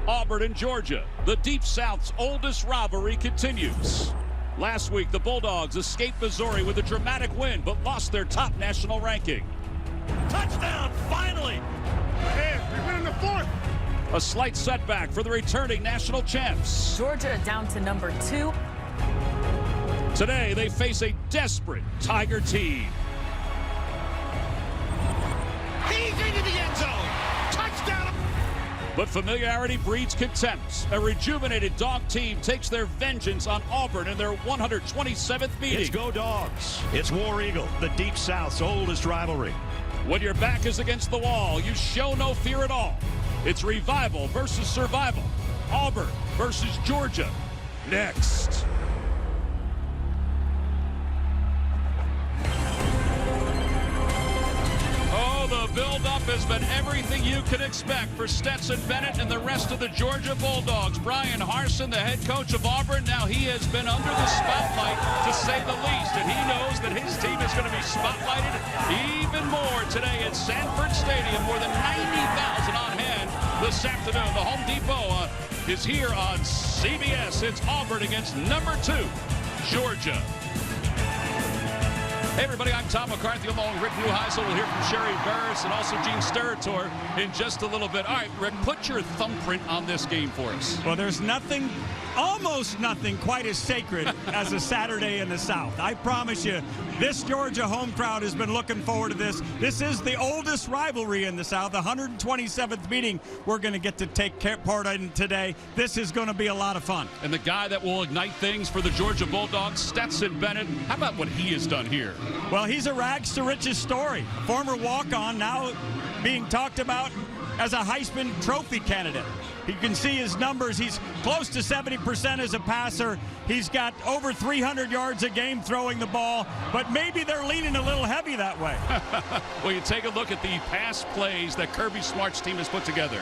Auburn and Georgia, the Deep South's oldest rivalry continues. Last week, the Bulldogs escaped Missouri with a dramatic win, but lost their top national ranking. Touchdown, finally! Hey, we win in the fourth. A slight setback for the returning national champs. Georgia down to number 2. Today, they face a desperate Tiger team. He's into the end zone! Touchdown! But familiarity breeds contempt. A rejuvenated Dog team takes their vengeance on Auburn in their 127th meeting. It's Go Dogs. It's War Eagle, the Deep South's oldest rivalry. When your back is against the wall, you show no fear at all. It's revival versus survival. Auburn versus Georgia. Next. The build-up has been everything you can expect for Stetson Bennett and the rest of the Georgia Bulldogs. Brian Harsin, the head coach of Auburn, now he has been under the spotlight, to say the least, and he knows that his team is going to be spotlighted even more today at Sanford Stadium. More than 90,000 on hand this afternoon. The Home Depot is here on CBS. It's Auburn against number 2, Georgia. Hey everybody, I'm Tom McCarthy along with Rick Neuheisel. We'll hear from Sherry Burris and also Gene Steratore in just a little bit. All right, Rick, put your thumbprint on this game for us. Well, there's nothing, almost nothing quite as sacred as a Saturday in the South. I promise you, this Georgia home crowd has been looking forward to this. This is the oldest rivalry in the South, the 127th meeting we're going to get to take part in today. This is going to be a lot of fun. And the guy that will ignite things for the Georgia Bulldogs, Stetson Bennett, how about what he has done here? Well, he's a rags to riches story. Former walk-on, now being talked about as a Heisman Trophy candidate. You can see his numbers. He's close to 70% as a passer. He's got over 300 yards a game throwing the ball, but maybe they're leaning a little heavy that way. Well, you take a look at the pass plays that Kirby Smart's team has put together.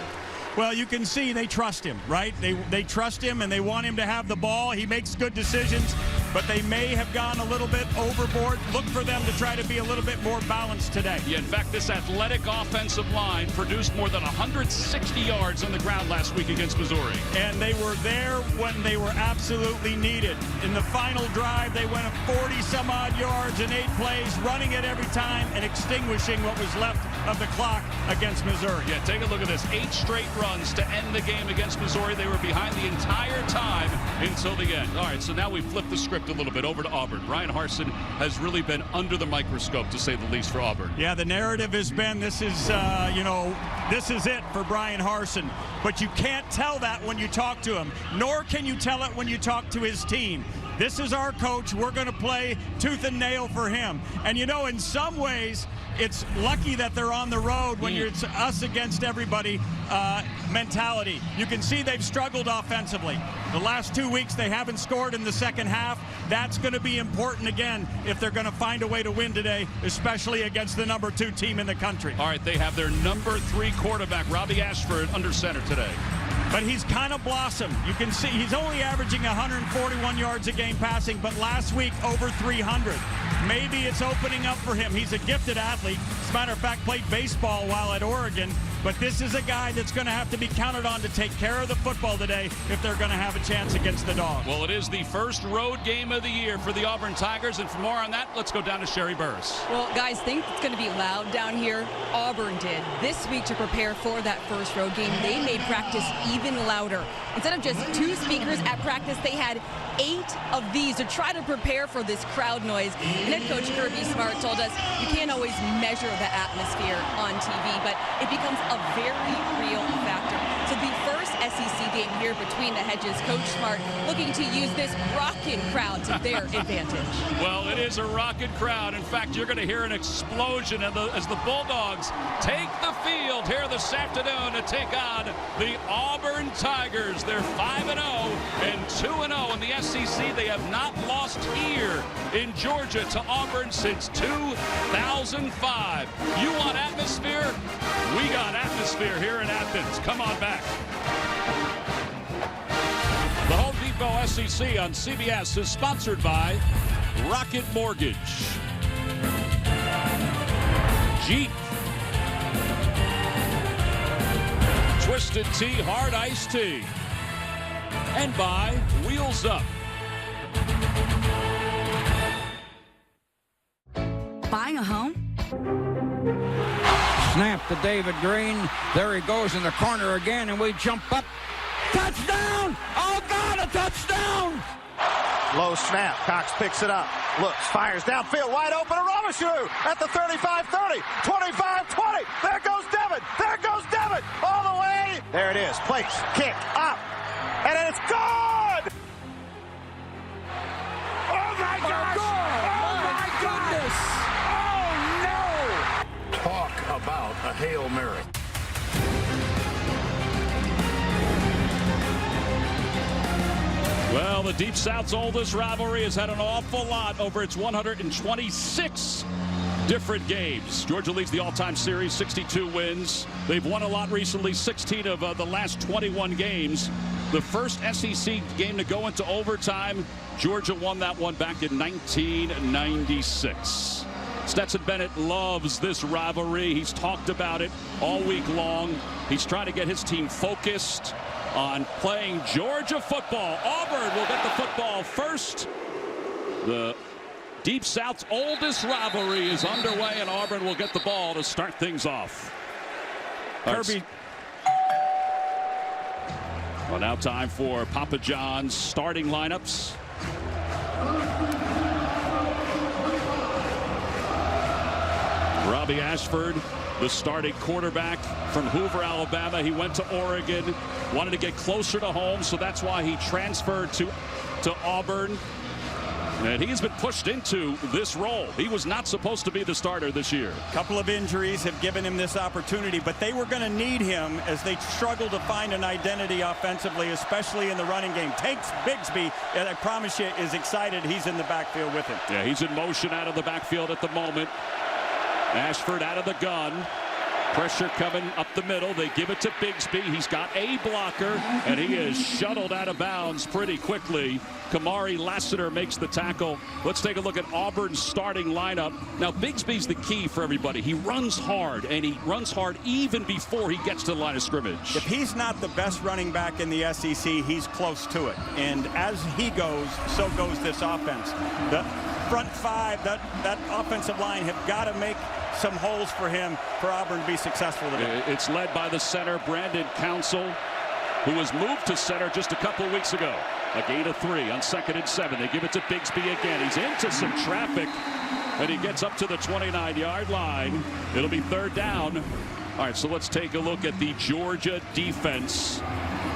Well, you can see they trust him, right? They trust him and they want him to have the ball. He makes good decisions, but they may have gone a little bit overboard. Look for them to try to be a little bit more balanced today. Yeah, in fact, this athletic offensive line produced more than 160 yards on the ground last week against Missouri. And they were there when they were absolutely needed. In the final drive, they went 40-some-odd yards in 8 plays, running it every time and extinguishing what was left of the clock against Missouri. Yeah, take a look at this. 8 straight runs to end the game against Missouri. They were behind the entire time until the end. All right, so now we flip the script a little bit over to Auburn. Brian Harsin has really been under the microscope, to say the least, for Auburn. Yeah, the narrative has been this is, this is it for Brian Harsin. But you can't tell that when you talk to him, nor can you tell it when you talk to his team. This is our coach. We're going to play tooth and nail for him. And, in some ways, it's lucky that they're on the road when it's us against everybody mentality. You can see they've struggled offensively. The last 2 weeks, they haven't scored in the second half. That's going to be important again if they're going to find a way to win today, especially against the number 2 team in the country. All right, they have their number 3 quarterback, Robbie Ashford, under center today. But he's kind of blossomed. You can see he's only averaging 141 yards a game passing, but last week over 300. Maybe it's opening up for him. He's a gifted athlete. As a matter of fact, played baseball while at Oregon. But this is a guy that's going to have to be counted on to take care of the football today if they're going to have a chance against the Dogs. Well, it is the first road game of the year for the Auburn Tigers. And for more on that, let's go down to Sherry Burris. Well, guys, think it's going to be loud down here. Auburn did. This week to prepare for that first road game, they made practice even louder. Instead of just 2 speakers at practice, they had 8 of these to try to prepare for this crowd noise. And head coach Kirby Smart told us you can't always measure the atmosphere on TV, but it becomes a very real factor. So the first SEC game here between the hedges, Coach Smart looking to use this rockin' crowd to their advantage. Well, it is a rockin' crowd. In fact, you're going to hear an explosion as the Bulldogs take the field here this afternoon to take on the Auburn Tigers. They're 5-0 and 2-0 in the SEC. They have not lost here in Georgia to Auburn since 2005. You want atmosphere? We got atmosphere here in Athens. Come on back. The Home Depot SEC on CBS is sponsored by Rocket Mortgage, Jeep, Twisted Tea Hard Iced Tea. And by Wheels Up. Buying a home? Snap to David Green. There he goes in the corner again, and we jump up. Touchdown! Oh, God, a touchdown! Low snap. Cox picks it up. Looks, fires downfield. Wide open. Aramashu at the 35-30, 25-20. There goes Devin. There goes Devin. All the way. There it is. Place. Kick. Up. And it's good! Oh, my gosh! Oh, my goodness! Oh, no! Talk about a Hail Mary. Well, the Deep South's oldest rivalry has had an awful lot over its 126 different games. Georgia leads the all-time series, 62 wins. They've won a lot recently, 16 of the last 21 games. The first SEC game to go into overtime, Georgia won that one back in 1996. Stetson Bennett loves this rivalry. He's talked about it all week long. He's trying to get his team focused on playing Georgia football. Auburn will get the football first. The Deep South's oldest rivalry is underway, and Auburn will get the ball to start things off. Kirby. Well, now time for Papa John's starting lineups. Robbie Ashford, the starting quarterback from Hoover, Alabama. He went to Oregon, wanted to get closer to home, so that's why he transferred to Auburn. And he's been pushed into this role. He was not supposed to be the starter this year. A couple of injuries have given him this opportunity, but they were going to need him as they struggle to find an identity offensively, especially in the running game. Takes Bigsby, and I promise you, is excited he's in the backfield with him. Yeah, he's in motion out of the backfield at the moment. Ashford out of the gun. Pressure coming up the middle. They give it to Bigsby. He's got a blocker, and he is shuttled out of bounds pretty quickly. Kamari Lassiter makes the tackle. Let's take a look at Auburn's starting lineup. Now, Bigsby's the key for everybody. He runs hard, and he runs hard even before he gets to the line of scrimmage. If he's not the best running back in the SEC, he's close to it. And as he goes, so goes this offense. The front five, that offensive line have got to make some holes for him for Auburn to be successful today. It's led by the center, Brandon Council, who was moved to center just a couple weeks ago. A gain of 3 on 2nd and 7. They give it to Bigsby again. He's into some traffic, and he gets up to the 29-yard line. It'll be 3rd down. All right, so let's take a look at the Georgia defense.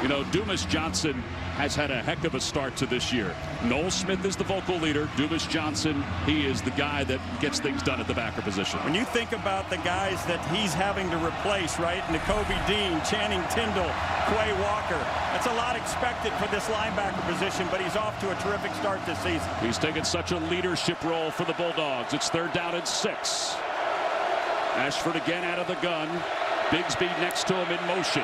You know, Dumas Johnson has had a heck of a start to this year. Noel Smith is the vocal leader. Dumas Johnson, he is the guy that gets things done at the backer position. When you think about the guys that he's having to replace, right? N'Kobe Dean, Channing Tindall, Quay Walker. That's a lot expected for this linebacker position, but he's off to a terrific start this season. He's taken such a leadership role for the Bulldogs. It's 3rd down and 6. Ashford again out of the gun. Bigsby next to him in motion.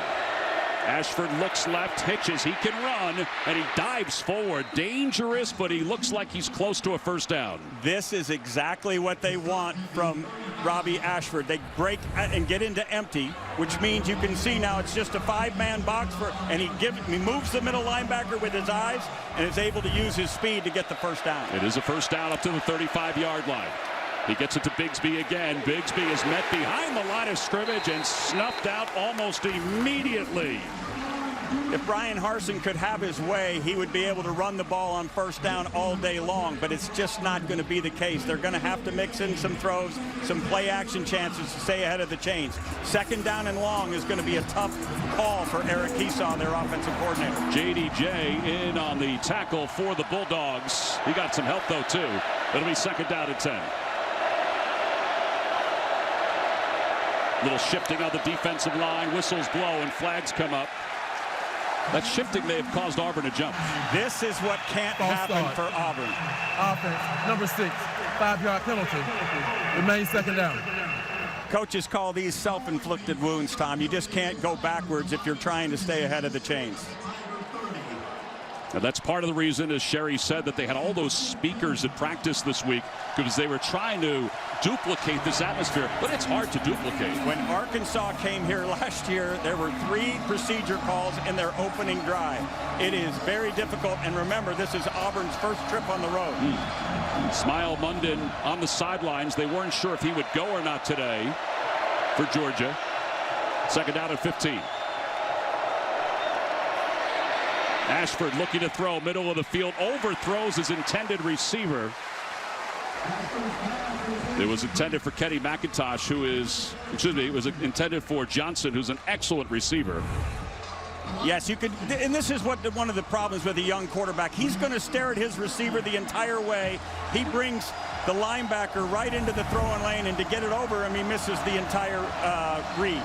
Ashford looks left, hitches, he can run, and he dives forward. Dangerous, but he looks like he's close to a 1st down. This is exactly what they want from Robbie Ashford. They break and get into empty, which means you can see now it's just a 5-man box, and he moves the middle linebacker with his eyes and is able to use his speed to get the 1st down. It is a 1st down up to the 35-yard line. He gets it to Bigsby again. Bigsby is met behind the line of scrimmage and snuffed out almost immediately. If Brian Harsin could have his way, he would be able to run the ball on 1st down all day long, but it's just not going to be the case. They're going to have to mix in some throws, some play action chances to stay ahead of the chains. 2nd down and long is going to be a tough call for Eric Esau, their offensive coordinator. JDJ in on the tackle for the Bulldogs. He got some help, though, too. It'll be 2nd down and 10. Little shifting on the defensive line. Whistles blow and flags come up. That shifting may have caused Auburn to jump. This is what can't happen for Auburn. Offense, number 6, 5-yard penalty. Remains 2nd down. Coaches call these self-inflicted wounds, Tom. You just can't go backwards if you're trying to stay ahead of the chains. And that's part of the reason, as Sherry said, that they had all those speakers at practice this week, because they were trying to duplicate this atmosphere, but it's hard to duplicate. When Arkansas came here last year, there were 3 procedure calls in their opening drive. It is very difficult, and remember, this is Auburn's first trip on the road. Smile Munden on the sidelines. They weren't sure if he would go or not today for Georgia. Second down and 15. Ashford looking to throw, middle of the field, overthrows his intended receiver. It was intended for Kenny McIntosh, who is, it was intended for Johnson, who's an excellent receiver. Yes, you could, and this is one of the problems with a young quarterback. He's going to stare at his receiver the entire way. He brings the linebacker right into the throwing lane, and to get it over him, he misses the entire read.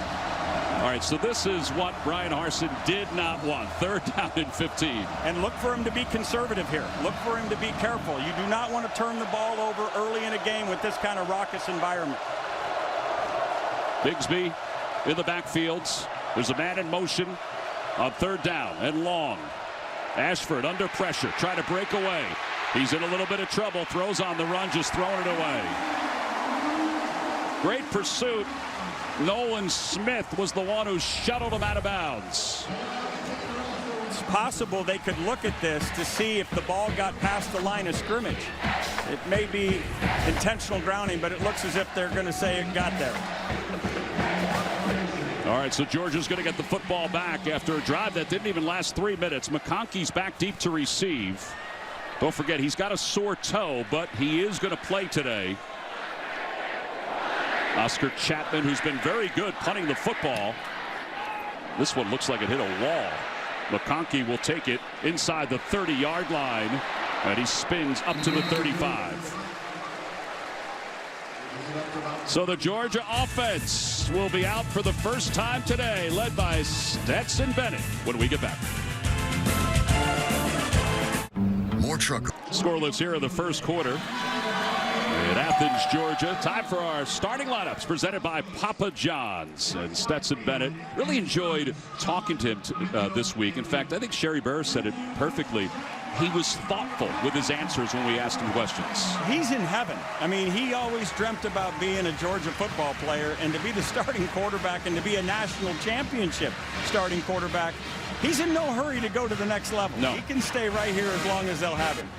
All right, so this is what Brian Harsin did not want. Third down and 15. And look for him to be conservative here. Look for him to be careful. You do not want to turn the ball over early in a game with this kind of raucous environment. Bigsby in the backfields. There's a man in motion on third down and long. Ashford under pressure, trying to break away. He's in a little bit of trouble. Throws on the run, just throwing it away. Great pursuit. Nolan Smith was the one who shuttled him out of bounds. It's possible they could look at this to see if the ball got past the line of scrimmage. It may be intentional grounding, but it looks as if they're going to say it got there. All right, so Georgia's going to get the football back after a drive that didn't even last 3 minutes. McConkey's back deep to receive. Don't forget, he's got a sore toe, but he is going to play today. Oscar Chapman, who's been very good punting the football. This one looks like it hit a wall. McConkey will take it inside the 30-yard line, and he spins up to the 35. So the Georgia offense will be out for the first time today, led by Stetson Bennett, when we get back. More truck. Scoreless here in the first quarter. In Athens, Georgia. Time for our starting lineups presented by Papa John's. And Stetson Bennett, really enjoyed talking to him this week. In fact, I think Sherry Burr said it perfectly. He was thoughtful with his answers when we asked him questions. He's in heaven. I mean, he always dreamt about being a Georgia football player, and to be the starting quarterback and to be a national championship starting quarterback, he's in no hurry to go to the next level. No. He can stay right here as long as they'll have him.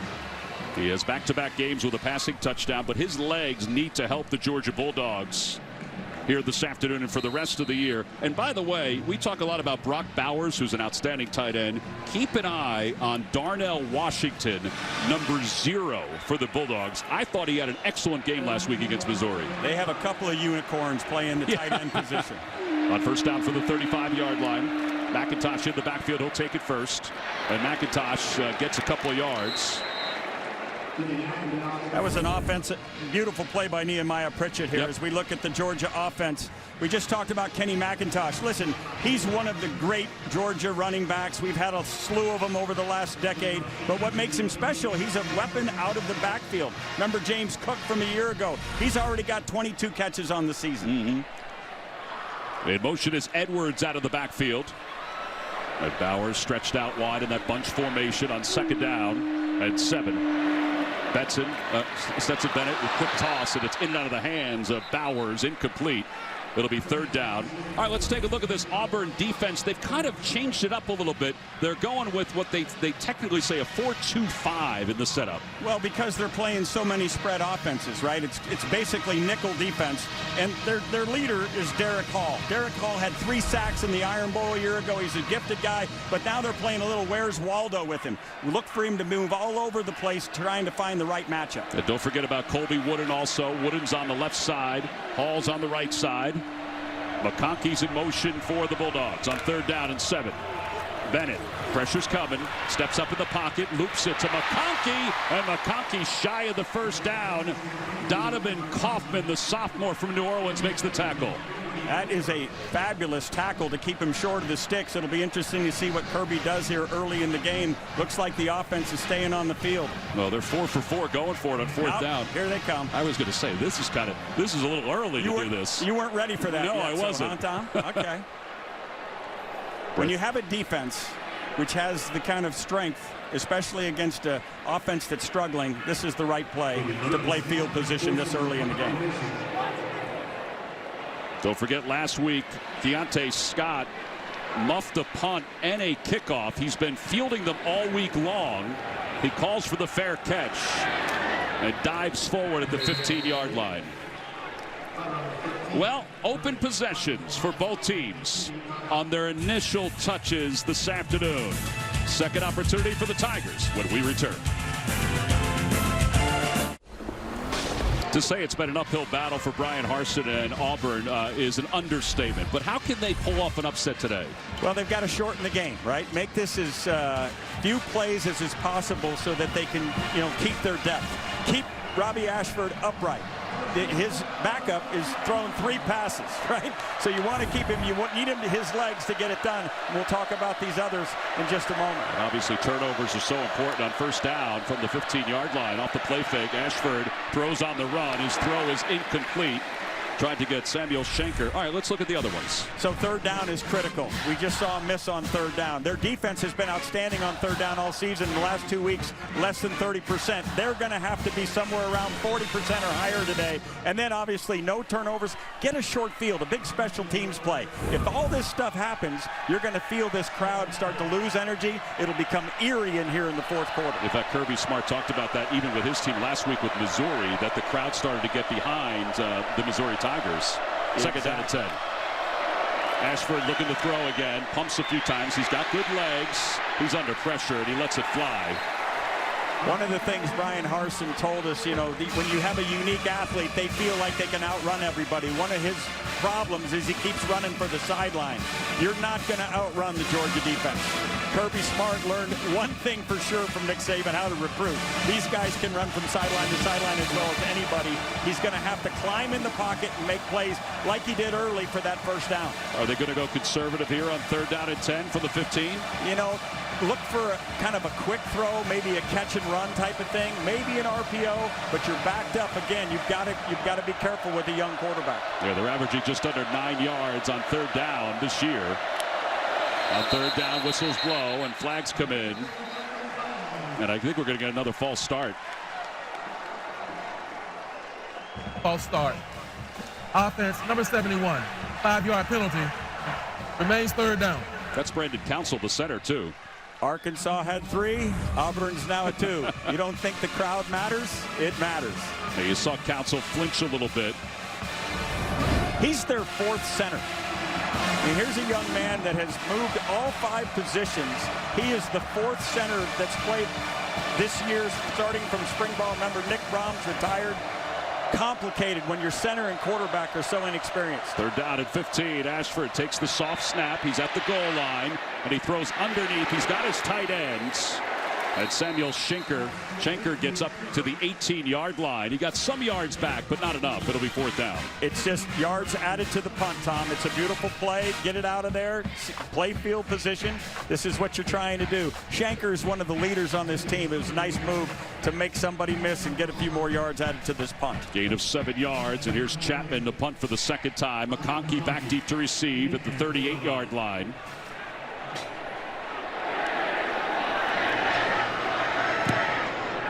He has back-to-back games with a passing touchdown, but his legs need to help the Georgia Bulldogs here this afternoon and for the rest of the year. And by the way, we talk a lot about Brock Bowers, who's an outstanding tight end. Keep an eye on Darnell Washington, number 0 for the Bulldogs. I thought he had an excellent game last week against Missouri. They have a couple of unicorns playing the tight end position. On first down for the 35-yard line. McIntosh in the backfield. He'll take it first. And McIntosh gets a couple of yards. That was an offensive, beautiful play by Nehemiah Pritchett here. As we look at the Georgia offense. We just talked about Kenny McIntosh. Listen, he's one of the great Georgia running backs. We've had a slew of them over the last decade. But what makes him special, he's a weapon out of the backfield. Remember James Cook from a year ago? He's already got 22 catches on the season. In motion is Edwards out of the backfield. And Bowers stretched out wide in that bunch formation on second down and 7. Stetson Bennett with quick toss, and it's in and out of the hands of Bowers, incomplete. It'll be third down. All right, let's take a look at this Auburn defense. They've kind of changed it up a little bit. They're going with what they technically say a 4-2-5 in the setup. Well, because they're playing so many spread offenses, right? It's basically nickel defense, and their leader is Derek Hall. Derek Hall had 3 sacks in the Iron Bowl a year ago. He's a gifted guy, but now they're playing a little Where's Waldo with him. Look for him to move all over the place, trying to find the right matchup. And don't forget about Colby Wooden also. Wooden's on the left side. Hall's on the right side. McConkey's in motion for the Bulldogs on third down and 7. Bennett, pressure's coming, steps up in the pocket, loops it to McConkey, and McConkey shy of the first down. Donovan Kaufman, the sophomore from New Orleans, makes the tackle. That is a fabulous tackle to keep him short of the sticks. It'll be interesting to see what Kirby does here early in the game. Looks like the offense is staying on the field. Well, they're 4 for 4 going for it on fourth down. Here they come. I was going to say, this is a little early to do this. You weren't ready for that No, yet, I wasn't. Tom? Okay. When you have a defense which has the kind of strength, especially against an offense that's struggling, this is the right play to play field position this early in the game. Don't forget last week, Deontay Scott muffed a punt and a kickoff. He's been fielding them all week long. He calls for the fair catch and dives forward at the 15-yard line. Well, open possessions for both teams on their initial touches this afternoon. Second opportunity for the Tigers when we return. To say it's been an uphill battle for Bryan Harsin and Auburn is an understatement. But how can they pull off an upset today? Well, they've got to shorten the game, right? Make this as few plays as is possible so that they can, keep their depth. Keep Robbie Ashford upright. His backup is throwing 3 passes, right? So you want to keep him. You need him to his legs to get it done. And we'll talk about these others in just a moment. And obviously, turnovers are so important on first down from the 15-yard line. Off the play fake, Ashford throws on the run. His throw is incomplete. Tried to get Samuel Schenker. All right, let's look at the other ones. So third down is critical. We just saw a miss on third down. Their defense has been outstanding on third down all season. In the last 2 weeks, less than 30%. They're going to have to be somewhere around 40% or higher today. And then obviously no turnovers. Get a short field, a big special teams play. If all this stuff happens, you're going to feel this crowd start to lose energy. It'll become eerie in here in the fourth quarter. In fact, Kirby Smart talked about that even with his team last week with Missouri, that the crowd started to get behind the Missouri Tigers. Second down and 10. Ashford looking to throw again. Pumps a few times. He's got good legs. He's under pressure, and he lets it fly. One of the things Bryan Harsin told us, when you have a unique athlete, they feel like they can outrun everybody. One of his problems is he keeps running for the sideline. You're not going to outrun the Georgia defense. Kirby Smart learned one thing for sure from Nick Saban, how to recruit. These guys can run from sideline to sideline as well as anybody. He's going to have to climb in the pocket and make plays like he did early for that first down. Are they going to go conservative here on third down and 10 from the 15? Look for kind of a quick throw, maybe a catch and run type of thing, maybe an RPO, but you're backed up again. You've got to be careful with a young quarterback. Yeah, they're averaging just under 9 yards on third down this year. On third down, whistles blow and flags come in. And I think we're going to get another false start. False start. Offense, number 71. 5-yard penalty. Remains third down. That's Brandon Council, the center, too. Arkansas had 3. Auburn's now at 2. You don't think the crowd matters? It matters. Now you saw Council flinch a little bit. He's their 4th center. And here's a young man that has moved all 5 positions. He is the 4th center that's played this year, starting from spring ball. Remember, Nick Brahms retired. Complicated when your center and quarterback are so inexperienced. Third down at 15. Ashford takes the soft snap. He's at the goal line, and he throws underneath. He's got his tight ends. And Samuel Schenker gets up to the 18-yard line. He got some yards back, but not enough. It'll be fourth down. It's just yards added to the punt, Tom. It's a beautiful play. Get it out of there. Play field position. This is what you're trying to do. Schenker is one of the leaders on this team. It was a nice move to make somebody miss and get a few more yards added to this punt. Gain of 7 yards, and here's Chapman to punt for the second time. McConkey back deep to receive at the 38-yard line.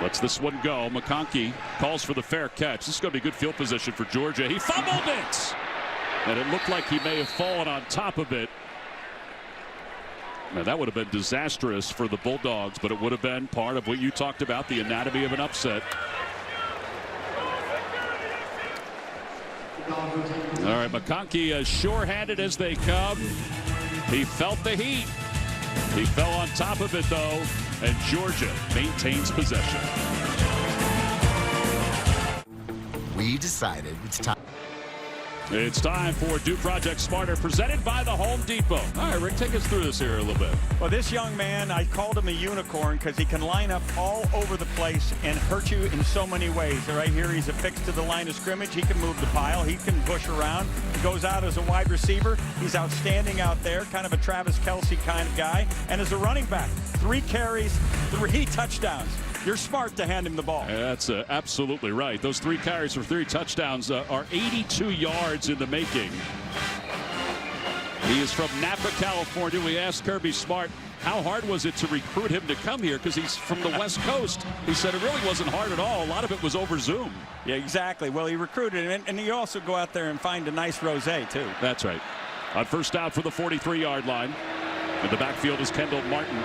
Lets this one go. McConkey calls for the fair catch. This is going to be good field position for Georgia. He fumbled it! And it looked like he may have fallen on top of it. Now, that would have been disastrous for the Bulldogs, but it would have been part of what you talked about, the anatomy of an upset. All right, McConkey as sure-handed as they come. He felt the heat. He fell on top of it, though, and Georgia maintains possession. We decided it's time. It's time for Do Project Smarter, presented by the Home Depot. All right, Rick, take us through this here a little bit. Well, this young man, I called him a unicorn because he can line up all over the place and hurt you in so many ways. Right here, he's affixed to the line of scrimmage. He can move the pile. He can push around. He goes out as a wide receiver. He's outstanding out there, kind of a Travis Kelce kind of guy. And as a running back, 3 carries, 3 touchdowns. You're smart to hand him the ball. That's absolutely right. Those 3 carries for 3 touchdowns are 82 yards in the making. He is from Napa, California. We asked Kirby Smart how hard was it to recruit him to come here? Because he's from the West Coast. He said it really wasn't hard at all. A lot of it was over Zoom. Yeah, exactly. Well, he recruited him, and you also go out there and find a nice rosé, too. That's right. On first down for the 43-yard line. In the backfield is Kendall Milton,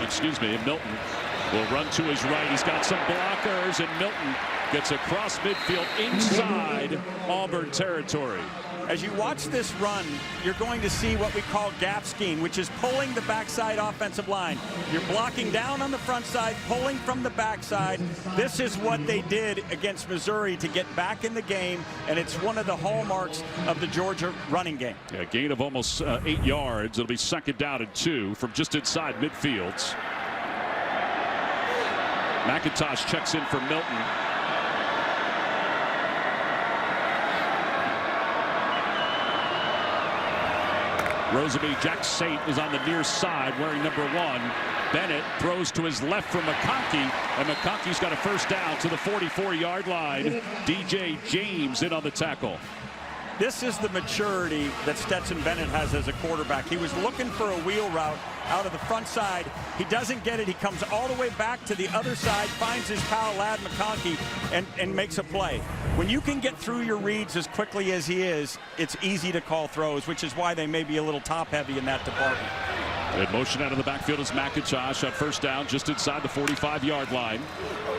excuse me. And Milton will run to his right. He's got some blockers, and Milton gets across midfield inside Auburn territory. As you watch this run, you're going to see what we call gap scheme, which is pulling the backside offensive line. You're blocking down on the front side, pulling from the backside. This is what they did against Missouri to get back in the game, and it's one of the hallmarks of the Georgia running game. Yeah, gain of almost 8 yards. It'll be second down and 2 from just inside midfield. McIntosh checks in for Milton. Roseby Jack Saint is on the near side wearing number 1. Bennett throws to his left from McConkey, and McConkey's got a first down to the 44-yard line. DJ James in on the tackle. This is the maturity that Stetson Bennett has as a quarterback. He was looking for a wheel route out of the front side. He doesn't get it. He comes all the way back to the other side, finds his pal Lad McConkey, and makes a play. When you can get through your reads as quickly as he is, it's easy to call throws, which is why they may be a little top-heavy in that department. In motion out of the backfield is McIntosh on first down just inside the 45-yard line.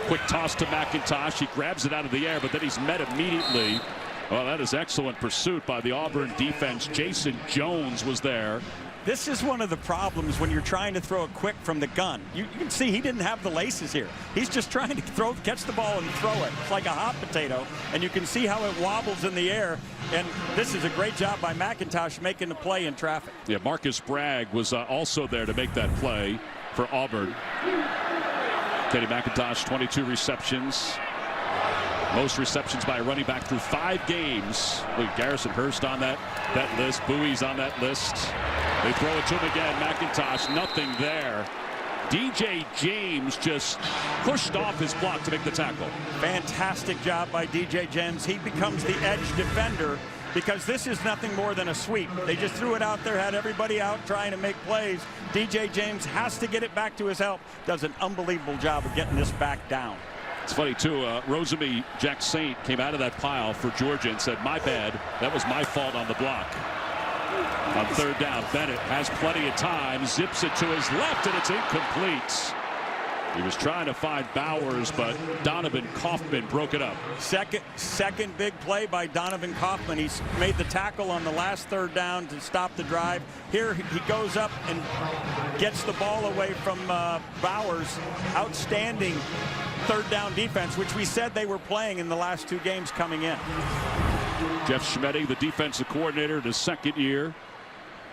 Quick toss to McIntosh. He grabs it out of the air, but then he's met immediately. Well, that is excellent pursuit by the Auburn defense. Jason Jones was there. This is one of the problems when you're trying to throw it quick from the gun. You can see he didn't have the laces here. He's just trying to catch the ball and throw it. It's like a hot potato, and you can see how it wobbles in the air. And this is a great job by McIntosh making the play in traffic. Yeah, Marcus Bragg was also there to make that play for Auburn. Kenny McIntosh, 22 receptions. Most receptions by a running back through 5 games. Look, Garrison Hurst on that list. Bowie's on that list. They throw it to him again. McIntosh, nothing there. DJ James just pushed off his block to make the tackle. Fantastic job by DJ James. He becomes the edge defender because this is nothing more than a sweep. They just threw it out there, had everybody out trying to make plays. DJ James has to get it back to his help. Does an unbelievable job of getting this back down. It's funny, too. Roseby Jack Saint came out of that pile for Georgia and said, my bad. That was my fault on the block. On third down, Bennett has plenty of time. Zips it to his left, and it's incomplete. He was trying to find Bowers, but Donovan Kaufman broke it up. Second big play by Donovan Kaufman. He's made the tackle on the last third down to stop the drive. Here he goes up and gets the ball away from Bowers. Outstanding third down defense, which we said they were playing in the last 2 games coming in. Jeff Schmedding, the defensive coordinator in his second year.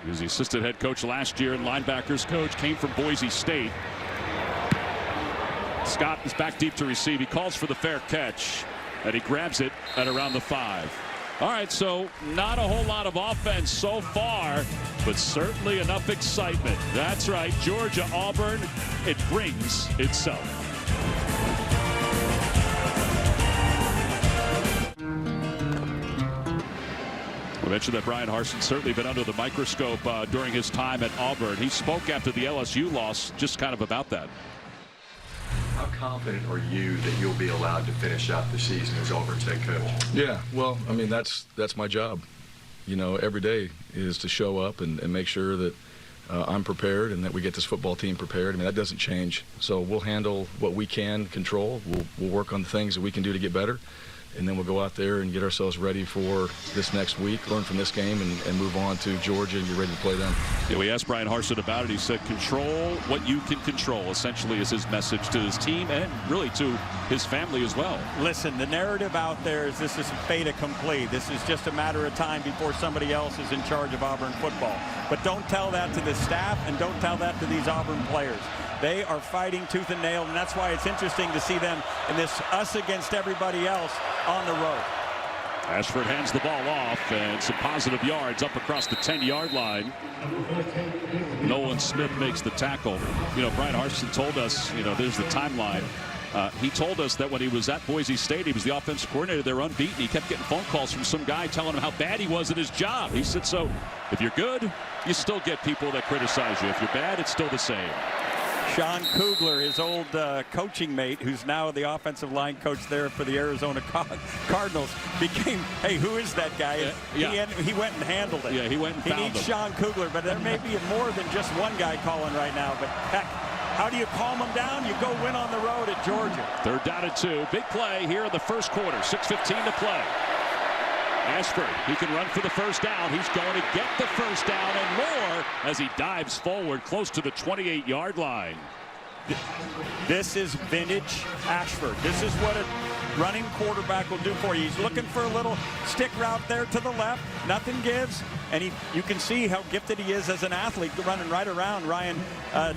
He was the assistant head coach last year and linebackers coach, came from Boise State. Scott is back deep to receive. He calls for the fair catch, and he grabs it at around the 5. All right, so not a whole lot of offense so far, but certainly enough excitement. That's right, Georgia, Auburn, it brings itself. We mentioned that Brian Harsin certainly been under the microscope during his time at Auburn. He spoke after the LSU loss just kind of about that. How confident are you that you'll be allowed to finish out the season as Auburn's head coach? Yeah, well, I mean, that's my job. You know, every day is to show up and make sure that I'm prepared and that we get this football team prepared. I mean, that doesn't change. So we'll handle what we can control. We'll work on the things that we can do to get better. And then we'll go out there and get ourselves ready for this next week, learn from this game, and move on to Georgia and get ready to play them. Yeah, we asked Brian Harsin about it. He said, control what you can control, essentially, is his message to his team and really to his family as well. Listen, the narrative out there is this is fait accompli. This is just a matter of time before somebody else is in charge of Auburn football. But don't tell that to the staff, and don't tell that to these Auburn players. They are fighting tooth and nail, and that's why it's interesting to see them in this us against everybody else on the road. Ashford hands the ball off, and some positive yards up across the 10-yard line. Nolan Smith makes the tackle. You know, Brian Harsin told us, you know, there's the timeline. He told us that when he was at Boise State, he was the offensive coordinator. They were unbeaten. He kept getting phone calls from some guy telling him how bad he was at his job. He said, so if you're good, you still get people that criticize you. If you're bad, it's still the same. Sean Kugler, his old coaching mate, who's now the offensive line coach there for the Arizona Cardinals, became, hey, who is that guy? Yeah. He went and handled it. Yeah, he went and found him. He needs Sean Kugler, but there may be more than just one guy calling right now. But heck, how do you calm him down? You go win on the road at Georgia. 3rd down and 2. Big play here in the first quarter. 6:15 to play. Ashford, he can run for the first down. He's going to get the first down and more as he dives forward close to the 28-yard line. This is vintage Ashford. This is what a running quarterback will do for you. He's looking for a little stick route there to the left. Nothing gives. And you can see how gifted he is as an athlete, running right around Ryan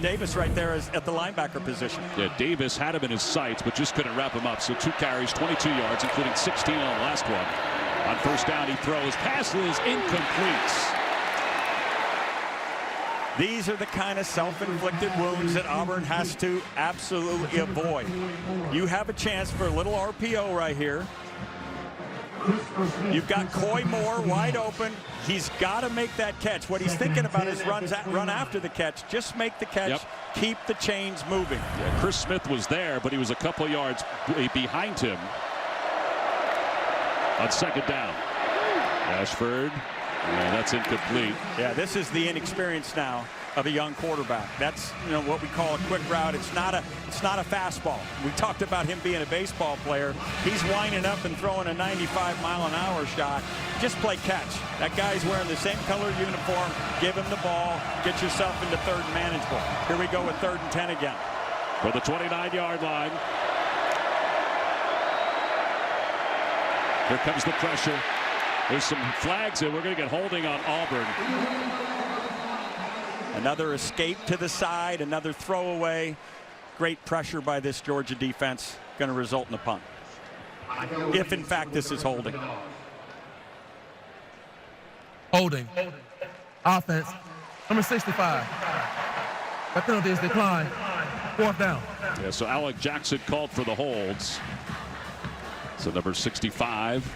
Davis right there at the linebacker position. Yeah, Davis had him in his sights, but just couldn't wrap him up. So 2 carries, 22 yards, including 16 on the last one. On first down, he throws. Pass is incomplete. These are the kind of self-inflicted wounds that Auburn has to absolutely avoid. You have a chance for a little RPO right here. You've got Coy Moore wide open. He's got to make that catch. What he's thinking about is run after the catch. Just make the catch. Yep. Keep the chains moving. Yeah, Chris Smith was there, but he was a couple yards behind him. On second down, Ashford, that's incomplete. Yeah, this is the inexperience now of a young quarterback. That's what we call a quick route. It's not a fastball. We talked about him being a baseball player. He's winding up and throwing a 95-mile-an-hour shot. Just play catch. That guy's wearing the same color uniform. Give him the ball. Get yourself into 3rd and manageable. Here we go with 3rd and 10 again. For the 29-yard line. Here comes the pressure. There's some flags, and we're going to get holding on Auburn. Another escape to the side, another throwaway. Great pressure by this Georgia defense. Going to result in a punt. If, in fact, this is holding. Holding. Offense. Number 65. That penalty is declined. 4th down. Yeah, so Alec Jackson called for the holds. So number 65.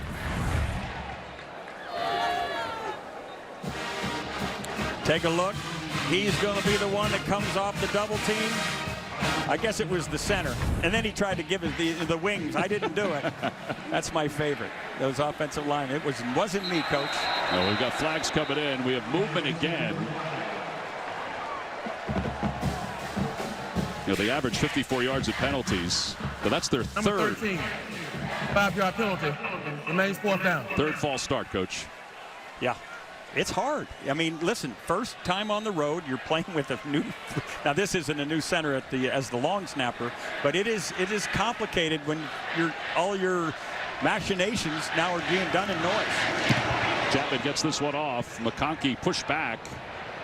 Take a look. He's going to be the one that comes off the double team. I guess it was the center. And then he tried to give it the wings. I didn't do it. That's my favorite. Those offensive line. It wasn't me, Coach. No, we've got flags coming in. We have movement again. They average 54 yards of penalties, but that's their number third. 13. 5-yard penalty. Remains 4th down. 3rd false start, Coach. Yeah. It's hard. I mean, listen, first time on the road, you're playing with a new. Now, this isn't a new center as the long snapper, but it is complicated when all your machinations now are being done in noise. Chapman gets this one off. McConkey pushed back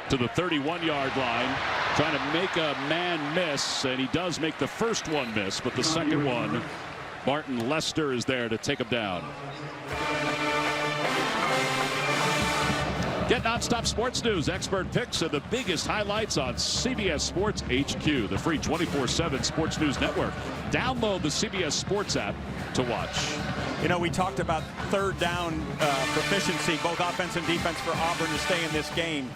to the 31-yard line, trying to make a man miss, and he does make the first one miss, but the second one, Martin Lester is there to take him down. Get nonstop sports news, expert picks, and the biggest highlights on CBS Sports HQ, the free 24/7 sports news network. Download the CBS Sports app to watch. We talked about 3rd down proficiency, both offense and defense, for Auburn to stay in this game.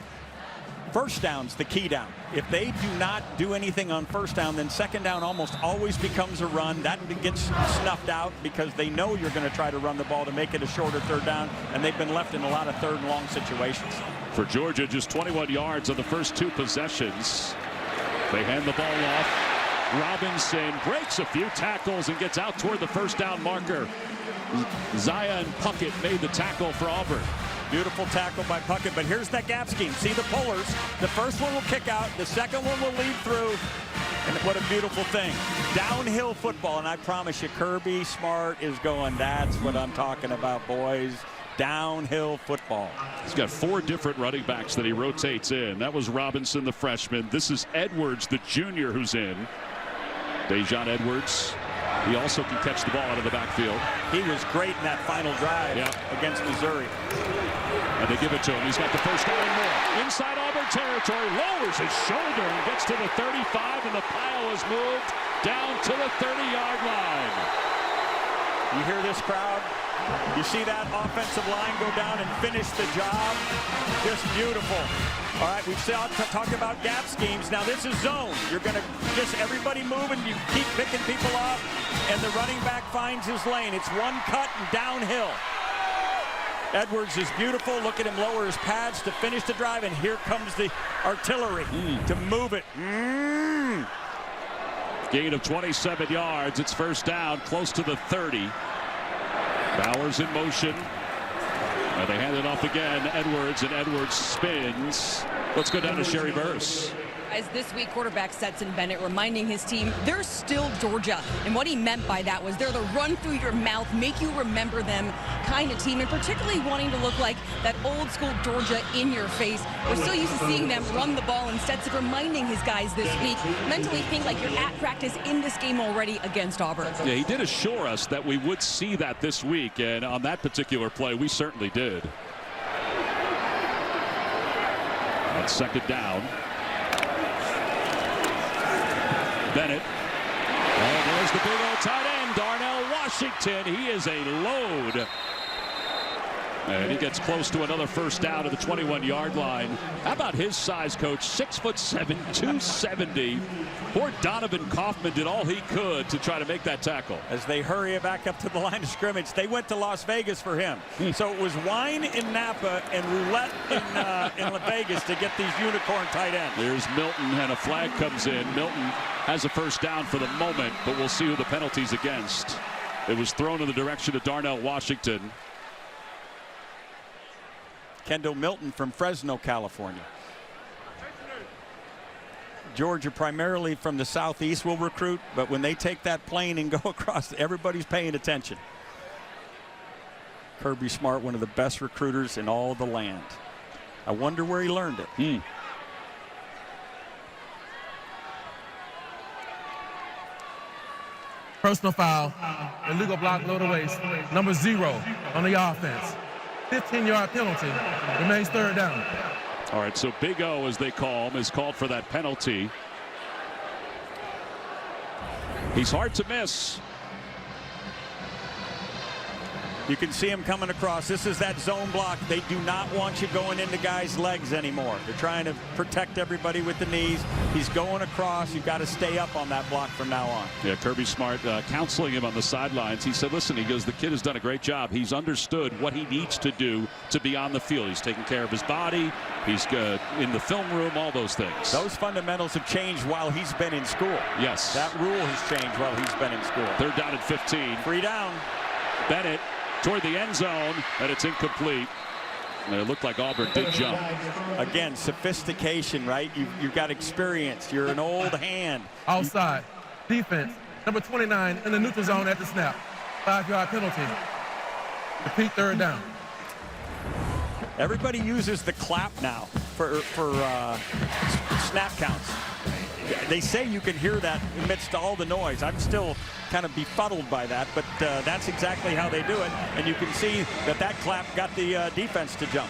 First down's the key down. If they do not do anything on first down, then second down almost always becomes a run. That gets snuffed out because they know you're going to try to run the ball to make it a shorter 3rd down, and they've been left in a lot of 3rd and long situations. For Georgia, just 21 yards on the first 2 possessions. They hand the ball off. Robinson breaks a few tackles and gets out toward the first down marker. Zion Puckett made the tackle for Auburn. Beautiful tackle by Puckett, but here's that gap scheme. See the pullers. The first one will kick out. The second one will lead through. And what a beautiful thing. Downhill football, and I promise you, Kirby Smart is going, that's what I'm talking about, boys. Downhill football. He's got 4 different running backs that he rotates in. That was Robinson, the freshman. This is Edwards, the junior, who's in. Dejon Edwards. He also can catch the ball out of the backfield. He was great in that final drive against Missouri. And they give it to him. He's got the first down and more. Inside Auburn territory, lowers his shoulder and gets to the 35, and the pile is moved down to the 30-yard line. You hear this crowd? You see that offensive line go down and finish the job? Just beautiful. All right, we've talked about gap schemes. Now this is zone. You're going to just everybody moving. You keep picking people off, and the running back finds his lane. It's one cut and downhill. Edwards is beautiful. Look at him lower his pads to finish the drive, and here comes the artillery to move it. Gain of 27 yards. It's first down, close to the 30. Bowers in motion. And they hand it off again. Edwards, and Edwards spins. Let's go down to Sherry Burris. As this week, quarterback Stetson Bennett reminding his team they're still Georgia. And what he meant by that was they're the run through your mouth, make you remember them kind of team, and particularly wanting to look like that old school Georgia in your face. We're still used to seeing them run the ball, and Stetson reminding his guys this week, mentally think like you're at practice in this game already against Auburn. Yeah, he did assure us that we would see that this week, and on that particular play, we certainly did. On second down. Bennett. Oh, there's the big old tight end, Darnell Washington. He is a load. And he gets close to another first down at the 21-yard line. How about his size, Coach? 6'7", 270. Poor Donovan Kaufman did all he could to try to make that tackle. As they hurry back up to the line of scrimmage, they went to Las Vegas for him. So it was wine in Napa and roulette in Vegas to get these unicorn tight ends. There's Milton, and a flag comes in. Milton has a first down for the moment, but we'll see who the penalty's against. It was thrown in the direction of Darnell Washington. Kendall Milton from Fresno, California. Georgia, primarily from the southeast, will recruit, but when they take that plane and go across, everybody's paying attention. Kirby Smart, one of the best recruiters in all the land. I wonder where he learned it. Personal foul, illegal block, low to waist, number 0 on the offense. 15-yard penalty, remains third down. All right, so Big O, as they call him, is called for that penalty. He's hard to miss. You can see him coming across. This is that zone block. They do not want you going into guys' legs anymore. They're trying to protect everybody with the knees. He's going across. You've got to stay up on that block from now on. Yeah, Kirby Smart counseling him on the sidelines. He said, listen, he goes, the kid has done a great job. He's understood what he needs to do to be on the field. He's taking care of his body. He's in the film room, all those things. Those fundamentals have changed while he's been in school. Yes. That rule has changed while he's been in school. Third down and 15. Free down. Bennett toward the end zone, and it's incomplete. And it looked like Auburn did jump. Again, sophistication, right? You've got experience. You're an old hand. Outside. Defense. Number 29 in the neutral zone at the snap. 5-yard penalty. Repeat third down. Everybody uses the clap now for snap counts. They say you can hear that amidst all the noise. I'm still kind of befuddled by that, but that's exactly how they do it. And you can see that clap got the defense to jump.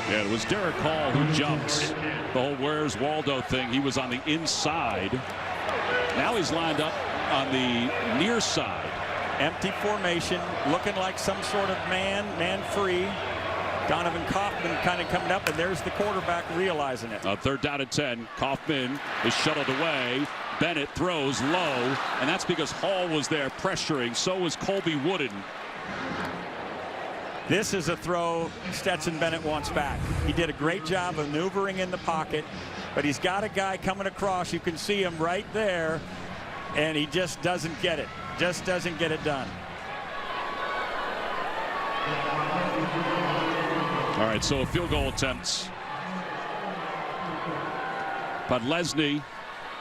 Yeah, it was Derek Hall who jumped. The whole Where's Waldo thing, he was on the inside. Now he's lined up on the near side. Empty formation, looking like some sort of man free. Donovan Kaufman kind of coming up, and there's the quarterback realizing it. Third down and 10. Kaufman is shuttled away. Bennett throws low, and that's because Hall was there pressuring. So was Colby Wooden. This is a throw Stetson Bennett wants back. He did a great job of maneuvering in the pocket, but he's got a guy coming across. You can see him right there, and he just doesn't get it. Just doesn't get it done. All right, so a field goal attempt. But Lesney,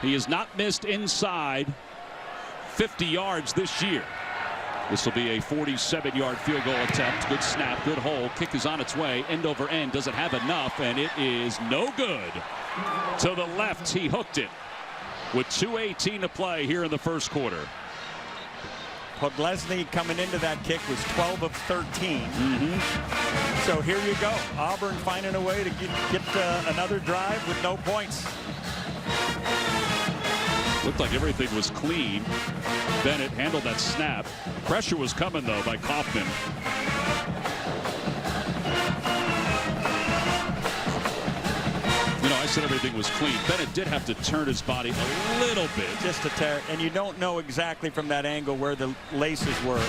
he has not missed inside 50 yards this year. This will be a 47-yard field goal attempt. Good snap, good hole. Kick is on its way, end over end. Doesn't have enough, and it is no good. To the left, he hooked it with 2:18 to play here in the first quarter. Podlesny coming into that kick was 12 of 13. So here you go. Auburn finding a way to get another drive with no points. Looked like everything was clean. Bennett handled that snap. Pressure was coming, though, by Kaufman. You know, I said everything was clean. Bennett did have to turn his body a little bit. Just to tear, and you don't know exactly from that angle where the laces were.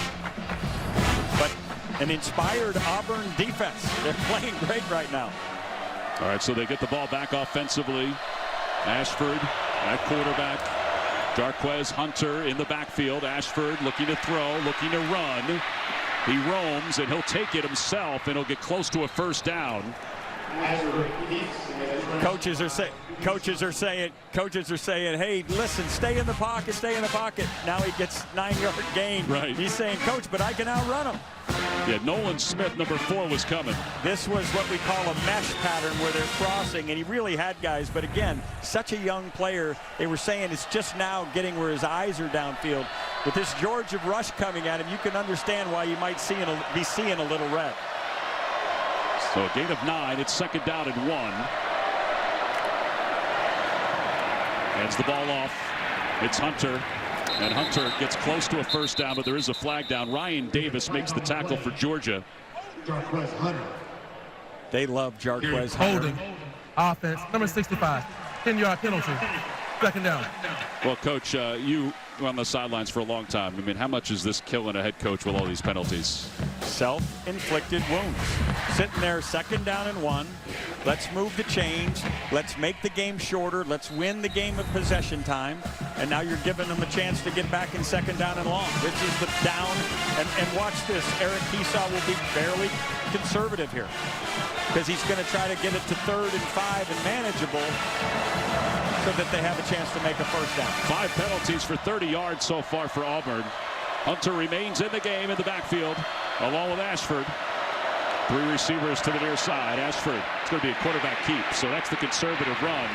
But an inspired Auburn defense. They're playing great right now. All right, so they get the ball back offensively. Ashford at quarterback. Jarquez Hunter in the backfield. Ashford looking to throw, looking to run. He roams, and he'll take it himself, and he'll get close to a first down. Coaches are saying, hey, listen, stay in the pocket, stay in the pocket. Now he gets 9-yard gain. Right. He's saying, Coach, but I can outrun him. Yeah, Nolan Smith, number 4, was coming. This was what we call a mesh pattern where they're crossing, and he really had guys. But again, such a young player. They were saying it's just now getting where his eyes are downfield. With this Georgia rush coming at him, you can understand why you might be seeing a little red. So a gain of 9. It's 2nd down and 1. Hands the ball off. It's Hunter. And Hunter gets close to a first down, but there is a flag down. Ryan Davis makes the tackle for Georgia. They love Jarquez Hunter. Holding. Offense. Number 65. 10-yard penalty. 2nd down. Well, Coach, you were on the sidelines for a long time. I mean, how much is this killing a head coach with all these penalties? Self-inflicted wounds. Sitting there, 2nd down and 1. Let's move the chains. Let's make the game shorter. Let's win the game of possession time. And now you're giving them a chance to get back in 2nd down and long. This is the down. And watch this. Eric Kiesau will be fairly conservative here, because he's going to try to get it to 3rd and 5 and manageable, so that they have a chance to make a first down. 5 penalties for 30 yards so far for Auburn. Hunter remains in the game in the backfield, along with Ashford. 3 receivers to the near side. Ashford, it's going to be a quarterback keep, so that's the conservative run.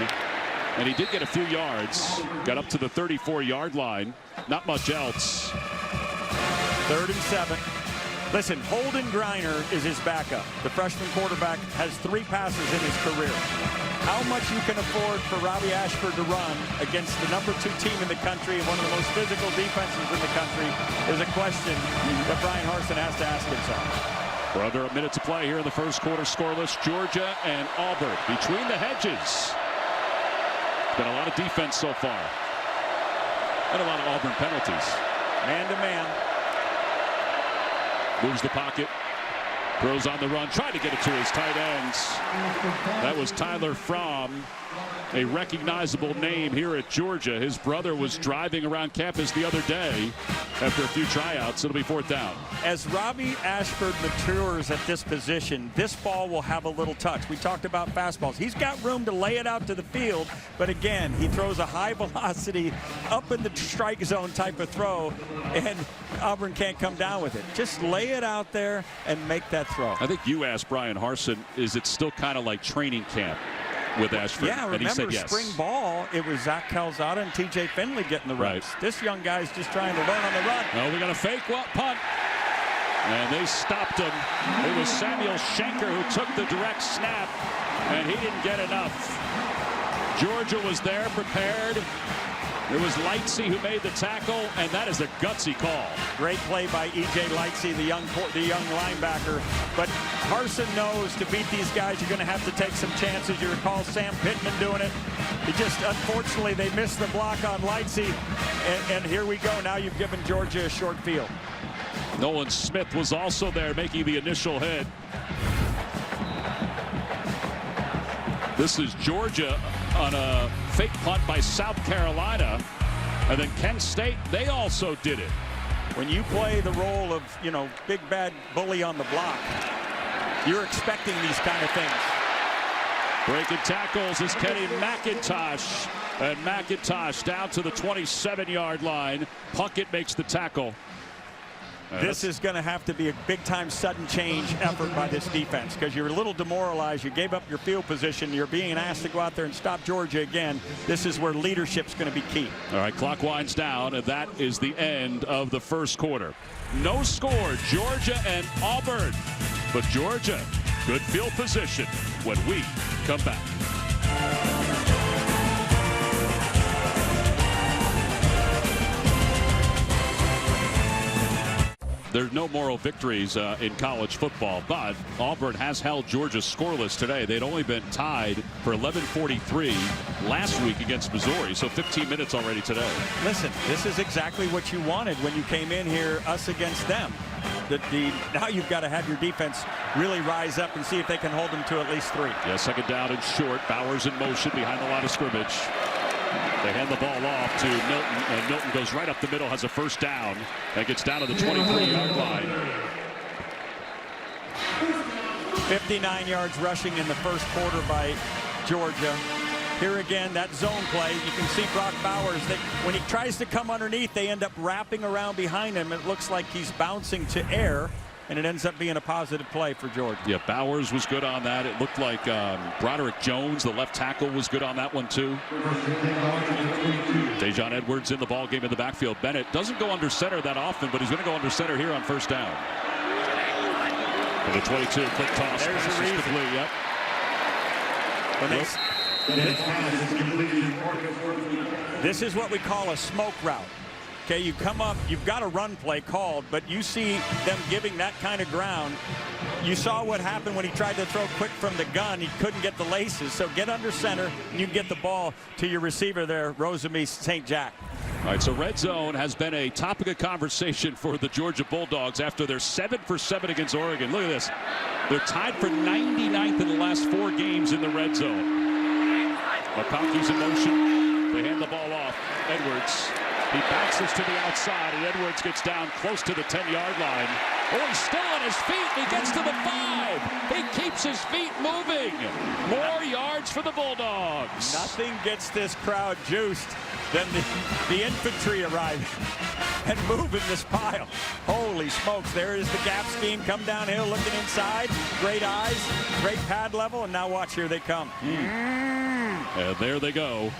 And he did get a few yards. Got up to the 34-yard line. Not much else. 3rd and 7. Listen, Holden Griner is his backup. The freshman quarterback has 3 passes in his career. How much you can afford for Robbie Ashford to run against the number 2 team in the country and one of the most physical defenses in the country is a question that Brian Harsin has to ask himself. We're under a minute to play here in the first quarter. Scoreless, Georgia and Auburn between the hedges. Been a lot of defense so far, and a lot of Auburn penalties. Man to man. Moves the pocket. Throws on the run, trying to get it to his tight ends. That was Tyler Fromm, a recognizable name here at Georgia. His brother was driving around campus the other day after a few tryouts. It'll be 4th down. As Robbie Ashford matures at this position, this ball will have a little touch. We talked about fastballs. He's got room to lay it out to the field, but again, he throws a high velocity, up in the strike zone type of throw, and Auburn can't come down with it. Just lay it out there and make that throw. I think you asked Brian Harsin, is it still kind of like training camp with Ashford? Yeah, and he said remember yes. spring ball, it was Zach Calzada and TJ Finley getting the reps. Right. This young guy's just trying to learn on the run. Oh, we got a fake punt. And they stopped him. It was Samuel Schenker who took the direct snap, and he didn't get enough. Georgia was there, prepared. It was Lightsey who made the tackle, and that is a gutsy call. Great play by E.J. Lightsey, the young linebacker. But Harsin knows to beat these guys, you're going to have to take some chances. You recall Sam Pittman doing it. It just, unfortunately, they missed the block on Lightsey. And here we go. Now you've given Georgia a short field. Nolan Smith was also there making the initial hit. This is Georgia on a fake punt by South Carolina. And then Kent State, they also did it. When you play the role of, big bad bully on the block, you're expecting these kind of things. Breaking tackles is Kenny McIntosh. And McIntosh down to the 27-yard line. Puckett makes the tackle. This is going to have to be a big-time sudden change effort by this defense because you're a little demoralized. You gave up your field position. You're being asked to go out there and stop Georgia again. This is where leadership's going to be key. All right, clock winds down, and that is the end of the first quarter. No score, Georgia and Auburn. But Georgia, good field position when we come back. There's no moral victories in college football, but Auburn has held Georgia scoreless today. They'd only been tied for 11:43 last week against Missouri, so 15 minutes already today. Listen, this is exactly what you wanted when you came in here, us against them. Now you've got to have your defense really rise up and see if they can hold them to at least 3. Yeah, second down and short. Bowers in motion behind the line of scrimmage. They hand the ball off to Milton, and Milton goes right up the middle, has a first down, and gets down to the 23-yard line. 59 yards rushing in the first quarter by Georgia. Here again, that zone play. You can see Brock Bowers. When he tries to come underneath, they end up wrapping around behind him. It looks like he's bouncing to air, and it ends up being a positive play for Georgia. Yeah, Bowers was good on that. It looked like Broderick Jones, the left tackle, was good on that one too. Dejon Edwards in the ball game in the backfield. Bennett doesn't go under center that often, but he's going to go under center here on first down. And the 22, quick toss. There's the reason. Complete, yep. This is what we call a smoke route. Okay, you come up, you've got a run play called, but you see them giving that kind of ground. You saw what happened when he tried to throw quick from the gun. He couldn't get the laces, so get under center, and you get the ball to your receiver there, Rosemy St. Jack. All right, so red zone has been a topic of conversation for the Georgia Bulldogs after their 7 for 7 against Oregon. Look at this. They're tied for 99th in the last 4 games in the red zone. McConkey's in motion. They hand the ball off. Edwards. He bounces to the outside, and Edwards gets down close to the 10-yard line. Oh, he's still on his feet. He gets to the 5. He keeps his feet moving. More yards for the Bulldogs. Nothing gets this crowd juiced than the infantry arriving and moving this pile. Holy smokes, there is the gap scheme. Come downhill, looking inside. Great eyes, great pad level, and now watch, here they come. And there they go.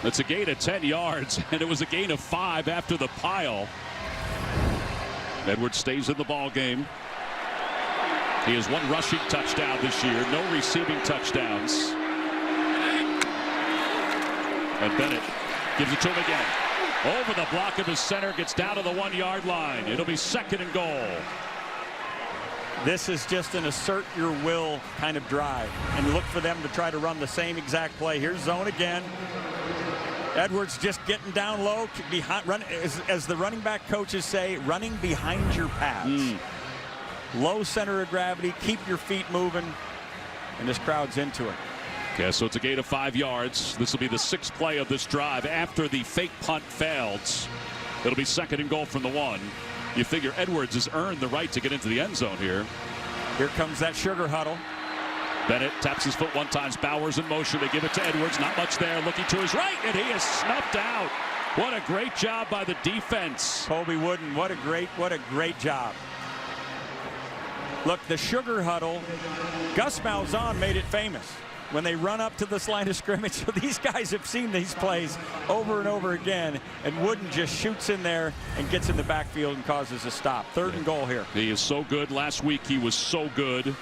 It's a gain of 10 yards, and it was a gain of 5 after the pile. Edwards stays in the ball game. He has 1 rushing touchdown this year, no receiving touchdowns. And Bennett gives it to him again. Over the block of his center, gets down to the 1-yard line. It'll be 2nd and goal. This is just an assert your will kind of drive, and look for them to try to run the same exact play. Here's zone again. Edwards just getting down low, behind, as the running back coaches say, running behind your pads. Low center of gravity, keep your feet moving, and this crowd's into it. Okay, so it's a gain of 5 yards. This will be the 6th play of this drive after the fake punt failed. It'll be 2nd and goal from the 1. You figure Edwards has earned the right to get into the end zone here. Here comes that sugar huddle. Bennett taps his foot 1 time. Bowers in motion. They give it to Edwards. Not much there. Looking to his right, and he is snuffed out. What a great job by the defense. Colby Wooden, what a great job. Look, the sugar huddle, Gus Malzahn made it famous when they run up to this line of scrimmage. So these guys have seen these plays over and over again, and Wooden just shoots in there and gets in the backfield and causes a stop. 3rd and goal here. He is so good. Last week he was so good.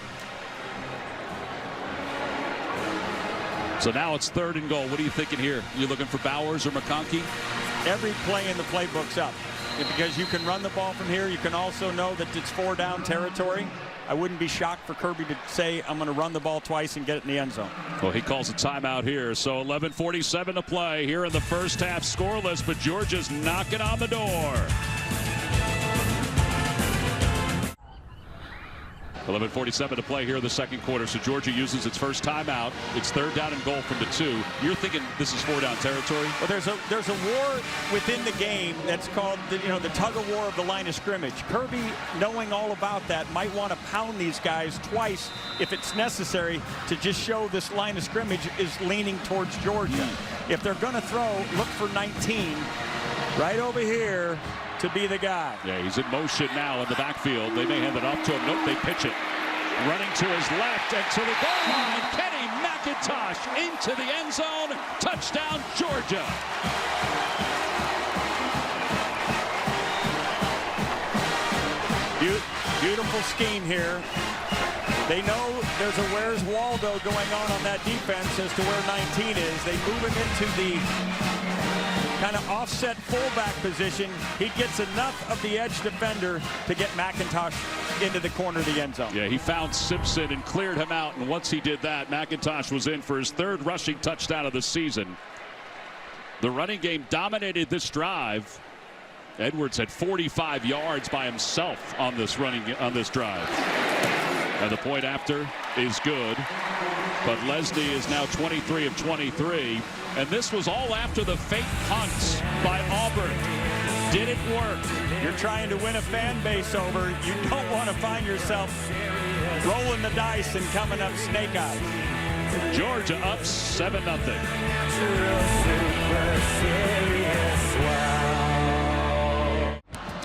So now it's 3rd and goal. What are you thinking here? You looking for Bowers or McConkey? Every play in the playbook's up, because you can run the ball from here. You can also know that it's 4-down territory. I wouldn't be shocked for Kirby to say, I'm going to run the ball twice and get it in the end zone. Well, he calls a timeout here. So 11:47 to play here in the first half, scoreless, but Georgia's knocking on the door. 11:47 to play here in the second quarter. So Georgia uses its first timeout. It's 3rd down and goal from the 2. You're thinking this is 4-down territory? Well, there's a war within the game that's called the tug of war of the line of scrimmage. Kirby, knowing all about that, might want to pound these guys twice if it's necessary to just show this line of scrimmage is leaning towards Georgia. If they're going to throw, look for 19 right over here to be the guy. Yeah, he's in motion now in the backfield. They may hand it off to him. Nope, they pitch it. Running to his left and to the goal line. Kenny McIntosh into the end zone. Touchdown, Georgia. Beautiful scheme here. They know there's a Where's Waldo going on that defense as to where 19 is. They move him into the kind of offset fullback position. He gets enough of the edge defender to get McIntosh into the corner of the end zone. Yeah, he found Simpson and cleared him out, and once he did that, McIntosh was in for his 3rd rushing touchdown of the season. The running game dominated this drive. Edwards had 45 yards by himself on this drive. And the point after is good. But Leslie is now 23 of 23. And this was all after the fake punt by Auburn. Did it work? You're trying to win a fan base over. You don't want to find yourself rolling the dice and coming up snake eyes. Georgia up 7-0.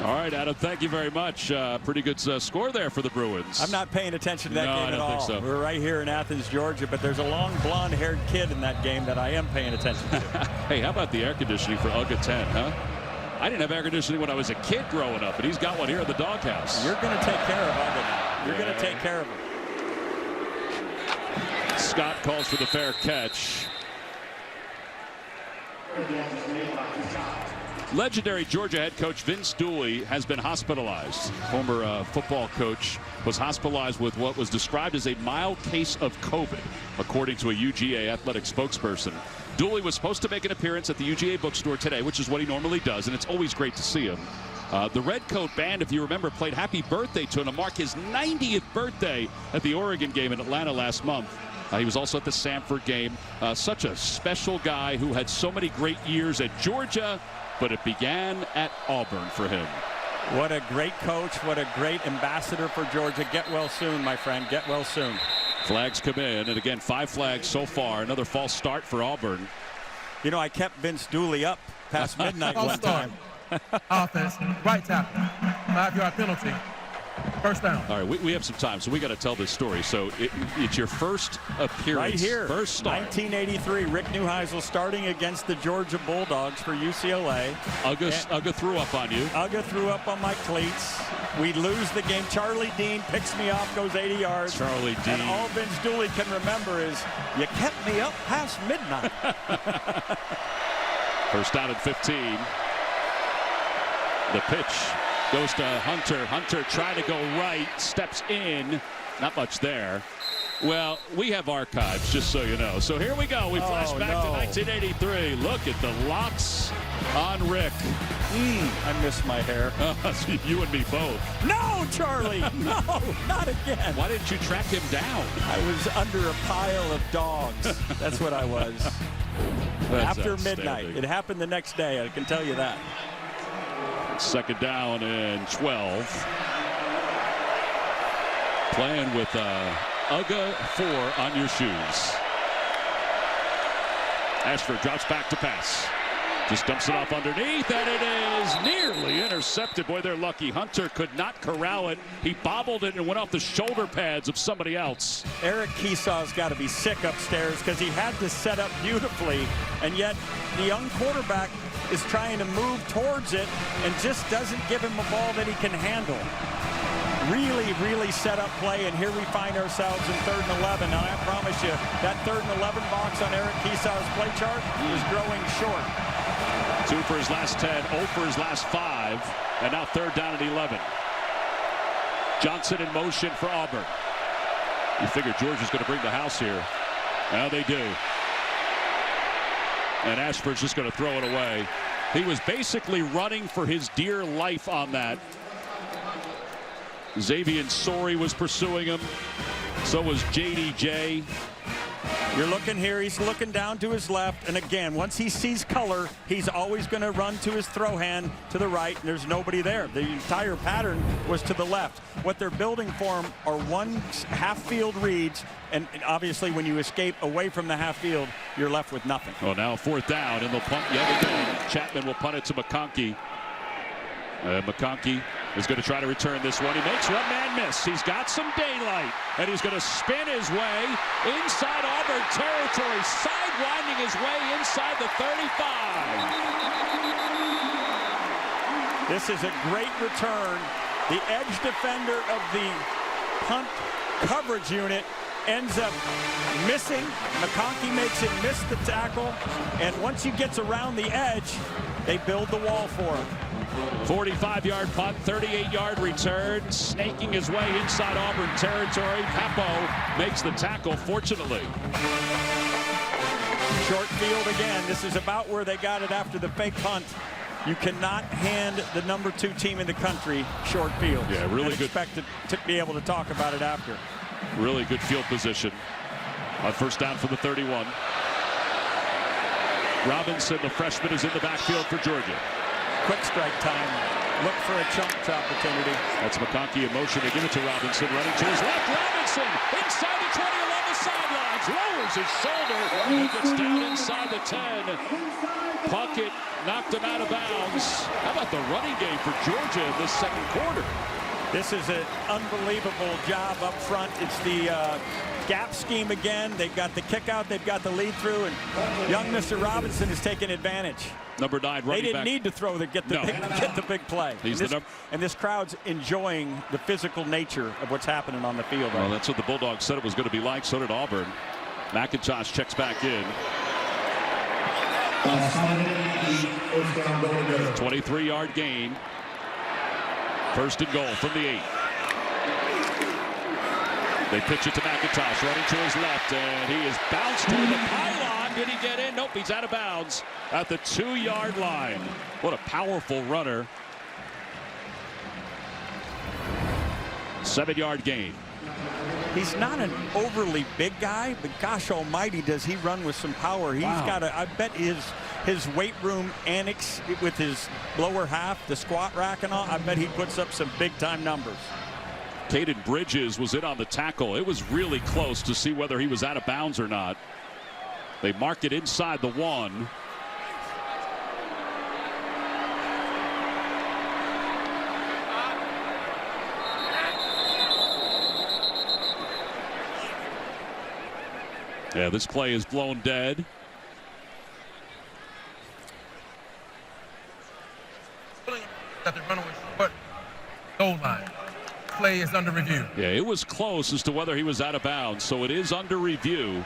All right, Adam, thank you very much. Pretty good score there for the Bruins. I'm not paying attention to that game at all. I don't think so. We're right here in Athens, Georgia, but there's a long blonde-haired kid in that game that I am paying attention to. Hey, how about the air conditioning for UGA 10, huh? I didn't have air conditioning when I was a kid growing up, but he's got one here in the doghouse. You're going to take care of UGA now. You're going to take care of it. Scott calls for the fair catch. Legendary Georgia head coach Vince Dooley has been hospitalized. Former football coach was hospitalized with what was described as a mild case of COVID, according to a UGA athletic spokesperson. Dooley was supposed to make an appearance at the UGA bookstore today, which is what he normally does, and it's always great to see him. The Red Coat Band, if you remember, played Happy Birthday to him to mark his 90th birthday at the Oregon game in Atlanta last month. He was also at the Samford game. Such a special guy who had so many great years at Georgia, but it began at Auburn for him. What a great coach. What a great ambassador for Georgia. Get well soon, my friend. Get well soon. Flags come in, and again, 5 flags so far. Another false start for Auburn. You know, I kept Vince Dooley up past midnight one time. Offense, right tackle, 5-yard penalty. First down. All right, we have some time, so we got to tell this story. So it's your first appearance. Right here. First start. 1983, Rick Neuheisel starting against the Georgia Bulldogs for UCLA. Uga threw up on you. Uga threw up on my cleats. We lose the game. Charlie Dean picks me off, goes 80 yards. Charlie Dean. And all Vince Dooley can remember is, you kept me up past midnight. First down at 15. The pitch goes to Hunter. Hunter trying to go right, steps in. Not much there. Well, we have archives, just so you know. So here we go. We flash back to 1983. Look at the locks on Rick. I miss my hair. You and me both. No, Charlie. No, not again. Why didn't you track him down? I was under a pile of dogs. That's what I was. After midnight. It happened the next day, I can tell you that. Second down and 12. Playing with Uga 4 on your shoes. Ashford drops back to pass. Just dumps it off underneath, and it is nearly intercepted. Boy, they're lucky. Hunter could not corral it. He bobbled it and went off the shoulder pads of somebody else. Eric Keesaw's got to be sick upstairs because he had to set up beautifully, and yet the young quarterback is trying to move towards it and just doesn't give him a ball that he can handle. Really set up play, and here we find ourselves in 3rd and 11. Now, I promise you, that 3rd and 11 box on Eric Keesaw's play chart is growing short. 2 for his last 10, 0 for his last 5, and now 3rd down at 11. Johnson in motion for Auburn. You figure Georgia's going to bring the house here. Now they do. And Ashford's just going to throw it away. He was basically running for his dear life on that. Xavier Sori was pursuing him. So was JDJ. You're looking here, he's looking down to his left, and again, once he sees color, he's always going to run to his throw hand to the right, and there's nobody there. The entire pattern was to the left. What they're building for him are one half-field reads, and obviously when you escape away from the half field, you're left with nothing. Well, now 4th down, and they'll punt yet again. Chapman will punt it to McConkey. McConkey is going to try to return this one. He makes one man miss. He's got some daylight, and he's going to spin his way inside Auburn territory, sidewinding his way inside the 35. This is a great return. The edge defender of the punt coverage unit ends up missing. McConkey makes him miss the tackle, and once he gets around the edge, they build the wall for him. 45-yard punt, 38-yard return, snaking his way inside Auburn territory. Papo makes the tackle, fortunately. Short field again. This is about where they got it after the fake punt. You cannot hand the number 2 team in the country short field. Yeah, really good. Expect to be able to talk about it after. Really good field position on first down for the 31. Robinson, the freshman, is in the backfield for Georgia. Quick strike time. Look for a chunks opportunity. That's McConkey in motion. They give it to Robinson, running to his left. Robinson inside the 20 along the sidelines. Lowers his shoulder. He gets down inside the 10. Puckett knocked him out of bounds. How about the running game for Georgia in this second quarter? This is an unbelievable job up front. It's the gap scheme again. They've got the kick out, they've got the lead through, and young Mr. Robinson is taking advantage. Number 9 running back. They didn't need to throw to get the big play. And this crowd's enjoying the physical nature of what's happening on the field. Well, that's what the Bulldogs said it was going to be like. So did Auburn. McIntosh checks back in. 23-yard gain. First and goal from the 8. They pitch it to McIntosh, running to his left, and he is bounced to the pylon. Did he get in? Nope, he's out of bounds at the 2-yard line. What a powerful runner. 7-yard gain. He's not an overly big guy, but gosh almighty, does he run with some power. He's got I bet his weight room annex with his lower half, the squat rack and all, I bet he puts up some big-time numbers. Caden Bridges was in on the tackle. It was really close to see whether he was out of bounds or not. They mark it inside the 1. Yeah, this play is blown dead. That the runaway short goal line. Play is under review. Yeah, it was close as to whether he was out of bounds, so it is under review.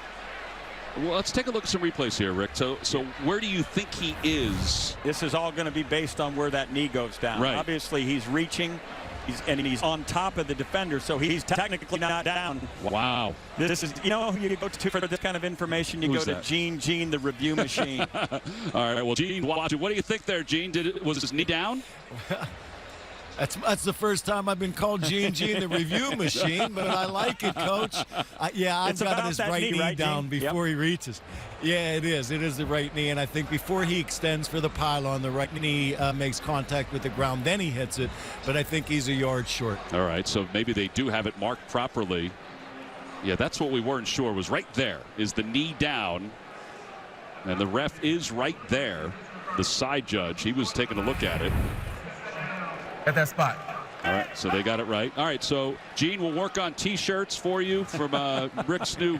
Well, let's take a look at some replays here, Rick. So where do you think he is? This is all going to be based on where that knee goes down. Right. Obviously, he's reaching. He's on top of the defender, so he's technically not down. Wow. This is, you go to for this kind of information, you Who's go to that? Gene, the review machine. All right, well, Gene, watch it. What do you think there, Gene? Was his knee down? That's the first time I've been called Gene the review machine, but I like it, Coach. I've got his right knee down before he reaches. Yeah, it is. It is the right knee, and I think before he extends for the pylon, the right knee makes contact with the ground. Then he hits it, but I think he's a yard short. All right, so maybe they do have it marked properly. Yeah, that's what we weren't sure was right there. Is the knee down? And the ref is right there. The side judge, he was taking a look at it. At that spot. All right, so they got it right. All right, so Gene will work on T-shirts for you from Rick's new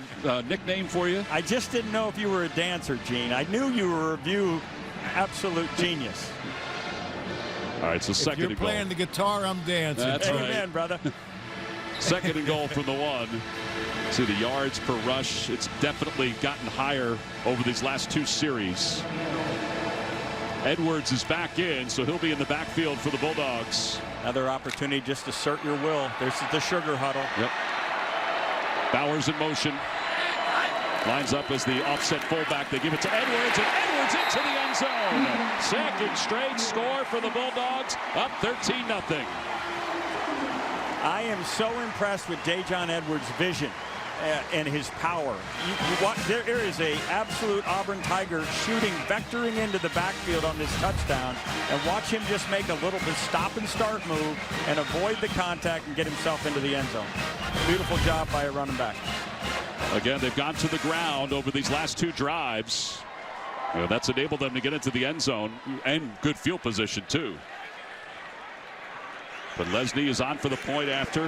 nickname for you. I just didn't know if you were a dancer, Gene. I knew you were a review absolute genius. All right, so second and goal. If you're playing the guitar, I'm dancing. That's right. Amen, brother. Second and goal from the 1. See the yards per rush. It's definitely gotten higher over these last 2 series. Edwards is back in, so he'll be in the backfield for the Bulldogs. Another opportunity just to assert your will. There's the sugar huddle. Yep. Bowers in motion. Lines up as the offset fullback. They give it to Edwards, and Edwards into the end zone. Second straight score for the Bulldogs, up 13-0. I am so impressed with Dajon Edwards' vision and his power. There is a absolute Auburn Tiger shooting, vectoring into the backfield on this touchdown, and watch him just make a little bit stop and start move and avoid the contact and get himself into the end zone. Beautiful job by a running back. Again, they've gone to the ground over these last 2 drives. That's enabled them to get into the end zone and good field position too. But Lesney is on for the point after.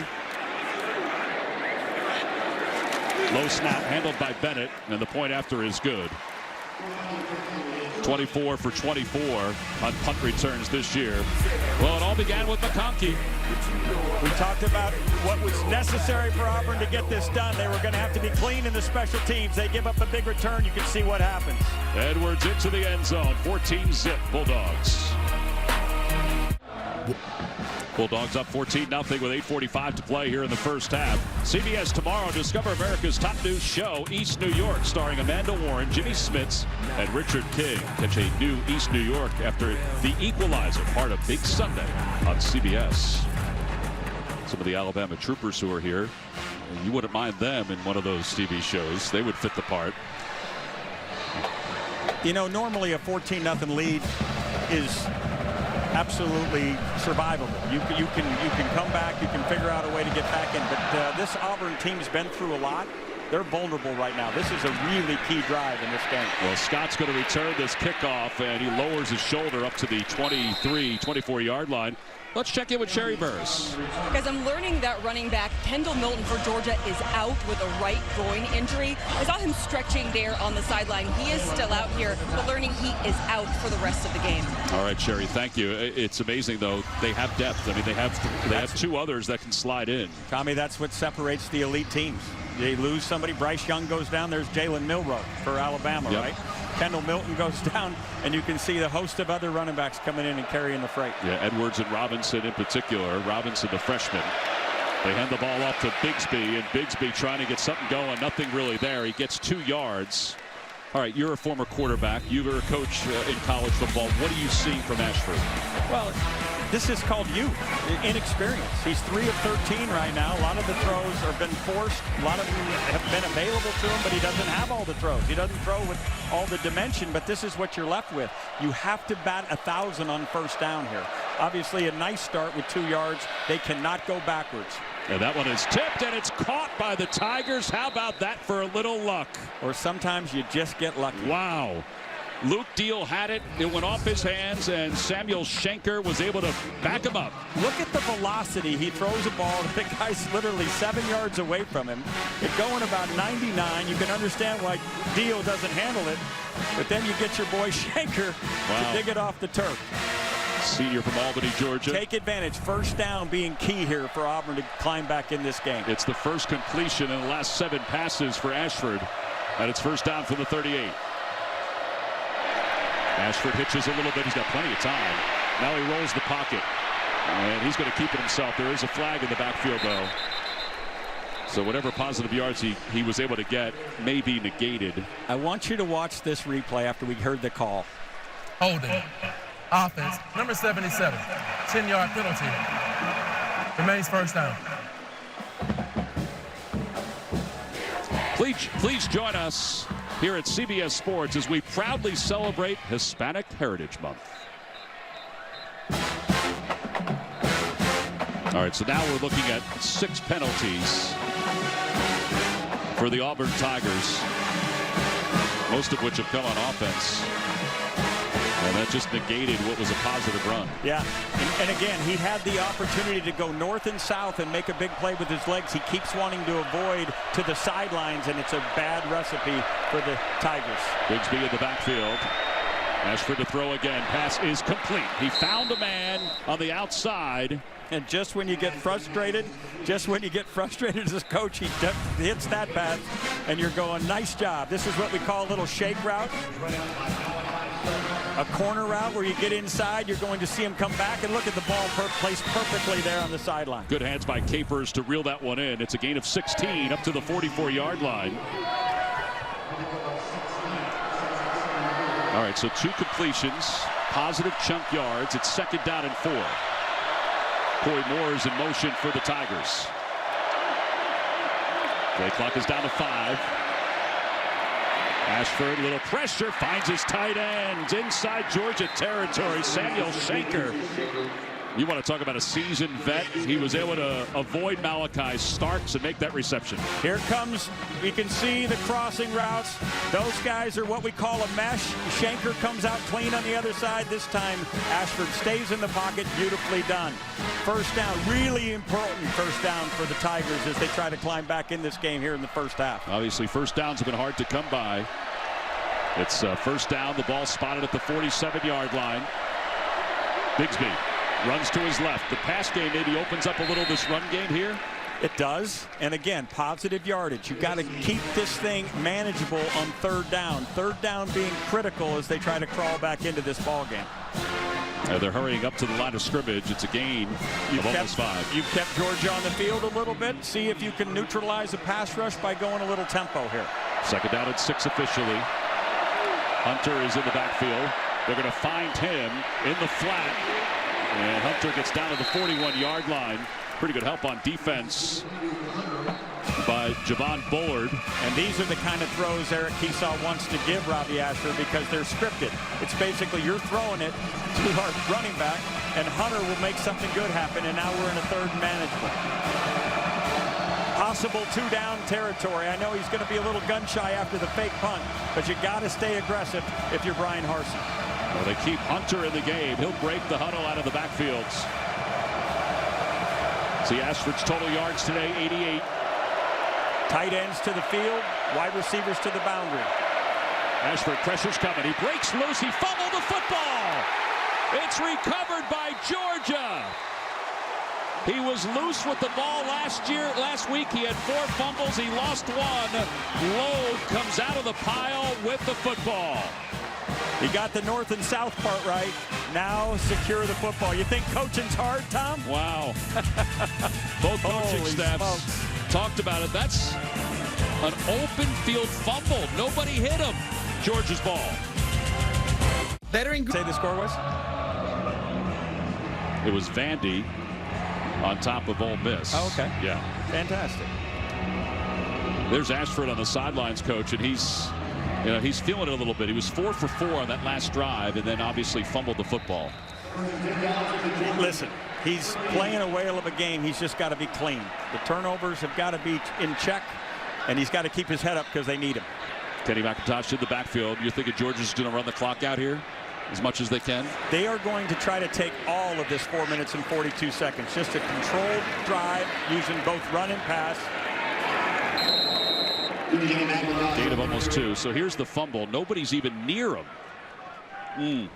Low snap handled by Bennett, and the point after is good. 24 for 24 on punt returns this year. Well, it all began with McConkey. We talked about what was necessary for Auburn to get this done. They were going to have to be clean in the special teams. They give up a big return. You can see what happens. Edwards into the end zone. 14-zip Bulldogs. Bulldogs up 14-0 with 8:45 to play here in the first half. CBS tomorrow, discover America's top news show, East New York, starring Amanda Warren, Jimmy Smits, and Richard King. Catch a new East New York after The Equalizer, part of Big Sunday on CBS. Some of the Alabama troopers who are here, and you wouldn't mind them in one of those TV shows. They would fit the part. You know, normally a 14-0 lead is absolutely survivable. You can come back, you can figure out a way to get back in, but this Auburn team's been through a lot. They're vulnerable right now. This is a really key drive in this game. Well, Scott's going to return this kickoff, and he lowers his shoulder up to the 23, 24-yard line. Let's check in with Sherry Burris. Guys, I'm learning that running back Kendall Milton for Georgia is out with a right groin injury. I saw him stretching there on the sideline. He is still out here, but learning he is out for the rest of the game. All right, Sherry, thank you. It's amazing, though. They have depth. I mean, they have two others that can slide in. Tommy, that's what separates the elite teams. They lose somebody. Bryce Young goes down. There's Jalen Milroe for Alabama, right? Kendall Milton goes down, and you can see the host of other running backs coming in and carrying the freight. Yeah, Edwards and Robinson in particular. Robinson, the freshman. They hand the ball off to Bigsby, and Bigsby trying to get something going. Nothing really there. He gets 2 yards. All right, you're a former quarterback. You were a coach in college football. What are you seeing from Ashford? Well, this is called youth, inexperience. He's 3 of 13 right now. A lot of the throws have been forced. A lot of them have been available to him, but he doesn't have all the throws. He doesn't throw with all the dimension, but this is what you're left with. You have to bat 1,000 on first down here. Obviously, a nice start with 2 yards. They cannot go backwards. And that one is tipped, and it's caught by the Tigers. How about that for a little luck? Or sometimes you just get lucky. Wow. Luke Deal had it. It went off his hands, and Samuel Schenker was able to back him up. Look at the velocity. He throws a ball. The guy's literally 7 yards away from him. It going about 99. You can understand why Deal doesn't handle it, but then you get your boy Schenker to dig it off the turf. Senior from Albany, Georgia. Take advantage. First down being key here for Auburn to climb back in this game. It's the first completion in the last 7 passes for Ashford, and it's first down from the 38. Ashford hitches a little bit. He's got plenty of time. Now he rolls the pocket, and he's going to keep it himself. There is a flag in the backfield, though. So whatever positive yards he was able to get may be negated. I want you to watch this replay after we heard the call. Holding. Offense. Number 77. 10-yard penalty. Remains first down. Please join us here at CBS Sports as we proudly celebrate Hispanic Heritage Month. All right, so now we're looking at 6 penalties for the Auburn Tigers, most of which have come on offense. And that just negated what was a positive run. Yeah, and again, he had the opportunity to go north and south and make a big play with his legs. He keeps wanting to avoid to the sidelines, and it's a bad recipe for the Tigers. Bigsby in the backfield. Ashford to throw again. Pass is complete. He found a man on the outside. And just when you get frustrated as a coach, he hits that pass, and you're going, nice job. This is what we call a little shake route. A corner route where you get inside, you're going to see him come back, and look at the ball placed perfectly there on the sideline. Good hands by Capers to reel that one in. It's a gain of 16 up to the 44-yard line. All right, so 2 completions, positive chunk yards. It's second down and 4. Corey Moore is in motion for the Tigers. Play clock is down to 5. Ashford, little pressure, finds his tight end inside Georgia territory. Samuel Schenker You want to talk about a seasoned vet. He was able to avoid Malachi Starks and make that reception. Here comes, you can see the crossing routes. Those guys are what we call a mesh. Shanker comes out clean on the other side. This time, Ashford stays in the pocket. Beautifully done. First down, really important first down for the Tigers as they try to climb back in this game here in the first half. Obviously, first downs have been hard to come by. It's first down. The ball spotted at the 47-yard line. Bigsby runs to his left. The pass game maybe opens up a little this run game here. It does. And again, positive yardage. You've got to keep this thing manageable on third down. Third down being critical as they try to crawl back into this ball game. They're hurrying up to the line of scrimmage. It's a gain of almost 5. You've kept Georgia on the field a little bit. See if you can neutralize a pass rush by going a little tempo here. Second down and 6 officially. Hunter is in the backfield. They're going to find him in the flat. And Hunter gets down to the 41-yard line. Pretty good help on defense by Javon Bullard. And these are the kind of throws Eric Keesaw wants to give Robbie Ashford because they're scripted. It's basically you're throwing it to our running back, and Hunter will make something good happen, and now we're in a third and manageable. Possible 2-down territory. I know he's going to be a little gun-shy after the fake punt, but you got to stay aggressive if you're Brian Harsin. Well, they keep Hunter in the game. He'll break the huddle out of the backfields. See Ashford's total yards today, 88. Tight ends to the field, wide receivers to the boundary. Ashford, pressure's coming. He breaks loose. He fumbled the football. It's recovered by Georgia. He was loose with the ball last week. He had 4 fumbles. He lost 1. Loeb comes out of the pile with the football. He got the north and south part right. Now secure the football. You think coaching's hard, Tom? Wow. Both coaching staffs talked about it. That's an open field fumble. Nobody hit him. Georgia's ball. Say the score was? It was Vandy on top of Ole Miss. Oh, okay. Yeah. Fantastic. There's Ashford on the sidelines, coach, and he's feeling it a little bit. He was 4 for 4 on that last drive, and then obviously fumbled the football. Listen, he's playing a whale of a game. He's just got to be clean. The turnovers have got to be in check, and he's got to keep his head up because they need him. Kenny McIntosh in the backfield. You're thinking Georgia's going to run the clock out here as much as they can? They are going to try to take all of this 4 minutes and 42 seconds. Just a controlled drive using both run and pass. Gain of almost 2. So here's the fumble. Nobody's even near him.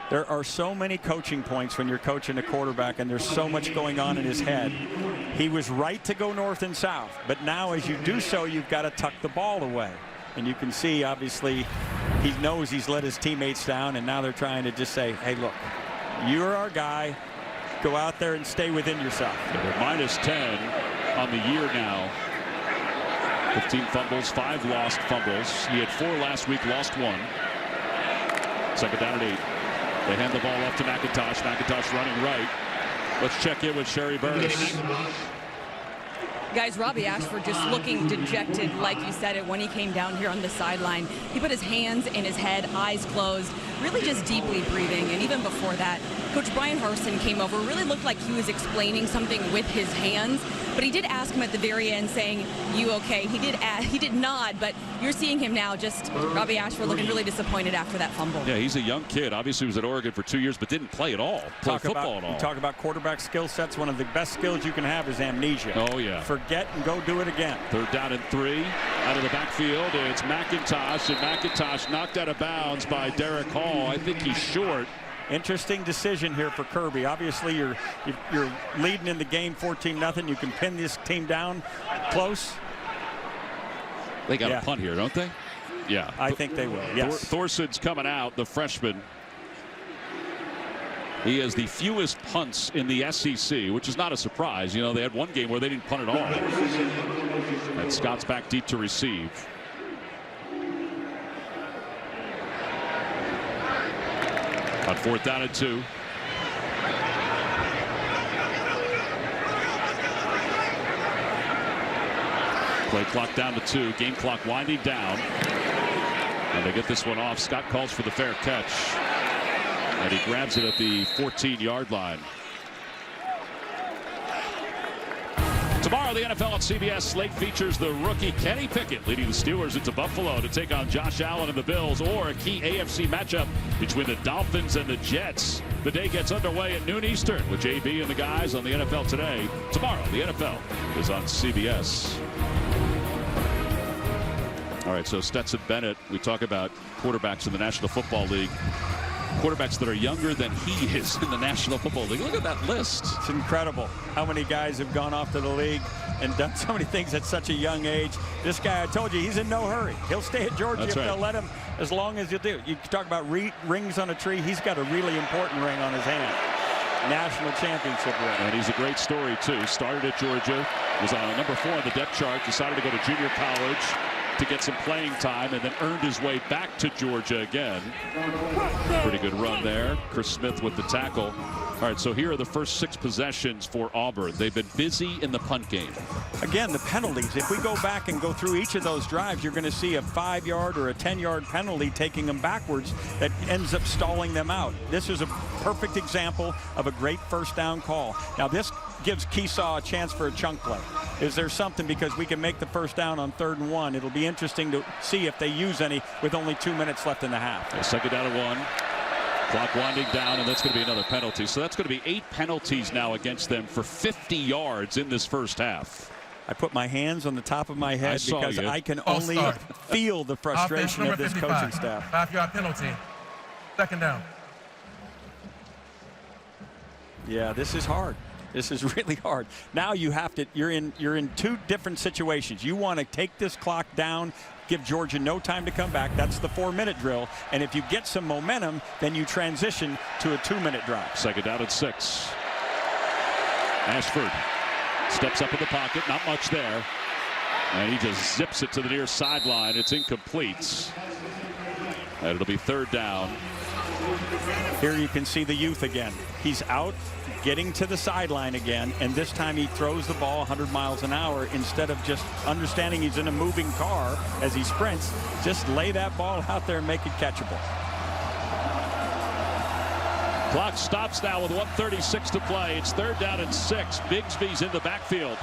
There are so many coaching points when you're coaching a quarterback, and there's so much going on in his head. He was right to go north and south, but now as you do so, you've got to tuck the ball away. And you can see, obviously, he knows he's let his teammates down, and now they're trying to just say, hey, look, you're our guy. Go out there and stay within yourself. They're minus 10 on the year now. 15 fumbles, 5 lost fumbles. He had 4 last week, lost 1. Second down and 8. They hand the ball off to McIntosh. McIntosh running right. Let's check in with Sherry Burris. Guys, Robbie Ashford just looking dejected, like you said it, when he came down here on the sideline. He put his hands in his head, eyes closed, really just deeply breathing. And even before that, Coach Brian Harsin came over, really looked like he was explaining something with his hands. But he did ask him at the very end, saying, you okay? He did nod, but you're seeing him now, just Robbie Ashford looking really disappointed after that fumble. Yeah, he's a young kid. Obviously, he was at Oregon for 2 years, but didn't play at all. Play football at all. You talk about quarterback skill sets. One of the best skills you can have is amnesia. Oh, yeah. Forget and go do it again. Third down and 3. Out of the backfield, it's McIntosh, and McIntosh knocked out of bounds by Derek Hall. I think he's short. Interesting decision here for Kirby. Obviously, you're leading in the game 14-0. You can pin this team down close. They got a punt here, don't they? Yeah. I think they will, yes. Thorson's coming out, the freshman. He has the fewest punts in the SEC, which is not a surprise. You know, they had one game where they didn't punt at all. And Scott's back deep to receive. On 4th down and 2. Play clock down to 2. Game clock winding down. And they get this one off. Scott calls for the fair catch. And he grabs it at the 14-yard line. Tomorrow, the NFL on CBS slate features the rookie Kenny Pickett leading the Steelers into Buffalo to take on Josh Allen and the Bills, or a key AFC matchup between the Dolphins and the Jets. The day gets underway at noon Eastern with JB and the guys on the NFL Today. Tomorrow, the NFL is on CBS. All right, so Stetson Bennett, we talk about quarterbacks in the National Football League. Quarterbacks that are younger than he is in the National Football League. Look at that list. It's incredible how many guys have gone off to the league and done so many things at such a young age. This guy, I told you, he's in no hurry. He'll stay at Georgia if they'll let him, as long as you do. You talk about rings on a tree. He's got a really important ring on his hand. National championship ring. And he's a great story, too. Started at Georgia, was on number 4 on the depth chart, decided to go to junior college to get some playing time, and then earned his way back to Georgia again. Pretty good run there. Chris Smith with the tackle. All right, so here are the first 6 possessions for Auburn. They've been busy in the punt game. Again, the penalties. If we go back and go through each of those drives, you're going to see a 5-yard or a 10-yard penalty taking them backwards that ends up stalling them out. This is a perfect example of a great first down call. Now, this gives Keesaw a chance for a chunk play. Is there something, because we can make the first down on 3rd and 1. It'll be interesting to see if they use any with only 2 minutes left in the half. Yeah, 2nd down and 1. Clock winding down, and that's going to be another penalty. So that's going to be 8 penalties now against them for 50 yards in this first half. I put my hands on the top of my head because I can only feel the frustration of this coaching staff. 5-yard penalty. 2nd down. Yeah, this is hard. This is really hard. Now you have to, you're in 2 different situations. You want to take this clock down, give Georgia no time to come back. That's the 4-minute drill. And if you get some momentum, then you transition to a 2-minute drive. 2nd down and 6. Ashford steps up in the pocket, not much there. And he just zips it to the near sideline. It's incomplete. And it'll be 3rd down. Here you can see the youth again. He's out, getting to the sideline again, and this time he throws the ball 100 miles an hour instead of just understanding he's in a moving car as he sprints. Just lay that ball out there and make it catchable. Clock stops now with 1:36 to play. It's 3rd down and 6. Bigsby's in the backfield.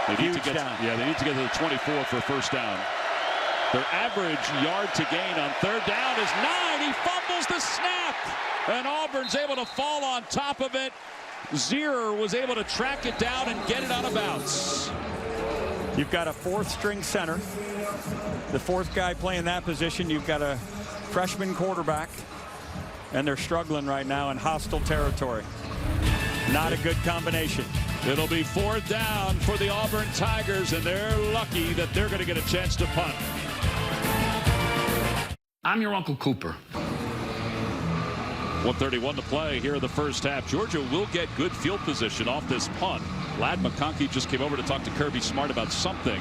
They need to get to the 24 for a first down. Their average yard to gain on 3rd down is 9. He fumbles the snap, and Auburn's able to fall on top of it. Zierer was able to track it down and get it out of bounds. You've got a 4th-string center. The 4th guy playing that position. You've got a freshman quarterback, and they're struggling right now in hostile territory. Not a good combination. It'll be 4th down for the Auburn Tigers, and they're lucky that they're going to get a chance to punt. I'm your Uncle Cooper. 1:31 to play here in the first half. Georgia will get good field position off this punt. Ladd McConkey just came over to talk to Kirby Smart about something.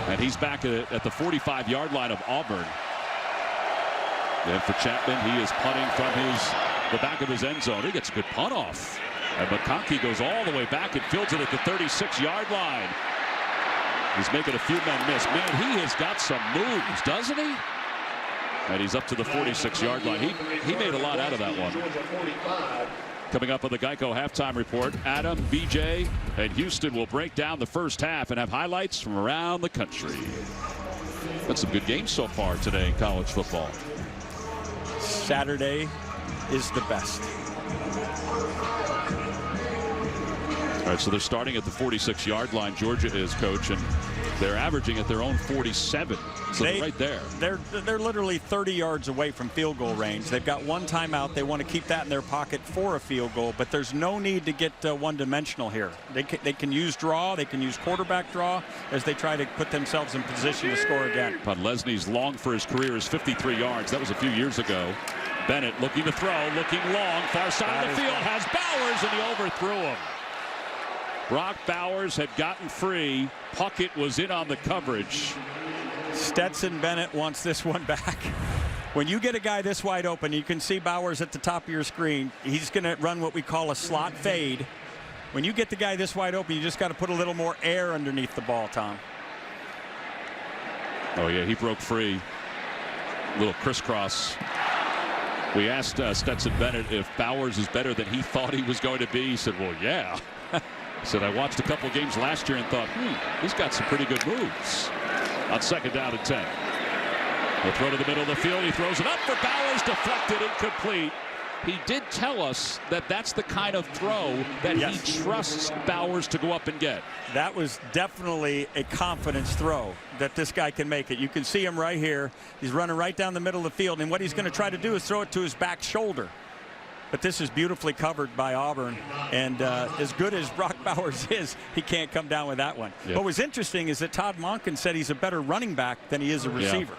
And he's back at the 45-yard line of Auburn. And for Chapman, he is punting from the back of his end zone. He gets a good punt off. And McConkey goes all the way back and fields it at the 36-yard line. He's making a few men miss. Man, he has got some moves, doesn't he? And he's up to the 46-yard line. He made a lot out of that one. Coming up on the Geico halftime report, Adam, BJ, and Houston will break down the first half and have highlights from around the country. That's some good games so far today in college football. Saturday is the best. All right, so they're starting at the 46-yard line. Georgia is, coach, and they're averaging at their own 47. So they're right there. They're literally 30 yards away from field goal range. They've got 1 timeout. They want to keep that in their pocket for a field goal, but there's no need to get one-dimensional here. They can use draw. They can use quarterback draw as they try to put themselves in position to score again. Podlesny's long for his career is 53 yards. That was a few years ago. Bennett looking to throw, looking long, far side of the field, has Bowers, and he overthrew him. Brock Bowers had gotten free. Puckett was in on the coverage. Stetson Bennett wants this one back. When you get a guy this wide open, you can see Bowers at the top of your screen. He's going to run what we call a slot fade. When you get the guy this wide open, you just got to put a little more air underneath the ball, Tom. Oh, yeah, he broke free. A little crisscross. We asked Stetson Bennett if Bowers is better than he thought he was going to be. He said, well, yeah. Said, I watched a couple games last year and thought, he's got some pretty good moves. On 2nd down and 10. He'll throw to the middle of the field. He throws it up for Bowers, deflected, incomplete. He did tell us that that's the kind of throw that he trusts Bowers to go up and get. That was definitely a confidence throw that this guy can make it. You can see him right here. He's running right down the middle of the field, and what he's going to try to do is throw it to his back shoulder. But this is beautifully covered by Auburn, and as good as Brock Bowers is, he can't come down with that one. What was interesting is that Todd Monken said he's a better running back than he is a receiver.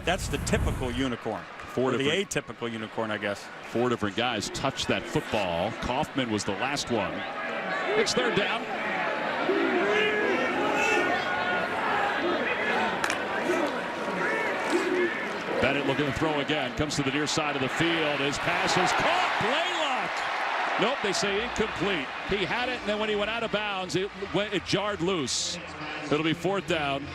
That's the typical unicorn. Or the atypical unicorn, I guess. 4 different guys touched that football. Kaufman was the last one. It's 3rd down. Bennett looking to throw again. Comes to the near side of the field. His pass is caught. Blaylock. Nope, they say incomplete. He had it, and then when he went out of bounds, it jarred loose. It'll be 4th down.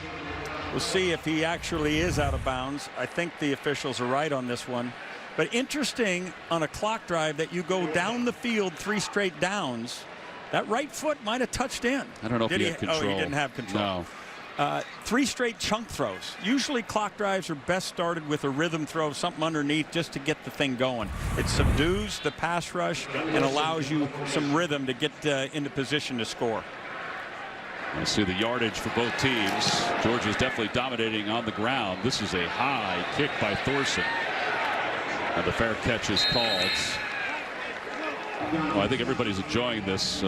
We'll see if he actually is out of bounds. I think the officials are right on this one. But interesting on a clock drive that you go down the field 3 straight downs. That right foot might have touched in. I don't know if he had control. Oh, he didn't have control. No. 3 straight chunk throws. Usually clock drives are best started with a rhythm throw, something underneath just to get the thing going. It subdues the pass rush and allows you some rhythm to get into position to score. I see the yardage for both teams. Georgia's definitely dominating on the ground. This is a high kick by Thorson. And the fair catch is called. Well, I think everybody's enjoying this,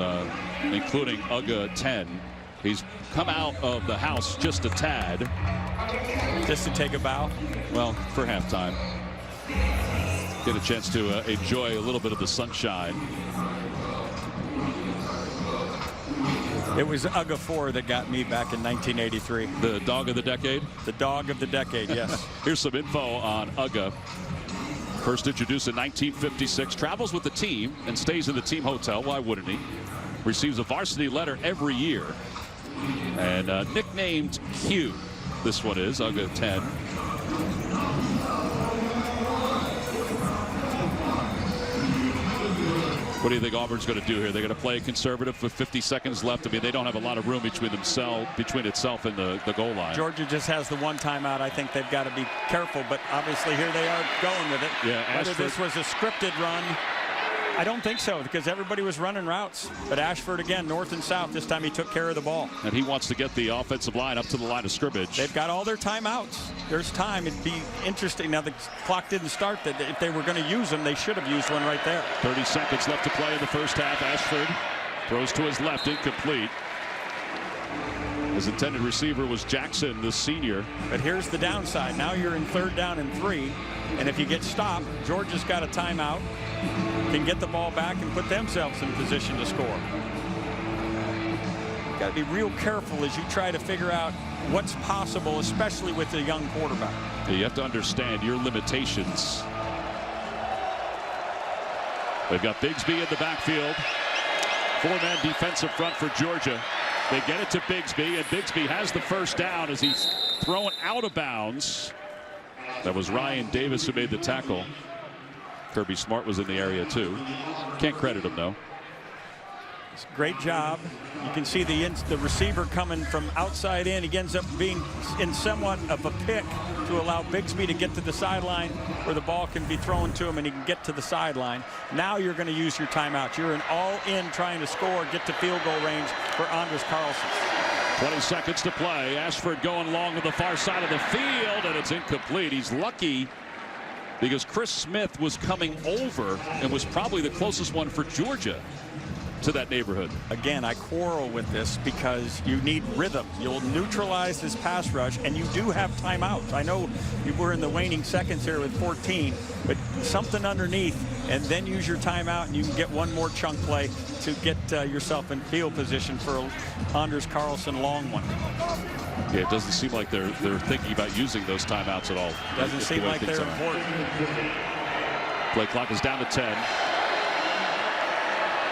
including Uga 10. He's come out of the house just a tad. Just to take a bow? Well, for halftime. Get a chance to enjoy a little bit of the sunshine. It was Uga 4 that got me back in 1983. The dog of the decade? The dog of the decade, yes. Here's some info on Uga. First introduced in 1956, travels with the team and stays in the team hotel. Why wouldn't he? Receives a varsity letter every year. And nicknamed Q. This one is Uga 10. What do you think Auburn's going to do here? They're going to play conservative with 50 seconds left. I mean, they don't have a lot of room between itself and the goal line. Georgia just has the one timeout. I think they've got to be careful, but obviously here they are going with it. Yeah, whether this was a scripted run, I don't think so, because everybody was running routes. But Ashford, again, north and south, this time he took care of the ball. And he wants to get the offensive line up to the line of scrimmage. They've got all their timeouts. There's time. It'd be interesting. Now, the clock didn't start. That if they were going to use them, they should have used one right there. 30 seconds left to play in the first half. Ashford throws to his left, incomplete. His intended receiver was Jackson, the senior. But here's the downside. Now you're in 3rd down and 3. And if you get stopped, Georgia's got a timeout. Can get the ball back and put themselves in position to score. You've got to be real careful as you try to figure out what's possible, especially with a young quarterback. Yeah, you have to understand your limitations. They've got Bigsby in the backfield. 4-man defensive front for Georgia. They get it to Bigsby, and Bigsby has the first down as he's thrown out of bounds. That was Ryan Davis who made the tackle. Kirby Smart was in the area too. Can't credit him though. Great job. You can see the receiver coming from outside in. He ends up being in somewhat of a pick to allow Bigsby to get to the sideline where the ball can be thrown to him and he can get to the sideline. Now you're going to use your timeout. You're an all-in trying to score, get to field goal range for Anders Carlson. 20 seconds to play. Ashford going long to the far side of the field, and it's incomplete. He's lucky because Chris Smith was coming over and was probably the closest one for Georgia to that neighborhood. Again, I quarrel with this because you need rhythm. You'll neutralize this pass rush, and you do have timeouts. I know you were in the waning seconds here with 14, but something underneath, and then use your timeout, and you can get one more chunk play to get yourself in field position for Anders Carlson long one. Yeah, it doesn't seem like they're thinking about using those timeouts at all. Doesn't seem like they're important. Play clock is down to 10.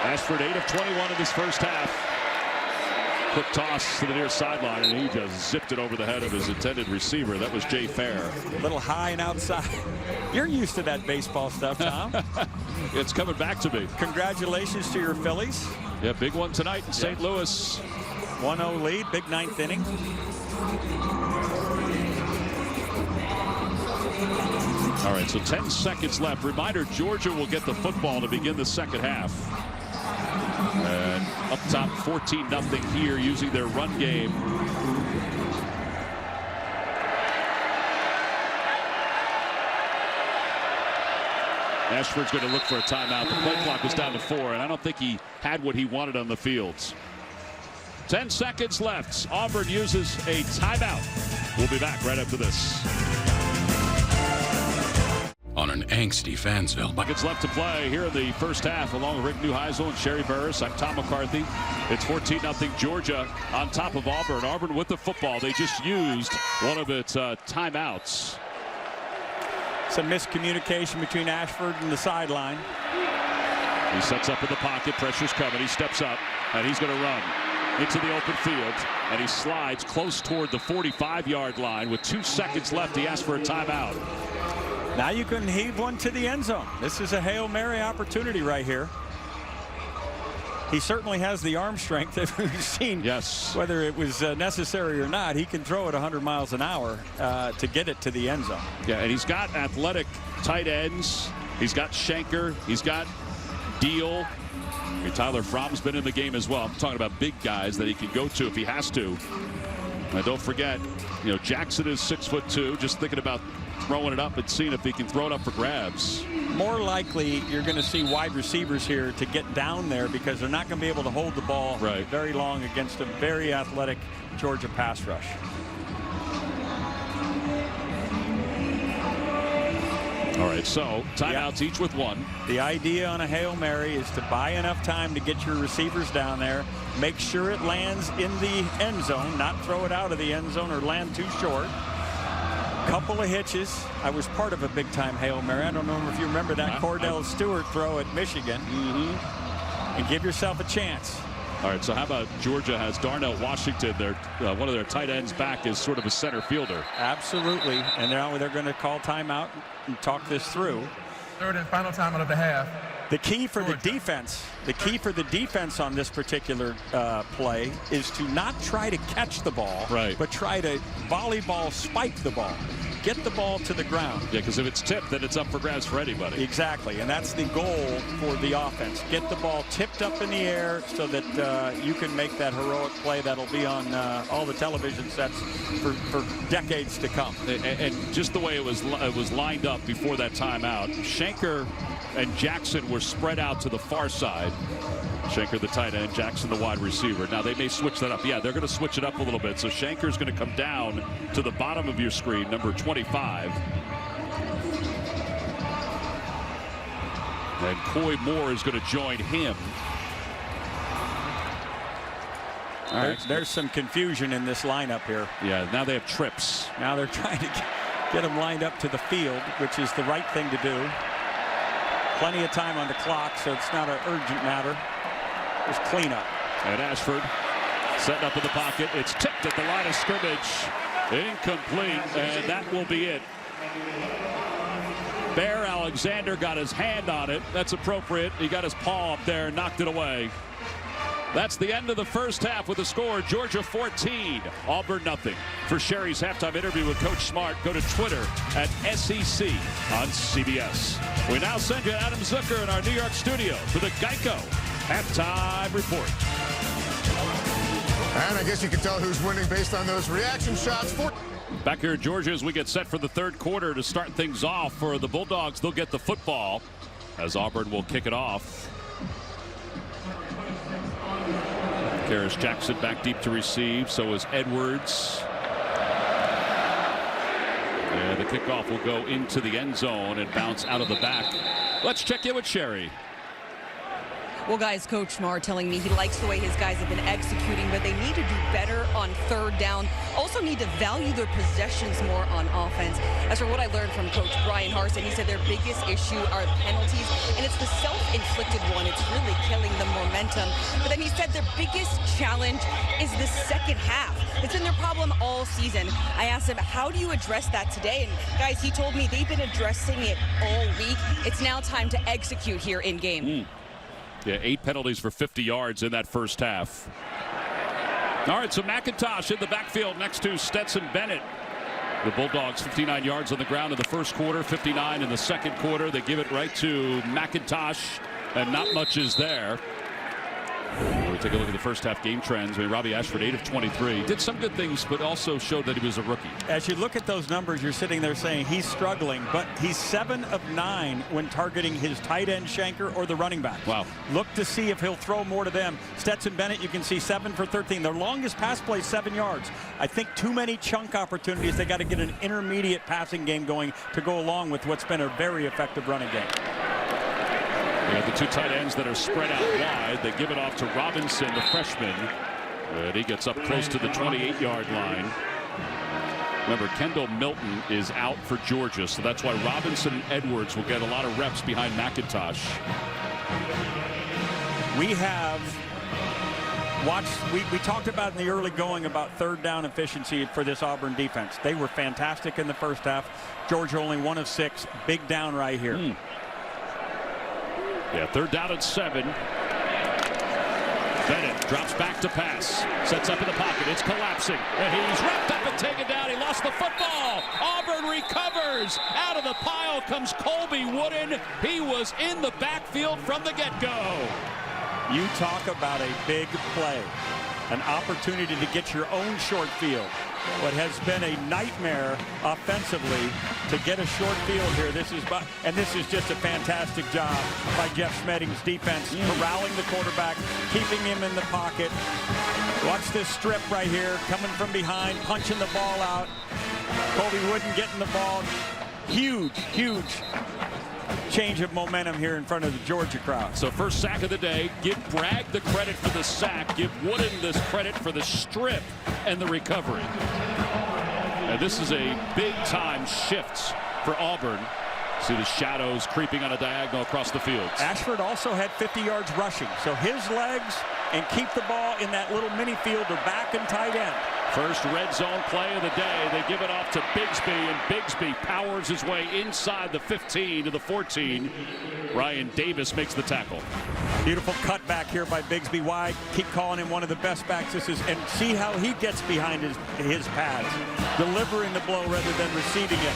Ashford 8 of 21 in this first half. Quick toss to the near sideline, and he just zipped it over the head of his intended receiver. That was Jay Fair. A little high and outside. You're used to that baseball stuff, Tom. It's coming back to me. Congratulations to your Phillies. Yeah, big one tonight in St. Louis. 1-0 lead, big ninth inning. All right, so 10 seconds left. Reminder, Georgia will get the football to begin the second half. And up top, 14-0 here using their run game. Ashford's going to look for a timeout. The play clock is down to 4, and I don't think he had what he wanted on the fields. 10 seconds left. Auburn uses a timeout. We'll be back right after this. On an angsty Fansville. Buckets left to play here in the first half, along with Rick Neuheisel and Sherry Burris. I'm Tom McCarthy. It's 14-0 Georgia on top of Auburn. Auburn with the football. They just used one of its timeouts. Some miscommunication between Ashford and the sideline. He sets up in the pocket. Pressure's coming. He steps up, and he's going to run into the open field, and he slides close toward the 45-yard line. With 2 seconds left, he asks for a timeout. Now you can heave one to the end zone. This is a Hail Mary opportunity right here. He certainly has the arm strength that we've seen. Yes. Whether it was necessary or not, he can throw it 100 miles an hour to get it to the end zone. Yeah, and he's got athletic tight ends. He's got Shanker. He's got Deal. I mean, Tyler Fromm's been in the game as well. I'm talking about big guys that he can go to if he has to. And don't forget, you know, Jackson is 6'2". Just thinking about throwing it up and seeing if he can throw it up for grabs. More likely, you're going to see wide receivers here to get down there because they're not going to be able to hold the ball very long against a very athletic Georgia pass rush. All right, so timeouts each with one. The idea on a Hail Mary is to buy enough time to get your receivers down there, make sure it lands in the end zone, not throw it out of the end zone or land too short. Couple of hitches. I was part of a big-time Hail Mary. I don't know if you remember that Cordell Stewart throw at Michigan. And give yourself a chance. All right, so how about Georgia has Darnell Washington, their one of their tight ends, back as sort of a center fielder. Absolutely, and now they're going to call timeout and talk this through. Third and final timeout of the half. The key for the defense on this particular play is to not try to catch the ball, but try to volleyball spike the ball. Get the ball to the ground. Yeah, because if it's tipped, then it's up for grabs for anybody. Exactly, and that's the goal for the offense. Get the ball tipped up in the air so that you can make that heroic play that'll be on all the television sets for decades to come. And just the way it was lined up before that timeout, Shanker and Jackson were spread out to the far side. Shanker the tight end, Jackson the wide receiver. Now they may switch that up. Yeah, they're going to switch it up a little bit. So Shanker's going to come down to the bottom of your screen, number 25. And Coy Moore is going to join him. All right, there's some confusion in this lineup here. Yeah, now they have trips. Now they're trying to get them lined up to the field, which is the right thing to do. Plenty of time on the clock, so it's not an urgent matter. There's cleanup. And Ashford setting up in the pocket. It's tipped at the line of scrimmage. Incomplete, and that will be it. Bear Alexander got his hand on it. That's appropriate. He got his paw up there and knocked it away. That's the end of the first half with the score. Georgia 14, Auburn nothing. For Sherry's halftime interview with Coach Smart, go to Twitter at SEC on CBS. We now send you Adam Zucker in our New York studio for the Geico halftime report. And I guess you can tell who's winning based on those reaction shots. Back here in Georgia as we get set for the third quarter to start things off for the Bulldogs. They'll get the football as Auburn will kick it off. Karis Jackson back deep to receive. So is Edwards. And the kickoff will go into the end zone and bounce out of the back. Let's check in with Sherry. Well, guys, Coach Smart telling me he likes the way his guys have been executing, but they need to do better on third down. Also need to value their possessions more on offense. As for what I learned from Coach Brian Harsin, he said their biggest issue are penalties, and it's the self-inflicted one. It's really killing the momentum. But then he said their biggest challenge is the second half. It's been their problem all season. I asked him, how do you address that today? And guys, he told me they've been addressing it all week. It's now time to execute here in game. Yeah, 8 penalties for 50 yards in that first half. All right, so McIntosh in the backfield next to Stetson Bennett. The Bulldogs 59 yards on the ground in the first quarter, 59 in the second quarter. They give it right to McIntosh, and not much is there. We take a look at the first half game trends. I mean, Robbie Ashford, 8 of 23. Did some good things, but also showed that he was a rookie. As you look at those numbers, you're sitting there saying he's struggling, but he's 7 of 9 when targeting his tight end Shanker or the running back. Wow. Look to see if he'll throw more to them. Stetson Bennett, you can see 7 for 13. Their longest pass play, 7 yards. I think too many chunk opportunities. They got to get an intermediate passing game going to go along with what's been a very effective running game. We got the 2 tight ends that are spread out wide. They give it off to Robinson, the freshman. And he gets up close to the 28-yard line. Remember, Kendall Milton is out for Georgia, so that's why Robinson and Edwards will get a lot of reps behind McIntosh. We have watched, we talked about in the early going about third down efficiency for this Auburn defense. They were fantastic in the first half. Georgia only 1 of 6. Big down right here. Yeah, 3rd down and 7. Bennett drops back to pass. Sets up in the pocket. It's collapsing. And he's wrapped up and taken down. He lost the football. Auburn recovers. Out of the pile comes Colby Wooden. He was in the backfield from the get-go. You talk about a big play. An opportunity to get your own short field. What has been a nightmare offensively to get a short field here. This is just a fantastic job by Jeff Schmedding's defense, corralling the quarterback, keeping him in the pocket. Watch this strip right here, coming from behind, punching the ball out. Colby Wooden getting the ball. Huge change of momentum here in front of the Georgia crowd. So first sack of the day. Give Bragg the credit for the sack. Give Wooden this credit for the strip and the recovery. And this is a big-time shift for Auburn. See the shadows creeping on a diagonal across the field. Ashford also had 50 yards rushing. So his legs and keep the ball in that little mini field or back and tight end. First red zone play of the day. They give it off to Bigsby, and Bigsby powers his way inside the 15 to the 14. Ryan Davis makes the tackle. Beautiful cut back here by Bigsby wide. Keep calling him one of the best backs. And see how he gets behind his pads, delivering the blow rather than receiving it.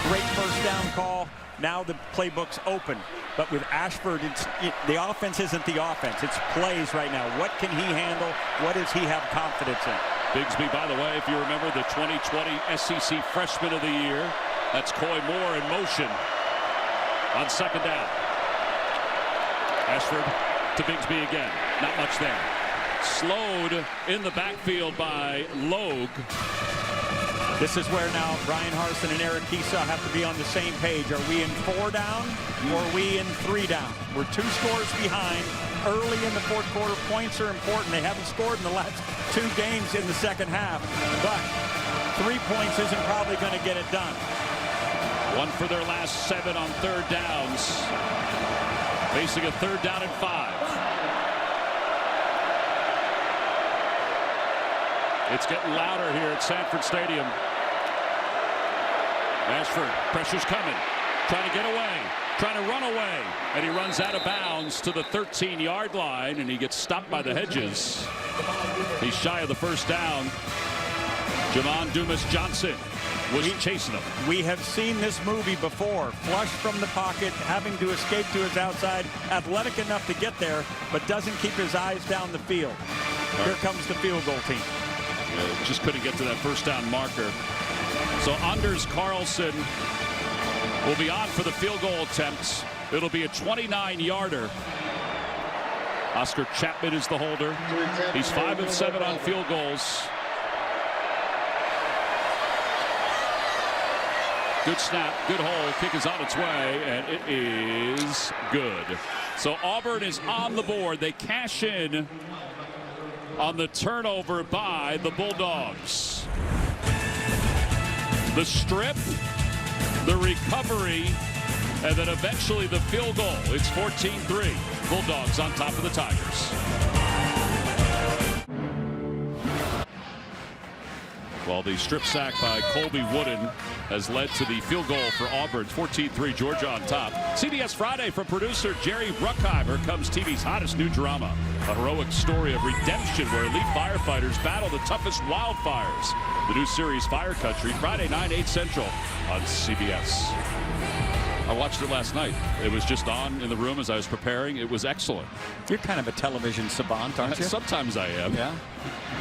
Great first down call. Now the playbook's open. But with Ashford, the offense isn't the offense. It's plays right now. What can he handle? What does he have confidence in? Bigsby, by the way, if you remember the 2020 SEC Freshman of the Year, that's Coy Moore in motion on 2nd down. Ashford to Bigsby again. Not much there. Slowed in the backfield by Logue. This is where now Brian Harsin and Eric Kiesau have to be on the same page. Are we in 4 down or are we in 3 down? We're 2 scores behind. Early in the fourth quarter, points are important. They haven't scored in the last 2 games in the second half, but 3 points isn't probably going to get it done. 1 for their last 7 on 3rd downs. Facing a 3rd down and 5. It's getting louder here at Sanford Stadium. Ashford, pressure's coming. Trying to get away. Trying to run away. And he runs out of bounds to the 13-yard line, and he gets stopped by the hedges. He's shy of the first down. Javon Dumas-Johnson was chasing him. We have seen this movie before. Flush from the pocket, having to escape to his outside. Athletic enough to get there, but doesn't keep his eyes down the field. Here comes the field goal team. Just couldn't get to that first down marker. So Anders Carlson will be on for the field goal attempts. It'll be a 29-yarder. Oscar Chapman is the holder. He's 5 of 7 on field goals. Good snap, good hole. Kick is on its way, and it is good. So Auburn is on the board. They cash in on the turnover by the Bulldogs. The strip, the recovery, and then eventually the field goal. It's 14-3. Bulldogs on top of the Tigers. Well, the strip sack by Colby Wooden has led to the field goal for Auburn. 14-3, Georgia on top. CBS Friday from producer Jerry Bruckheimer comes TV's hottest new drama. A heroic story of redemption where elite firefighters battle the toughest wildfires. The new series Fire Country, Friday 9/8 Central on CBS. I watched it last night. It was just on in the room as I was preparing. It was excellent. You're kind of a television savant, aren't you? Sometimes I am. Yeah.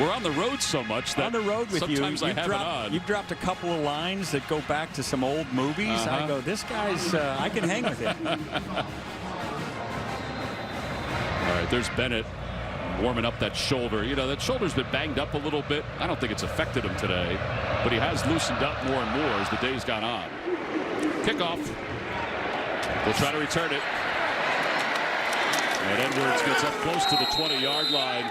We're on the road so much that on the road with sometimes I have it on. You've dropped a couple of lines that go back to some old movies. I go, this guy's, I can hang with him. All right, there's Bennett warming up that shoulder. You know, that shoulder's been banged up a little bit. I don't think it's affected him today, but he has loosened up more and more as the day's gone on. Kickoff. We'll try to return it. And Edwards gets up close to the 20-yard line.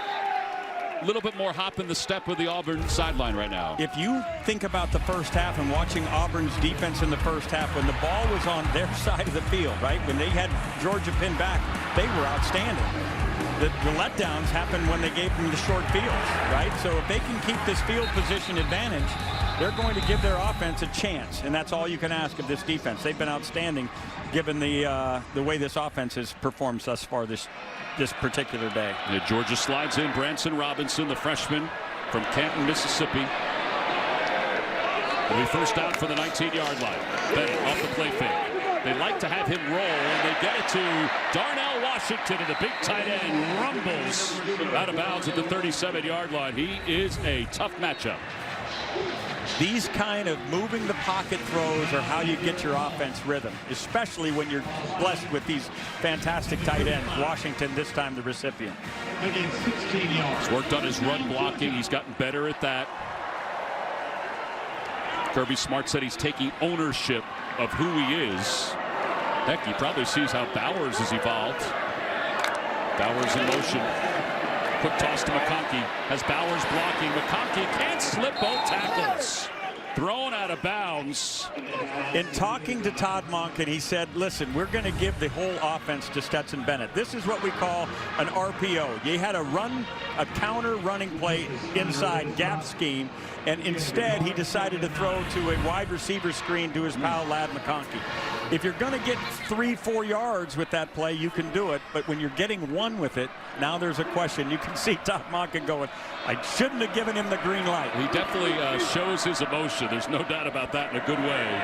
A little bit more hop in the step with the Auburn sideline right now. If you think about the first half and watching Auburn's defense in the first half, when the ball was on their side of the field, right, when they had Georgia pinned back, they were outstanding. The letdowns happened when they gave them the short fields, right? So if they can keep this field position advantage, they're going to give their offense a chance, and that's all you can ask of this defense. They've been outstanding given the way this offense has performed thus far this particular day. Yeah, Georgia slides in Branson Robinson, the freshman from Canton, Mississippi. It'll be first down for the 19-yard line. Bennett off the play fake. They like to have him roll, and they get it to Darnell Washington, and the big tight end rumbles out of bounds at the 37-yard line. He is a tough matchup. These kind of moving the pocket throws are how you get your offense rhythm, especially when you're blessed with these fantastic tight ends. Washington, this time the recipient. He's worked on his run blocking. He's gotten better at that. Kirby Smart said he's taking ownership of who he is. Heck, he probably sees how Bowers has evolved. Bowers in motion. Quick toss to McConkey. Has Bowers blocking. McConkey can't slip both tackles. Thrown out of bounds. In talking to Todd Monken, he said, listen, we're going to give the whole offense to Stetson Bennett. This is what we call an RPO. You had a counter running play inside gap scheme, and instead he decided to throw to a wide receiver screen to his pal Ladd McConkey. If you're going to get 3-4 yards with that play, you can do it. But when you're getting one with it, now there's a question. You can see Todd Monken going, I shouldn't have given him the green light. He definitely shows his emotion. There's no doubt about that in a good way.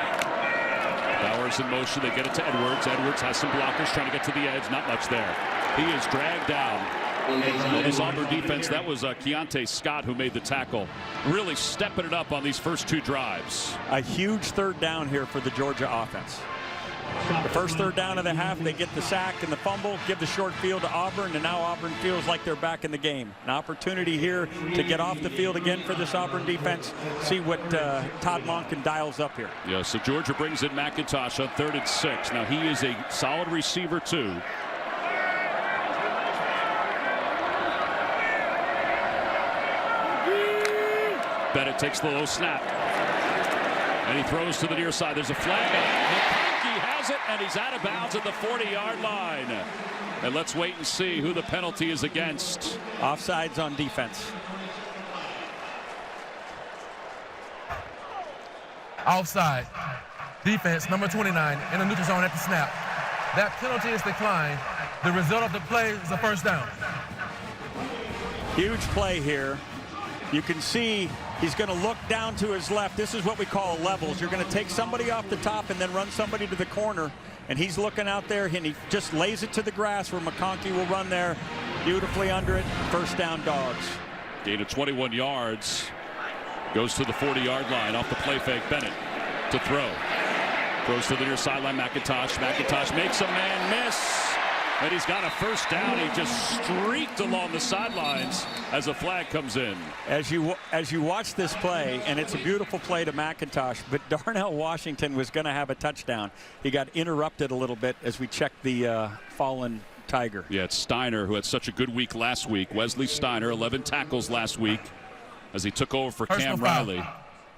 Bowers in motion. They get it to Edwards. Edwards has some blockers trying to get to the edge. Not much there. He is dragged down. And his Auburn defense, that was Keontae Scott who made the tackle. Really stepping it up on these first two drives. A huge third down here for the Georgia offense. The first third down of the half, they get the sack and the fumble, give the short field to Auburn, and now Auburn feels like they're back in the game. An opportunity here to get off the field again for this Auburn defense. See what Todd Monken dials up here. Yeah, so Georgia brings in McIntosh on 3rd and 6. Now he is a solid receiver too. Bennett takes the low snap. And he throws to the near side. There's a flag. McConkey has it, and he's out of bounds at the 40-yard line. And let's wait and see who the penalty is against. Offsides on defense. Offside. Defense, number 29, in the neutral zone at the snap. That penalty is declined. The result of the play is a first down. Huge play here. You can see he's going to look down to his left. This is what we call levels. You're going to take somebody off the top and then run somebody to the corner. And he's looking out there, and he just lays it to the grass where McConkey will run there beautifully under it. First down, Dogs. Gain of 21 yards. Goes to the 40-yard line off the play fake. Bennett to throw. Throws to the near sideline. McIntosh. McIntosh makes a man miss. And he's got a first down. He just streaked along the sidelines as a flag comes in. As you watch this play, and it's a beautiful play to McIntosh, but Darnell Washington was going to have a touchdown. He got interrupted a little bit as we checked the fallen Tiger. Yeah, it's Steiner who had such a good week last week. Wesley Steiner, 11 tackles last week as he took over for Cam Riley.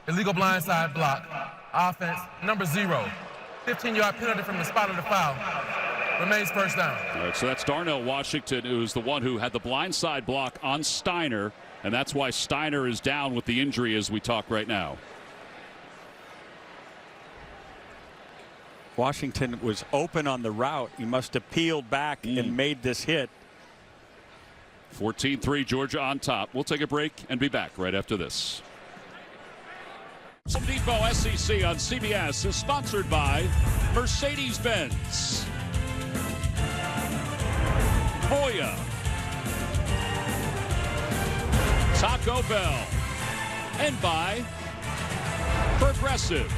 Illegal blindside block. Offense, number 0. 15-yard penalty from the spot of the foul. Remains first down. All right, so that's Darnell Washington, who's the one who had the blindside block on Steiner And that's why Steiner is down with the injury as we talk right now. Washington was open on the route. He must have peeled back and made this hit. 14-3 Georgia on top. We'll take a break and be back right after this. Home Depot SEC on CBS is sponsored by Mercedes-Benz, Voya, Taco Bell, and by Progressive.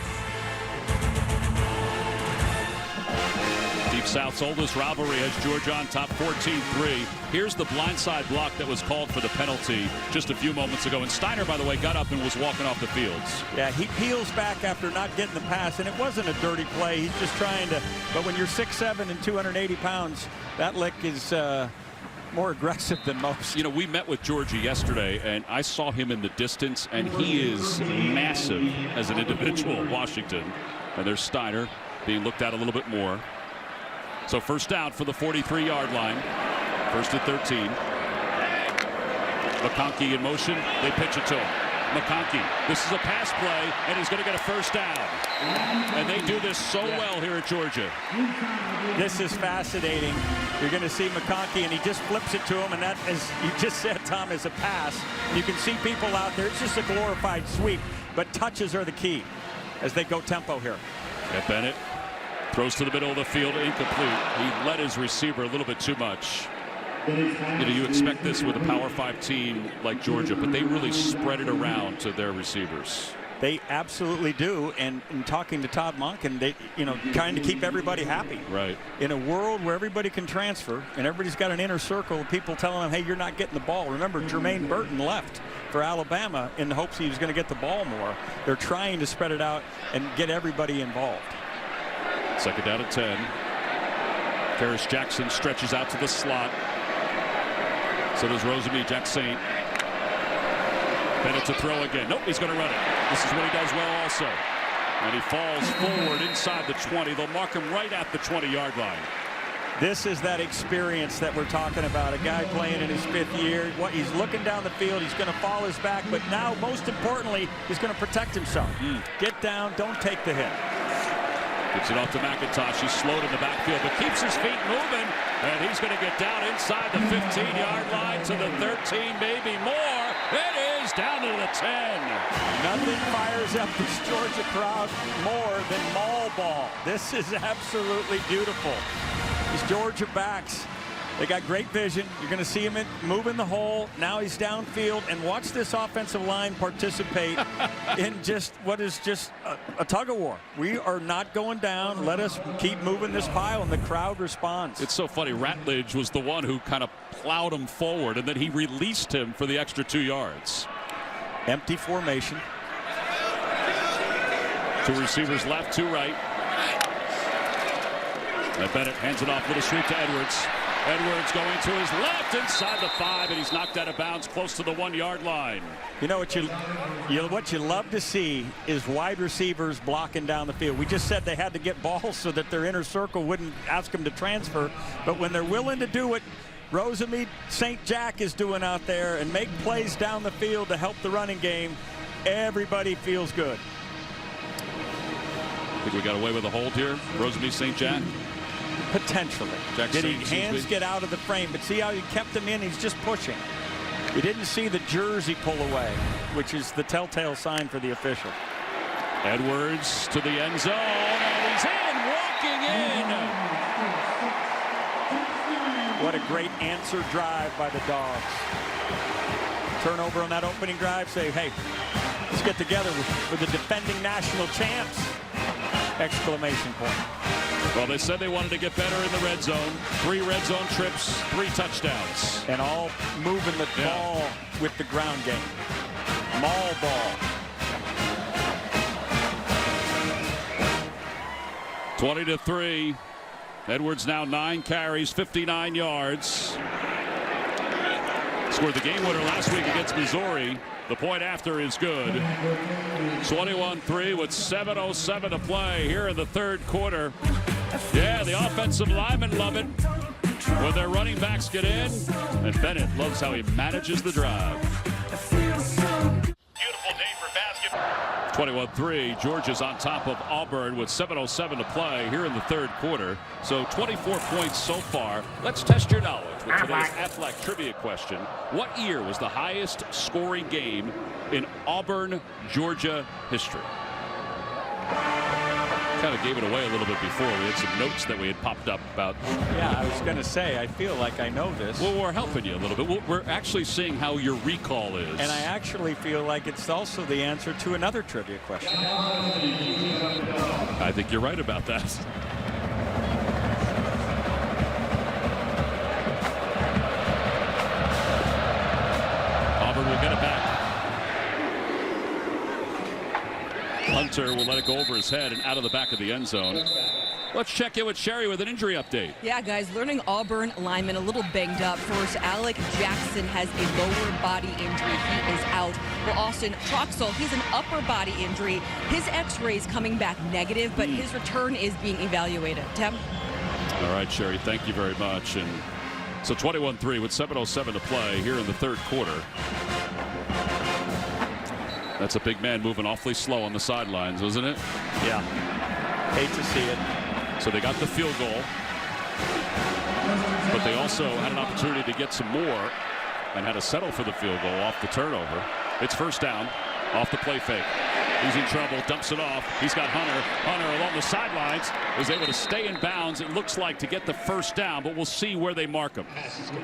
Deep South's oldest rivalry has Georgia on top 14-3. Here's the blindside block that was called for the penalty just a few moments ago. And Steiner, by the way, got up and was walking off the fields. Yeah, he peels back after not getting the pass, and it wasn't a dirty play. He's just trying to, but when you're 6'7" and 280 pounds, that lick is more aggressive than most. You know, we met with Georgia yesterday, and I saw him in the distance, and he is massive as an individual, Washington. And there's Steiner being looked at a little bit more. So first down for the 43-yard line. First and 13. McConkey in motion. They pitch it to him. McConkey. This is a pass play, and he's going to get a first down. And they do this so well here at Georgia. This is fascinating. You're going to see McConkey, and he just flips it to him, and that, as you just said, Tom, is a pass. You can see people out there. It's just a glorified sweep, but touches are the key as they go tempo here. At Bennett. Throws to the middle of the field, incomplete. He led his receiver a little bit too much. You know, you expect this with a Power 5 team like Georgia, but they really spread it around to their receivers. They absolutely do, and in talking to Todd Monken, they, you know, trying to keep everybody happy. Right. In a world where everybody can transfer and everybody's got an inner circle of people telling them, hey, you're not getting the ball. Remember, Jermaine Burton left for Alabama in the hopes he was going to get the ball more. They're trying to spread it out and get everybody involved. Second down at 10. Ferris Jackson stretches out to the slot. So does Rosemy Jackson. Bennett to throw again. Nope, he's going to run it. This is what he does well also. And he falls forward inside the 20. They'll mark him right at the 20-yard line. This is that experience that we're talking about. A guy playing in his 5th year. He's looking down the field. He's going to fall his back. But now, most importantly, he's going to protect himself. Get down. Don't take the hit. Gets it off to McIntosh. He's slowed in the backfield, but keeps his feet moving. And he's going to get down inside the 15-yard line to the 13, maybe more. It is down to the 10. Nothing fires up this Georgia crowd more than mall ball. This is absolutely beautiful. These Georgia backs, they got great vision. You're going to see him moving the hole. Now he's downfield, and watch this offensive line participate in just what is just a tug of war. We are not going down. Let us keep moving this pile, and the crowd responds. It's so funny. Ratledge was the one who kind of plowed him forward, and then he released him for the extra 2 yards. Empty formation. 2 receivers left, 2 right. And Bennett hands it off, little sweep to Edwards. Edwards going to his left inside the 5, and he's knocked out of bounds close to the 1-yard line. You know what you love to see is wide receivers blocking down the field. We just said they had to get balls so that their inner circle wouldn't ask them to transfer. But when they're willing to do it, Rosemy St. Jack is doing out there and make plays down the field to help the running game. Everybody feels good. I think we got away with a hold here. Rosemy St. Jack. Potentially. Did his hands get out of the frame? But see how he kept him in? He's just pushing. You didn't see the jersey pull away, which is the telltale sign for the official. Edwards to the end zone, and he's in, walking in. What a great answer drive by the Dogs. Turnover on that opening drive. Say, hey, let's get together with the defending national champs! Exclamation point. Well, they said they wanted to get better in the red zone. 3 red zone trips, 3 touchdowns. And all moving the ball with the ground game. Mall ball. 20-3. Edwards now 9 carries, 59 yards. Scored the game winner last week against Missouri. The point after is good. 21-3 with 7:07 to play here in the 3rd quarter. Yeah, the offensive linemen love it when their running backs get in. And Bennett loves how he manages the drive. 21-3. Georgia's on top of Auburn with 7:07 to play here in the third quarter. So 24 points so far. Let's test your knowledge with today's Aflac trivia question. What year was the highest scoring game in Auburn, Georgia history? Kind of gave it away a little bit before. We had some notes that we had popped up about. Yeah, I was going to say, I feel like I know this. Well, we're helping you a little bit. We're actually seeing how your recall is. And I actually feel like it's also the answer to another trivia question. I think you're right about that. Auburn will get it back. Hunter will let it go over his head and out of the back of the end zone. Let's check in with Sherry with an injury update. Yeah, guys, learning Auburn lineman a little banged up. First, Alec Jackson has a lower body injury. He is out. Well, Austin Troxell, he's an upper body injury. His x-rays coming back negative, but his return is being evaluated. Tim? All right, Sherry, thank you very much. And so 21-3 with 7:07 to play here in the third quarter. That's a big man moving awfully slow on the sidelines, wasn't it? Yeah. Hate to see it. So they got the field goal, but they also had an opportunity to get some more and had to settle for the field goal off the turnover. It's first down off the play fake. He's in trouble, dumps it off. He's got Hunter. Hunter along the sidelines is able to stay in bounds, it looks like, to get the first down, but we'll see where they mark him.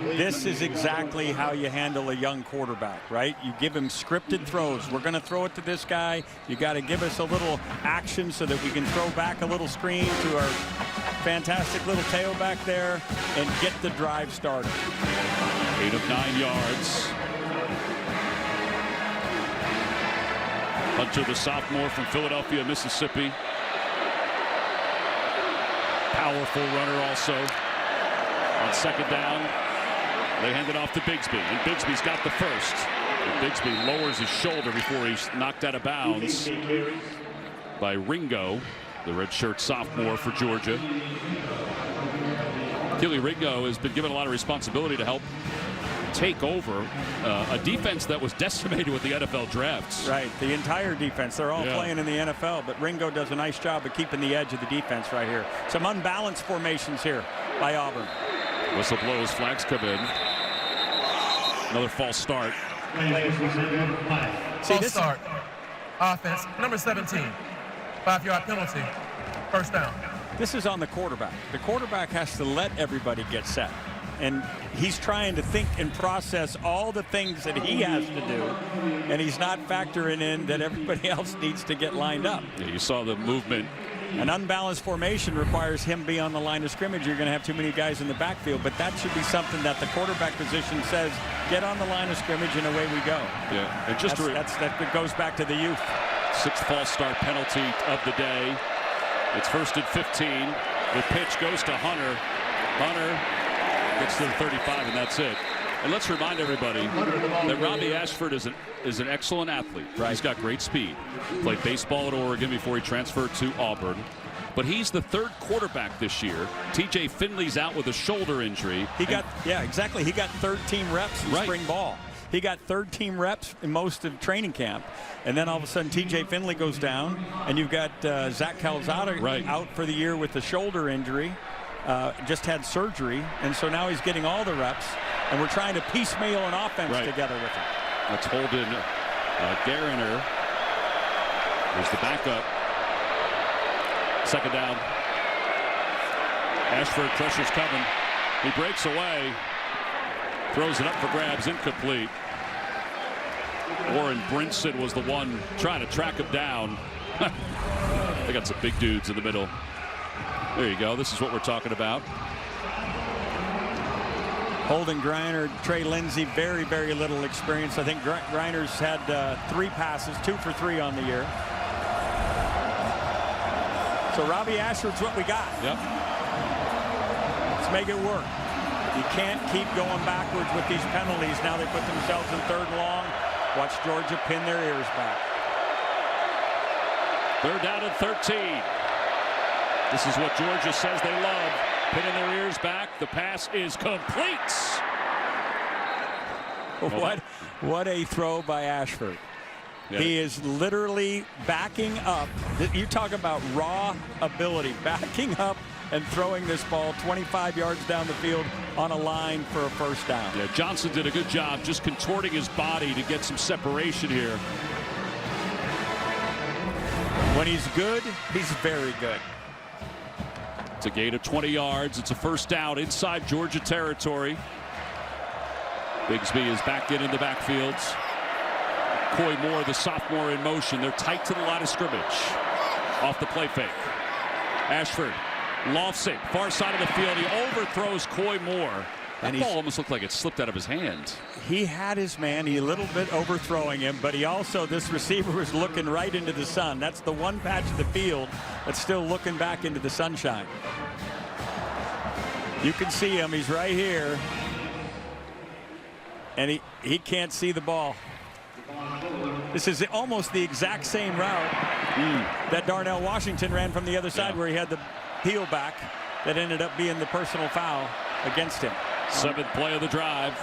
This is exactly how you handle a young quarterback, right? You give him scripted throws. We're going to throw it to this guy. You got to give us a little action so that we can throw back a little screen to our fantastic little tailback there and get the drive started. 8 of 9 yards. Hunter, the sophomore from Philadelphia, Mississippi. Powerful runner also. On second down, they hand it off to Bigsby, and Bigsby's got the first. And Bigsby lowers his shoulder before he's knocked out of bounds by Ringo, the redshirt sophomore for Georgia. Keely Ringo has been given a lot of responsibility to help take over a defense that was decimated with the NFL drafts. Right, the entire defense. They're all playing in the NFL, but Ringo does a nice job of keeping the edge of the defense right here. Some unbalanced formations here by Auburn. Whistle blows, flags come in. Another false start. False start. Offense, number 17. 5-yard penalty. First down. This is on the quarterback. The quarterback has to let everybody get set. And he's trying to think and process all the things that he has to do, and he's not factoring in that everybody else needs to get lined up. Yeah, you saw the movement. An unbalanced formation requires him be on the line of scrimmage. You're going to have too many guys in the backfield, but that should be something that the quarterback position says, get on the line of scrimmage and away we go. Yeah, and just that goes back to the youth. 6th false start penalty of the day. It's first and 15. The pitch goes to Hunter. Hunter gets to the 35, and that's it. And let's remind everybody that Robbie Ashford is an excellent athlete. Right. He's got great speed. Played baseball at Oregon before he transferred to Auburn. But he's the 3rd quarterback this year. TJ Finley's out with a shoulder injury. He got 3rd-team reps in spring ball. He got 3rd-team reps in most of training camp. And then all of a sudden, TJ Finley goes down, and you've got Zach Calzada out for the year with the shoulder injury. Just had surgery, and so now he's getting all the reps, and we're trying to piecemeal an offense together with him. Let's hold in Gariner. Here's the backup. Second down. Ashford pressures coming. He breaks away. Throws it up for grabs, incomplete. Warren Brinson was the one trying to track him down. They got some big dudes in the middle. There you go. This is what we're talking about. Holden Griner, Trey Lindsey, very, very little experience. I think Griner's had 3 passes, 2 for 3 on the year. So Robbie Ashford's what we got. Yep. Let's make it work. You can't keep going backwards with these penalties. Now they put themselves in 3rd and long. Watch Georgia pin their ears back. 3rd down and 13. This is what Georgia says they love. Pinning their ears back. The pass is complete. What a throw by Ashford. Yeah. He is literally backing up. You talk about raw ability, backing up and throwing this ball 25 yards down the field on a line for a first down. Yeah, Johnson did a good job just contorting his body to get some separation here. When he's good, he's very good. It's a gain of 20 yards. It's a first down inside Georgia territory. Bigsby is back in the backfields. Coy Moore, the sophomore, in motion. They're tight to the line of scrimmage. Off the play fake. Ashford lofts it. Far side of the field. He overthrows Coy Moore. That ball almost looked like it slipped out of his hand. He had his man. He a little bit overthrowing him, but he also, this receiver was looking right into the sun. That's the one patch of the field that's still looking back into the sunshine. You can see him. He's right here. And he can't see the ball. This is almost the exact same route that Darnell Washington ran from the other side, where he had the peel back that ended up being the personal foul against him. 7th play of the drive.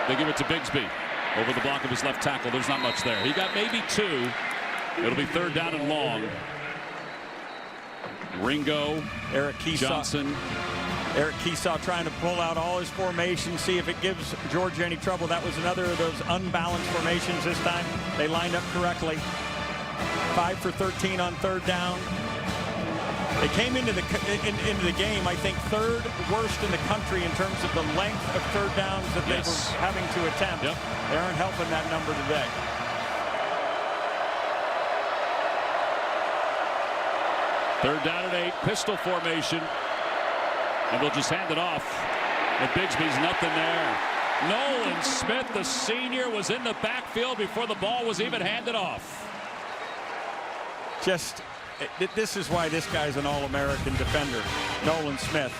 They give it to Bigsby over the block of his left tackle. There's not much there. He got maybe 2. It'll be 3rd down and long. Ringo, Eric Keesaw. Johnson. Eric Keesaw trying to pull out all his formations, see if it gives Georgia any trouble. That was another of those unbalanced formations this time. They lined up correctly. 5 for 13 on 3rd down. They came into the game, I think, 3rd worst in the country in terms of the length of 3rd downs that they were having to attempt. Yep. They aren't helping that number today. Third down and 8, pistol formation. And they'll just hand it off. And Bigsby's nothing there. Nolan Smith, the senior, was in the backfield before the ball was even handed off. This is why this guy's an All-American defender, Nolan Smith.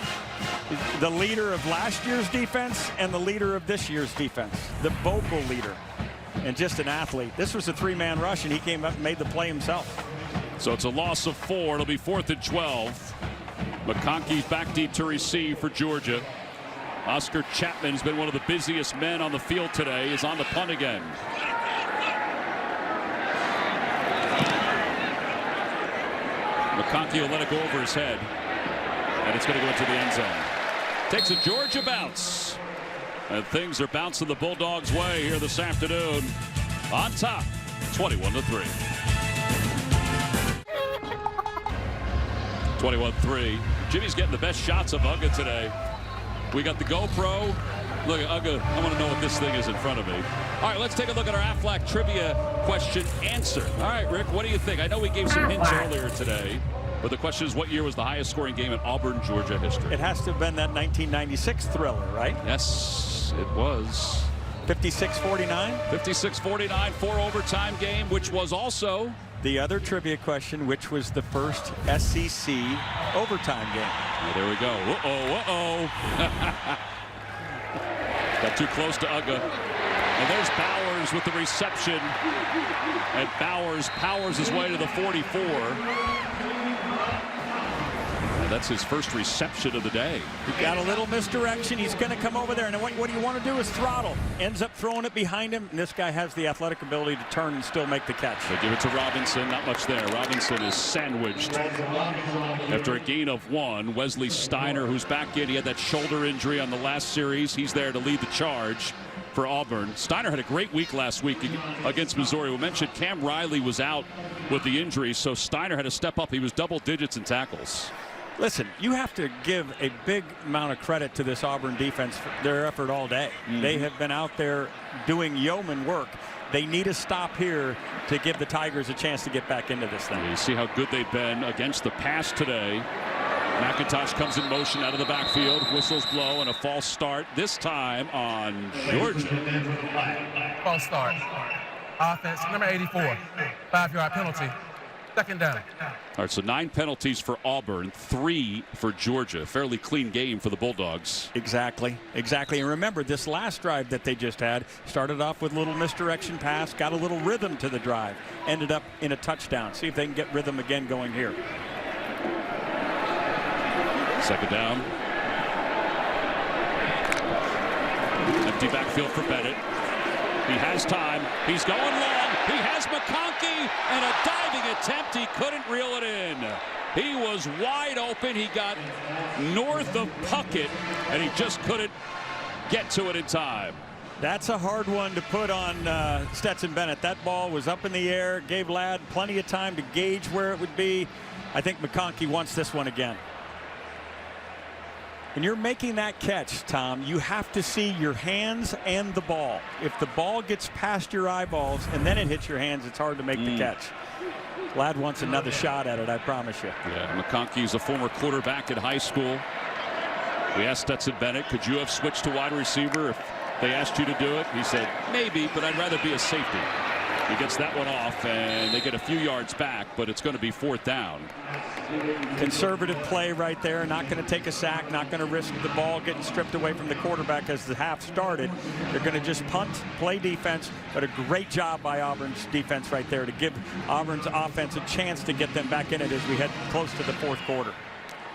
The leader of last year's defense and the leader of this year's defense. The vocal leader and just an athlete. This was a 3-man rush, and he came up and made the play himself. So it's a loss of 4. It'll be 4th and 12. McConkey's back deep to receive for Georgia. Oscar Chapman has been one of the busiest men on the field today. Is on the punt again. McConkey will let it go over his head. And it's going to go into the end zone. Takes a Georgia bounce. And things are bouncing the Bulldogs' way here this afternoon. On top, 21-3. 21-3. Jimmy's getting the best shots of Uga today. We got the GoPro. Look at Uga. I want to know what this thing is in front of me. All right, let's take a look at our Aflac trivia question answer. All right, Rick, what do you think? I know we gave some hints earlier today, but the question is, what year was the highest scoring game in Auburn, Georgia history? It has to have been that 1996 thriller, right? Yes, it was. 56-49? 56-49, 4-overtime game, which was also the other trivia question, which was the first SEC overtime game. Oh, there we go. Got too close to Uga. And there's Bowers with the reception. And Bowers powers his way to the 44. That's his first reception of the day. He got a little misdirection. He's going to come over there. And what you want to do is throttle. Ends up throwing it behind him. And this guy has the athletic ability to turn and still make the catch. They give it to Robinson. Not much there. Robinson is sandwiched. After a gain of 1, Wesley Steiner, who's back in. He had that shoulder injury on the last series. He's there to lead the charge for Auburn. Steiner had a great week last week against Missouri. We mentioned Cam Riley was out with the injury, so Steiner had to step up. He was double digits in tackles. Listen, you have to give a big amount of credit to this Auburn defense for their effort all day. They have been out there doing yeoman work. They need a stop here to give the Tigers a chance to get back into this thing. You see how good they've been against the pass today. McIntosh comes in motion out of the backfield. Whistles blow and a false start, this time on Georgia. False start. Offense, number 84. 5-yard penalty. 2nd down. All right, so 9 penalties for Auburn, 3 for Georgia. Fairly clean game for the Bulldogs. Exactly. And remember, this last drive that they just had started off with a little misdirection pass, got a little rhythm to the drive, ended up in a touchdown. See if they can get rhythm again going here. 2nd down. Empty backfield for Bennett. He has time. He's going long. He has McConkey, and a diving attempt. He couldn't reel it in. He was wide open. He got north of Puckett, and he just couldn't get to it in time. That's a hard one to put on Stetson Bennett. That ball was up in the air, gave Ladd plenty of time to gauge where it would be. I think McConkey wants this one again. When you're making that catch, Tom, you have to see your hands and the ball. If the ball gets past your eyeballs and then it hits your hands, it's hard to make the catch. Ladd wants another shot at it, I promise you. Yeah, McConkey's a former quarterback in high school. We asked Stetson Bennett, could you have switched to wide receiver if they asked you to do it? He said, maybe, but I'd rather be a safety. He gets that one off, and they get a few yards back, but it's going to be 4th down. Conservative play right there. Not going to take a sack. Not going to risk the ball getting stripped away from the quarterback as the half started. They're going to just punt, play defense, but a great job by Auburn's defense right there to give Auburn's offense a chance to get them back in it as we head close to the 4th quarter.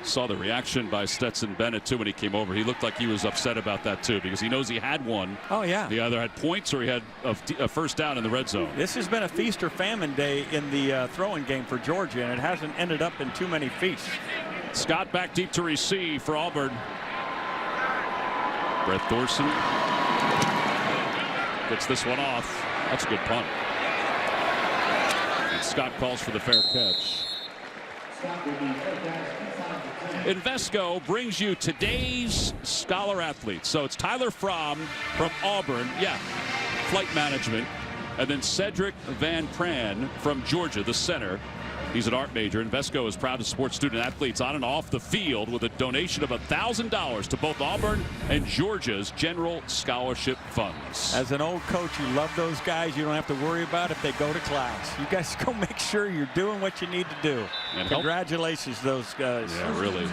Saw the reaction by Stetson Bennett, too, when he came over. He looked like he was upset about that, too, because he knows he had one. Oh, yeah. He either had points or he had a first down in the red zone. This has been a feast or famine day in the throwing game for Georgia, and it hasn't ended up in too many feasts. Scott back deep to receive for Auburn. Brett Thorson gets this one off. That's a good punt. And Scott calls for the fair catch. Invesco brings you today's Scholar Athletes. So it's Tyler Fromm from Auburn. Yeah, flight management. And then Cedric Van Pran from Georgia, the center. He's an art major. Invesco is proud to support student athletes on and off the field with a donation of $1,000 to both Auburn and Georgia's general scholarship funds. As an old coach, you love those guys. You don't have to worry about if they go to class. You guys go make sure you're doing what you need to do. And congratulations, those guys. Yeah, really.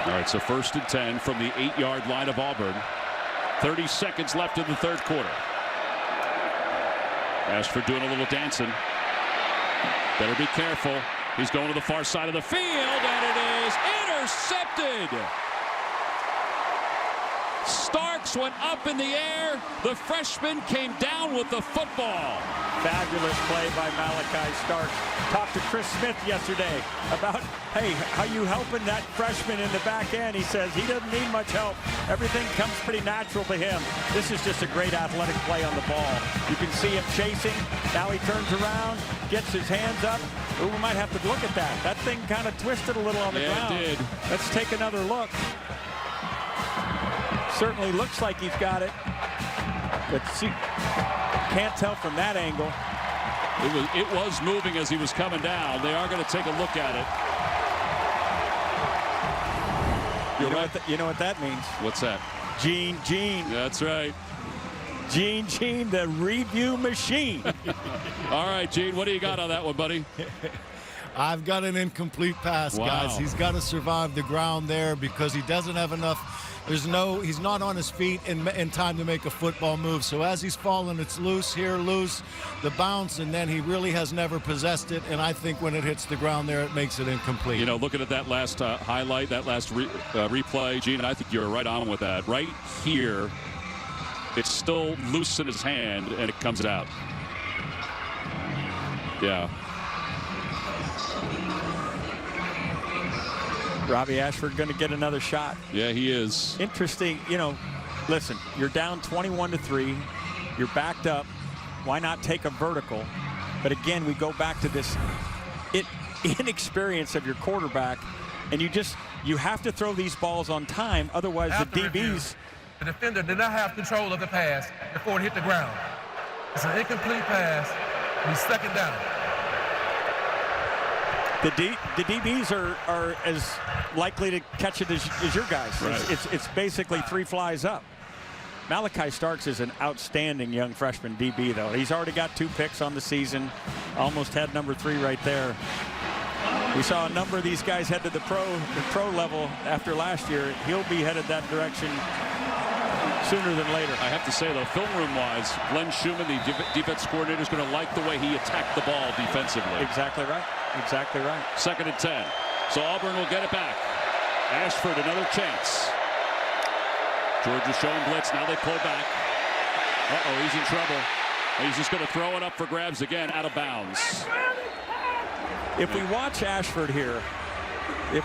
All right, so 1st and 10 from the 8-yard line of Auburn. 30 seconds left in the 3rd quarter. Ashford doing a little dancing. Better be careful. He's going to the far side of the field, and it is intercepted. Starks went up in the air. The freshman came down with the football. Fabulous play by Malachi Starks. Talked to Chris Smith yesterday about, hey, how you helping that freshman in the back end? He says he doesn't need much help. Everything comes pretty natural to him. This is just a great athletic play on the ball. You can see him chasing. Now he turns around, gets his hands up. Ooh, we might have to look at that. That thing kind of twisted a little on the ground. It did. Let's take another look. Certainly looks like he's got it. But see, can't tell from that angle. It was moving as he was coming down. They are going to take a look at it. You know what that means? What's that? Gene. That's right. Gene, the review machine. All right, Gene, what do you got on that one, buddy? I've got an incomplete pass, guys. He's got to survive the ground there because he doesn't have enough. He's not on his feet in time to make a football move. So as he's falling, it's loose, the bounce, and then he really has never possessed it. And I think when it hits the ground there, it makes it incomplete. You know, looking at that last highlight, that last replay, Gene, I think you're right on with that. Right here, it's still loose in his hand, and it comes out. Yeah. Robbie Ashford going to get another shot. Yeah, he is. Interesting. You know, listen, you're down 21-3. You're backed up. Why not take a vertical? But again, we go back to this inexperience of your quarterback, and you have to throw these balls on time. Otherwise, the DBs. The defender did not have control of the pass before it hit the ground. It's an incomplete pass. He's 2nd down. The DBs are as likely to catch it as your guys. Right. It's basically 3 flies up. Malachi Starks is an outstanding young freshman DB, though. He's already got 2 picks on the season. Almost had number 3 right there. We saw a number of these guys head to the pro level after last year. He'll be headed that direction sooner than later. I have to say, though, film room-wise, Glenn Schumann, the defense coordinator, is going to like the way he attacked the ball defensively. Exactly right. Exactly right. 2nd and 10. So Auburn will get it back. Ashford, another chance. Georgia showing blitz. Now they pull back. Uh-oh, he's in trouble. He's just going to throw it up for grabs again, out of bounds. If we watch Ashford here, and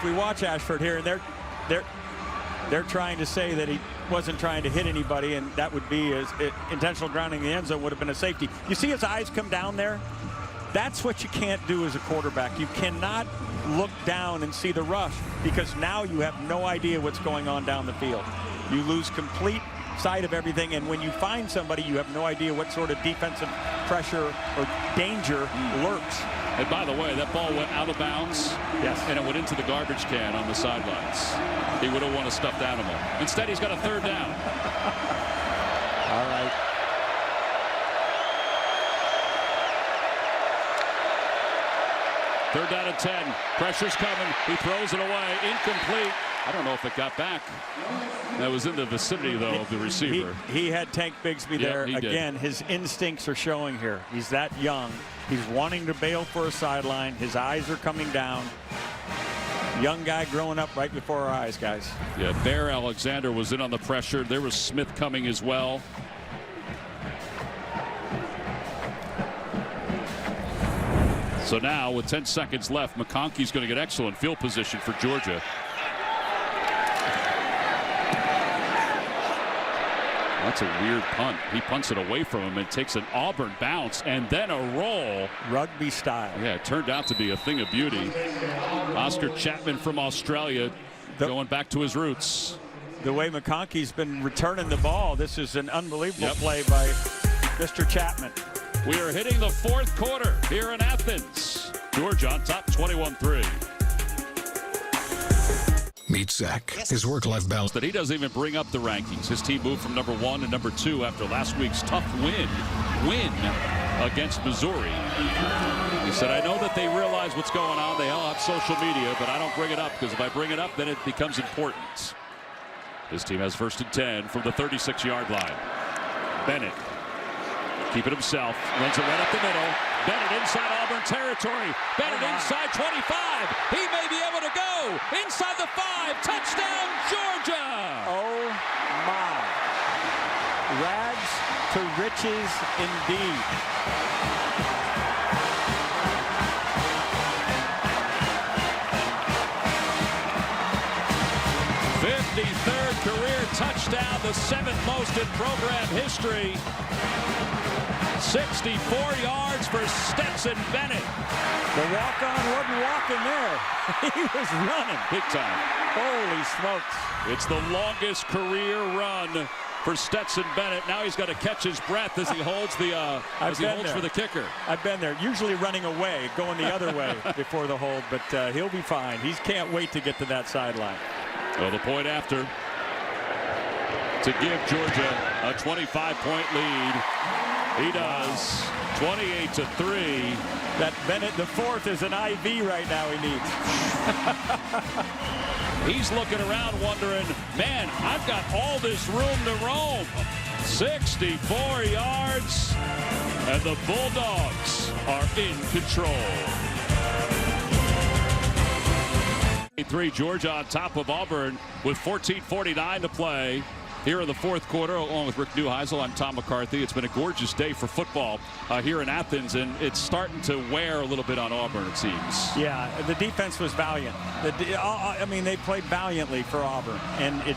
they're trying to say that he wasn't trying to hit anybody, and that would be his intentional grounding in the end zone would have been a safety. You see his eyes come down there? That's what you can't do as a quarterback. You cannot look down and see the rush, because now you have no idea what's going on down the field. You lose complete sight of everything, and when you find somebody, you have no idea what sort of defensive pressure or danger lurks. And by the way, that ball went out of bounds. Yes. And it went into the garbage can on the sidelines. He would have won a stuffed animal. Instead, he's got a third down. All right. Third down and 10. Pressure's coming. He throws it away. Incomplete. I don't know if it got back. That was in the vicinity, though, of the receiver. He had Tank Bigsby there. He Again, his instincts are showing here. He's that young. He's wanting to bail for a sideline. His eyes are coming down. Young guy growing up right before our eyes, guys. Yeah, Bear Alexander was in on the pressure. There was Smith coming as well. So now, with 10 seconds left, McConkey's going to get excellent field position for Georgia. That's a weird punt. He punts it away from him and takes an Auburn bounce and then a roll. Rugby style. Yeah, it turned out to be a thing of beauty. Oscar Chapman from Australia going back to his roots. The way McConkey's been returning the ball, this is an unbelievable play by Mr. Chapman. We are hitting the fourth quarter here in Athens. Georgia on top 21-3. Meet Zach. His work-life balance. That he doesn't even bring up the rankings. His team moved from number 1 to number 2 after last week's tough win against Missouri. He said, I know that they realize what's going on. They all have social media, but I don't bring it up, because if I bring it up, then it becomes important. His team has 1st and 10 from the 36-yard line. Bennett, keep it himself, runs it right up the middle. Bennett inside Auburn territory. Bennett inside 25. He may be able to go inside the 5. Touchdown, Georgia. Oh, my. Rags to riches indeed. '53rd career touchdown, the 7th most in program history. 64 yards for Stetson Bennett. The walk-on wasn't walking there. He was running. Big time. Holy smokes. It's the longest career run for Stetson Bennett. Now he's got to catch his breath as he holds for the kicker. I've been there. Usually running away, going the other way before the hold, but he'll be fine. He can't wait to get to that sideline. Well, the point after to give Georgia a 25-point lead. He does. 28-3. That Bennett the 4th is an IV right now he needs. He's looking around wondering, man, I've got all this room to roam. 64 yards, and the Bulldogs are in control. 3 Georgia on top of Auburn with 14:49 to play. Here in the fourth quarter, along with Rick Neuheisel, I'm Tom McCarthy. It's been a gorgeous day for football here in Athens, and it's starting to wear a little bit on Auburn, it seems. Yeah, the defense was valiant. I mean, they played valiantly for Auburn, and it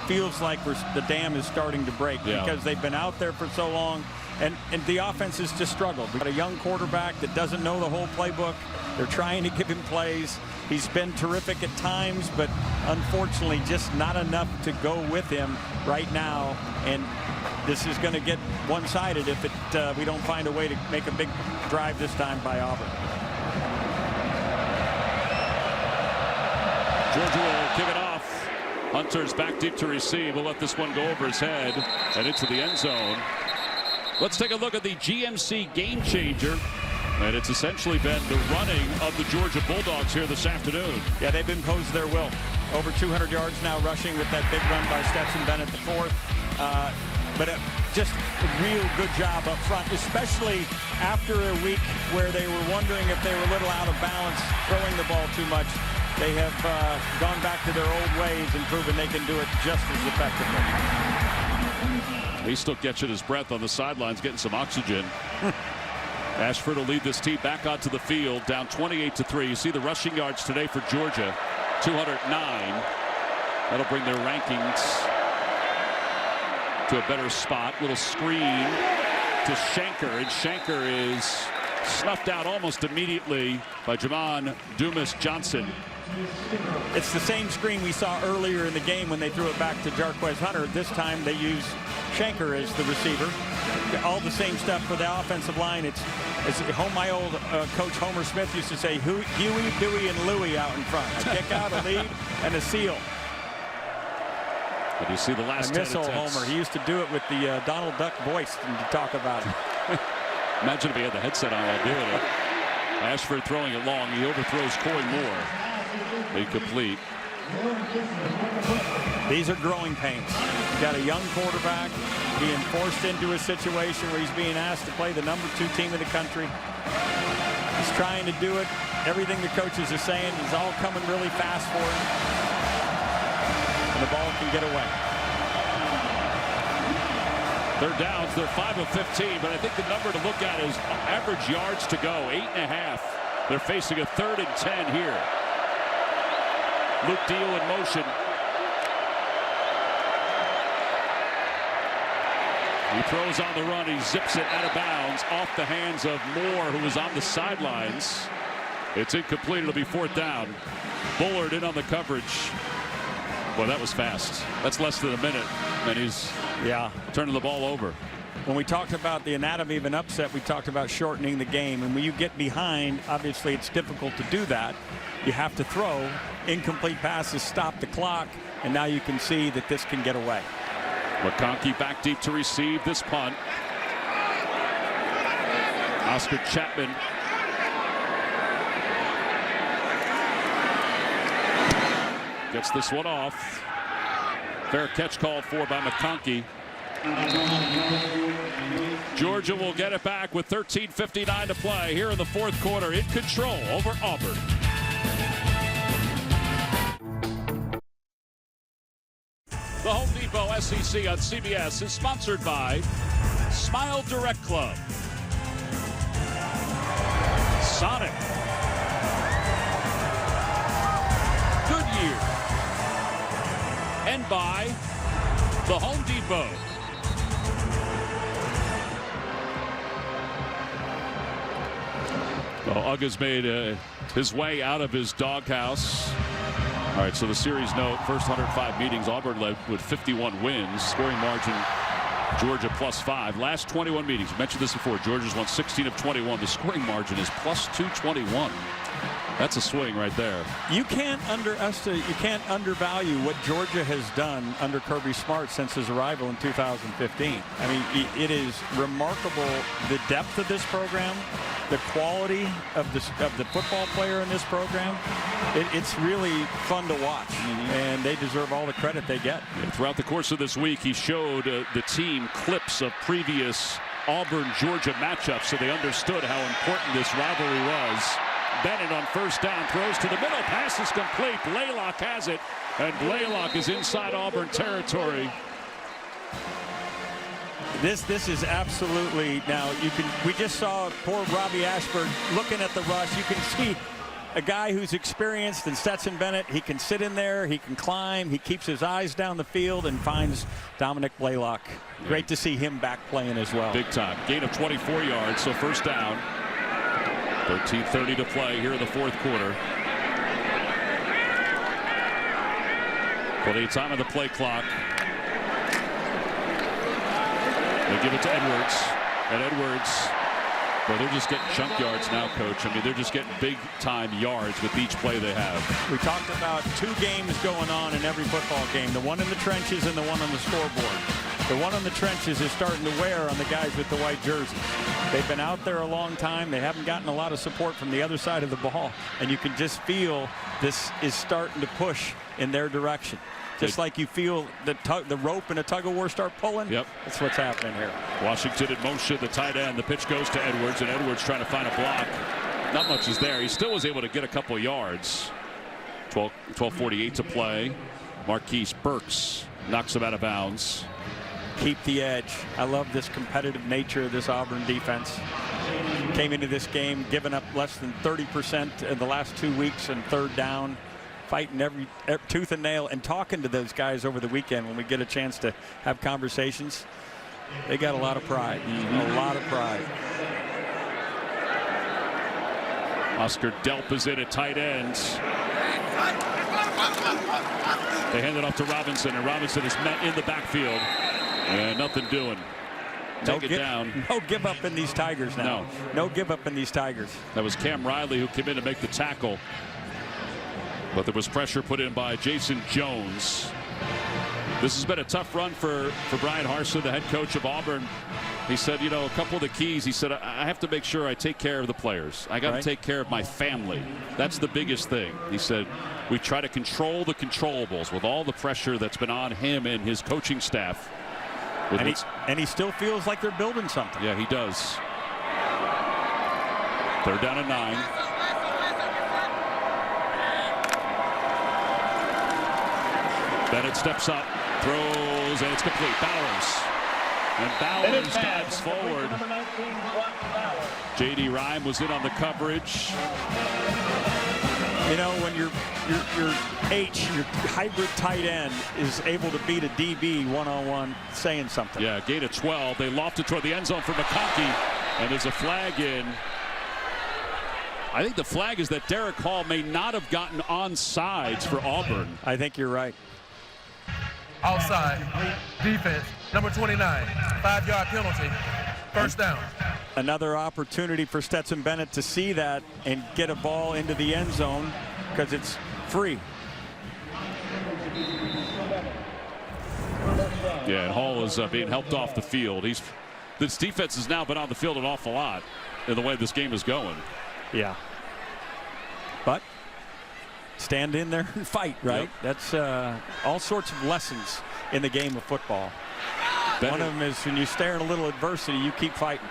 feels like the dam is starting to break because they've been out there for so long, and the offense has just struggled. We've got a young quarterback that doesn't know the whole playbook. They're trying to give him plays. He's been terrific at times, but unfortunately just not enough to go with him right now. And this is going to get one-sided if we don't find a way to make a big drive this time by Auburn. Georgia will kick it off. Hunter's back deep to receive. We'll let this one go over his head and into the end zone. Let's take a look at the GMC game changer. And it's essentially been the running of the Georgia Bulldogs here this afternoon. Yeah, they've imposed their will. Over 200 yards now rushing with that big run by Stetson Bennett the 4th. But just a real good job up front, especially after a week where they were wondering if they were a little out of balance, throwing the ball too much. they have gone back to their old ways and proven they can do it just as effectively. He still catching his breath on the sidelines, getting some oxygen. Ashford will lead this team back onto the field, down 28-3. You see the rushing yards today for Georgia, 209. That'll bring their rankings to a better spot. Little screen to Shanker, and Shanker is snuffed out almost immediately by Jamon Dumas-Johnson. It's the same screen we saw earlier in the game when they threw it back to Jarquez Hunter. This time they use Shanker as the receiver. All the same stuff for the offensive line. It's my old coach Homer Smith used to say, Huey, Dewey, and Louie out in front. A kick out, a lead, and a seal. But you see the last 10 attempts. I miss old Homer. He used to do it with the Donald Duck voice and to talk about it. Imagine if he had the headset on while doing it. Ashford throwing it long. He overthrows Coy Moore. Incomplete. These are growing pains. Got a young quarterback being forced into a situation where he's being asked to play the #2 team in the country. He's trying to do it. Everything the coaches are saying is all coming really fast for him. And the ball can get away. Third downs, they're 5 of 15, but I think the number to look at is average yards to go, 8.5. They're facing a 3rd and 10 here. Luke Deal in motion. He throws on the run. He zips it out of bounds off the hands of Moore, who was on the sidelines. It's incomplete. It'll be 4th down. Bullard in on the coverage. Boy, that was fast. That's less than a minute, and he's turning the ball over. When we talked about the anatomy of an upset, we talked about shortening the game. And when you get behind, obviously it's difficult to do that. You have to throw. Incomplete passes stop the clock, and now you can see that this can get away. McConkey back deep to receive this punt. Oscar Chapman. Gets this one off. Fair catch called for by McConkey. Georgia will get it back with 13:59 to play here in the 4th quarter, in control over Auburn. The Home Depot SEC on CBS is sponsored by Smile Direct Club, Sonic, Goodyear, and by the Home Depot. Well, Ugg's made his way out of his doghouse. All right, so the series note, first 105 meetings, Auburn led with 51 wins. Scoring margin, Georgia +5. Last 21 meetings, we mentioned this before, Georgia's won 16 of 21. The scoring margin is +221. That's a swing right there. You can't undervalue what Georgia has done under Kirby Smart since his arrival in 2015. I mean, it is remarkable the depth of this program, the quality of the football player in this program. It's really fun to watch, and they deserve all the credit they get. Throughout the course of this week, he showed the team clips of previous Auburn-Georgia matchups, so they understood how important this rivalry was. Bennett on first down, throws to the middle, pass is complete. Blaylock has it, and Blaylock is inside Auburn territory. This is absolutely, now we just saw poor Robbie Ashford looking at the rush. You can see a guy who's experienced, and Stetson Bennett, he can sit in there, he can climb, he keeps his eyes down the field and finds Dominic Blaylock. Great to see him back playing as well. Big time. Gain of 24 yards, so first down. 13:30 to play here in the 4th quarter. Plenty of time on the play clock. They give it to Edwards, and Edwards, well, they're just getting chunk yards now, Coach. I mean, they're just getting big-time yards with each play they have. We talked about 2 games going on in every football game, the one in the trenches and the one on the scoreboard. The one on the trenches is starting to wear on the guys with the white jerseys. They've been out there a long time. They haven't gotten a lot of support from the other side of the ball, and you can just feel this is starting to push in their direction. Just like you feel the rope in a tug-of-war start pulling. Yep. That's what's happening here. Washington in motion, the tight end. The pitch goes to Edwards, and Edwards trying to find a block. Not much is there. He still was able to get a couple yards. 12:48 to play. Marquise Burks knocks him out of bounds. Keep the edge. I love this competitive nature of this Auburn defense. Came into this game giving up less than 30% in the last 2 weeks and third down, fighting every tooth and nail, and talking to those guys over the weekend when we get a chance to have conversations. They got a lot of pride. A lot of pride. Oscar Delp is in at tight end. They hand it off to Robinson, and Robinson is met in the backfield. And nothing doing. Take it down. No give up in these Tigers now. No give up in these Tigers. That was Cam Riley who came in to make the tackle. But there was pressure put in by Jason Jones. This has been a tough run for Brian Harsin, the head coach of Auburn. He said, you know, a couple of the keys, he said, I have to make sure I take care of the players. I got to take care of my family. That's the biggest thing. He said, we try to control the controllables with all the pressure that's been on him and his coaching staff. And he still feels like they're building something. Yeah, he does. Third down and 9. Bennett steps up, throws, and it's complete. Bowers. And Bowers dives forward. J.D. Rhyme was in on the coverage. You know, when your hybrid tight end is able to beat a DB one-on-one, saying something. Yeah, gain of 12. They loft it toward the end zone for McConkey, and there's a flag in. I think the flag is that Derek Hall may not have gotten onside for Auburn. I think you're right. Outside defense, number 29, 5-yard penalty, first down. Another opportunity for Stetson Bennett to see that and get a ball into the end zone because it's free. Yeah, and Hall is being helped off the field. This defense has now been on the field an awful lot in the way this game is going. Yeah. But stand in there and fight, right? Yep. That's all sorts of lessons in the game of football. One of them is when you stare at a little adversity, you keep fighting.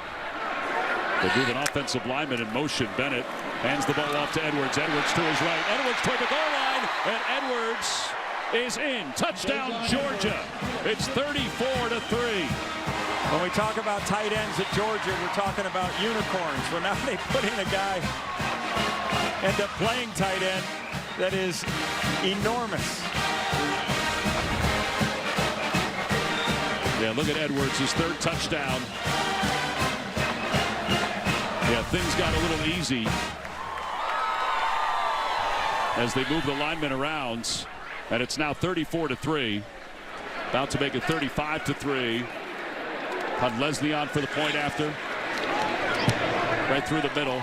They move an offensive lineman in motion. Bennett hands the ball off to Edwards. Edwards to his right. Edwards toward the goal line, and Edwards is in. Touchdown, Georgia. It's 34-3. When we talk about tight ends at Georgia, we're talking about unicorns. Well, now they put in a guy, end up playing tight end, that is enormous. Yeah, look at Edwards, his third touchdown. Yeah, things got a little easy as they move the linemen around, and it's now 34-3. About to make it 35-3. Had Leslie on for the point after. Right through the middle.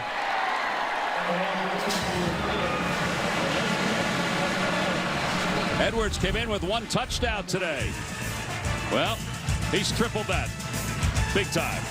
Edwards came in with 1 touchdown today. Well, he's tripled that. Big time.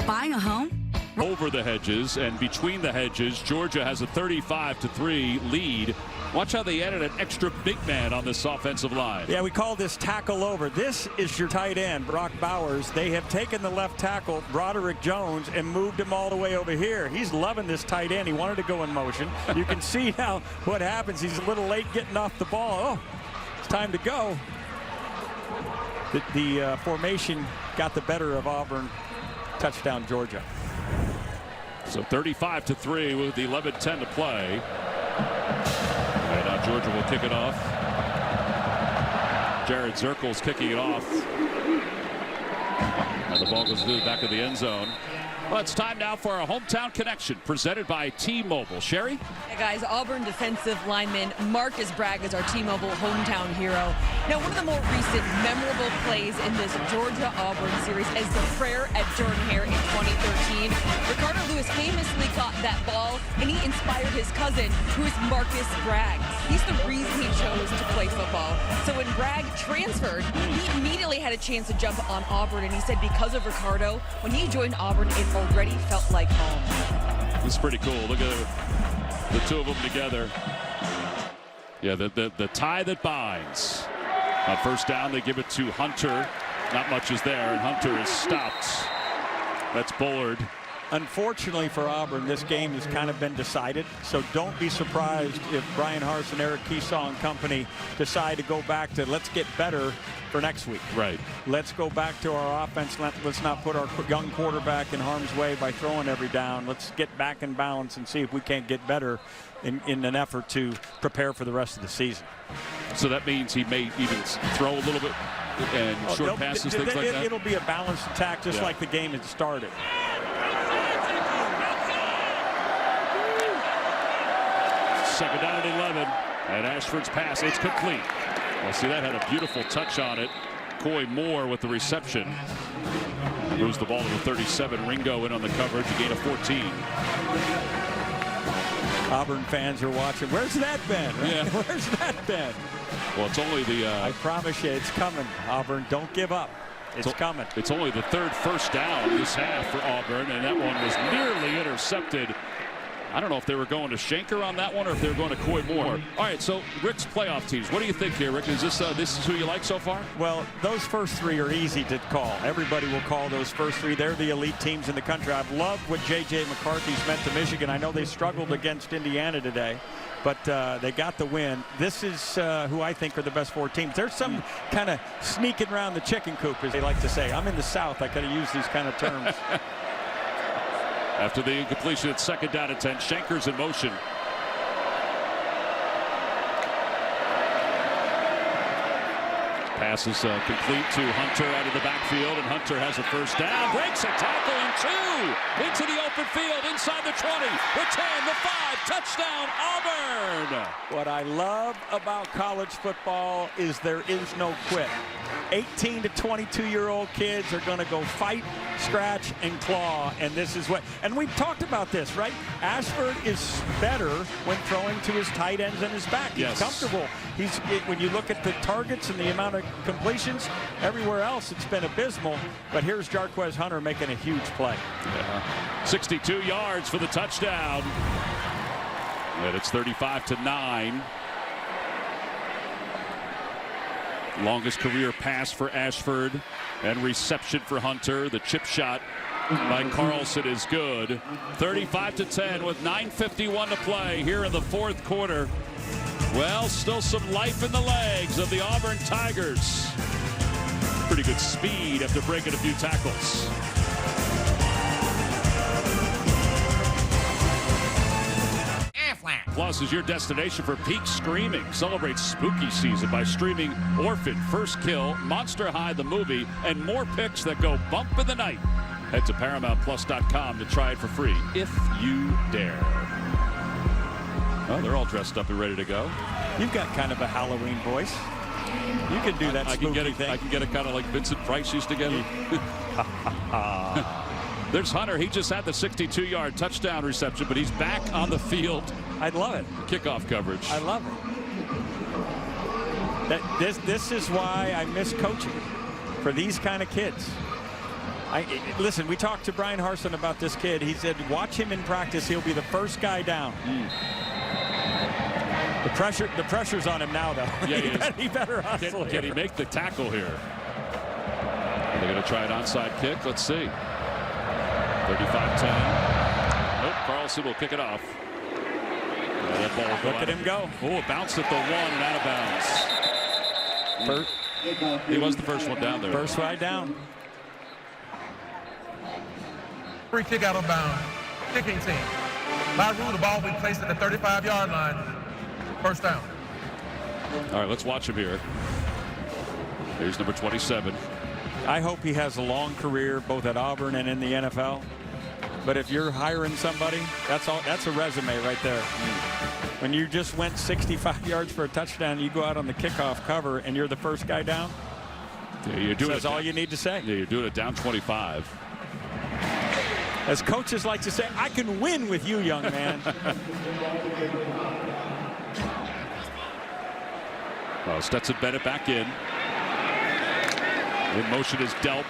Buying a home? Over the hedges and between the hedges, Georgia has a 35-3 lead. Watch how they added an extra big man on this offensive line. Yeah, we call this tackle over. This is your tight end, Brock Bowers. They have taken the left tackle, Broderick Jones, and moved him all the way over here. He's loving this tight end. He wanted to go in motion. You can see now what happens. He's a little late getting off the ball. Oh, it's time to go. The formation got the better of Auburn. Touchdown, Georgia. So 35-3 with 11:10 to play. And now Georgia will kick it off. Jared Zirkle's kicking it off. And the ball goes through the back of the end zone. Well, it's time now for our hometown connection presented by T-Mobile. Sherry? Hey guys, Auburn defensive lineman Marcus Bragg is our T-Mobile hometown hero. Now, one of the more recent memorable plays in this Georgia-Auburn series is the prayer at Jordan-Hare in 2013. Ricardo Lewis famously got that ball, and he inspired his cousin, who is Marcus Bragg. He's the reason he chose to play football. So when Bragg transferred, he immediately had a chance to jump on Auburn, and he said because of Ricardo, when he joined Auburn, it already felt like home. It's pretty cool. Look at the two of them together. Yeah, the tie that binds. On first down, they give it to Hunter. Not much is there, and Hunter is stopped. That's Bullard. Unfortunately for Auburn, this game has kind of been decided, so don't be surprised if Brian Harsin, Eric Keesaw, and company decide to go back to let's get better for next week. Right. Let's go back to our offense. Let's not put our young quarterback in harm's way by throwing every down. Let's get back in balance and see if we can't get better in an effort to prepare for the rest of the season. So that means he may even throw a little bit and short passes, things like that? It'll be a balanced attack just like the game had started. Second down and 11. And Ashford's pass, it's complete. Well, see, that had a beautiful touch on it. Coy Moore with the reception. Moves the ball to the 37. Ringo in on the coverage, a gain of 14. Auburn fans are watching. Where's that been? Right? Yeah. Where's that been? Well, it's only the... I promise you, it's coming, Auburn. Don't give up. It's coming. It's only the third first down this half for Auburn, and that one was nearly intercepted. I don't know if they were going to Schenker on that one or if they were going to Coy Moore. All right, so Rick's playoff teams. What do you think here, Rick? Is this is who you like so far? Well, those first three are easy to call. Everybody will call those first three. They're the elite teams in the country. I've loved what J.J. McCarthy's meant to Michigan. I know they struggled against Indiana today, but they got the win. This is who I think are the best four teams. There's some kind of sneaking around the chicken coop, as they like to say. I'm in the South. I could have used these kind of terms. After the incompletion, it's second down and 10. Schenker's in motion. Pass is complete to Hunter out of the backfield, and Hunter has a first down. Breaks a tackle and two into the open field inside the 20, the 10, the 5. Touchdown, Auburn. What I love about college football is there is no quit. 18 to 22-year-old kids are going to go fight, scratch, and claw, and this is what. And we've talked about this, right? Ashford is better when throwing to his tight ends and his back. He's comfortable. When you look at the targets and the amount of completions, everywhere else it's been abysmal. But here's Jarquez Hunter making a huge play. Yeah. 62 yards for the touchdown. And it's 35-9. Longest career pass for Ashford and reception for Hunter. The chip shot by Carlson is good. 35-10 with 9:51 to play here in the fourth quarter. Well, still some life in the legs of the Auburn Tigers. Pretty good speed after breaking a few tackles. Plus is your destination for peak screaming. Celebrate spooky season by streaming Orphan, First Kill, Monster High the movie, and more picks that go bump in the night. Head to ParamountPlus.com to try it for free if you dare. Oh, they're all dressed up and ready to go. You've got kind of a Halloween voice. You can do that spooky thing. I can get it kind of like Vincent Price used to get it. There's Hunter. He just had the 62-yard touchdown reception, but he's back on the field. I love it. Kickoff coverage. I love it. This is why I miss coaching for these kind of kids. Listen, we talked to Brian Harsin about this kid. He said, watch him in practice. He'll be the first guy down. The pressure's on him now, though. Yeah, he better hustle. Can he make the tackle here? Are they going to try an onside kick? Let's see. 35-10. Nope, Carlson will kick it off. That ball Look at him go. Oh, it bounced at the 1 and out of bounds. He was the first one down there. First right down. Free kick out of bounds. Kicking team. By rule, the ball will be placed at the 35-yard line. First down. All right, let's watch him here. Here's number 27. I hope he has a long career both at Auburn and in the NFL. But if you're hiring somebody, that's a resume right there. When you just went 65 yards for a touchdown, you go out on the kickoff cover and you're the first guy down. Yeah, you're doing that's all you need to say. Yeah, you're doing it down 25. As coaches like to say, I can win with you, young man. Well, Stetson Bennett back in. In motion is Delp.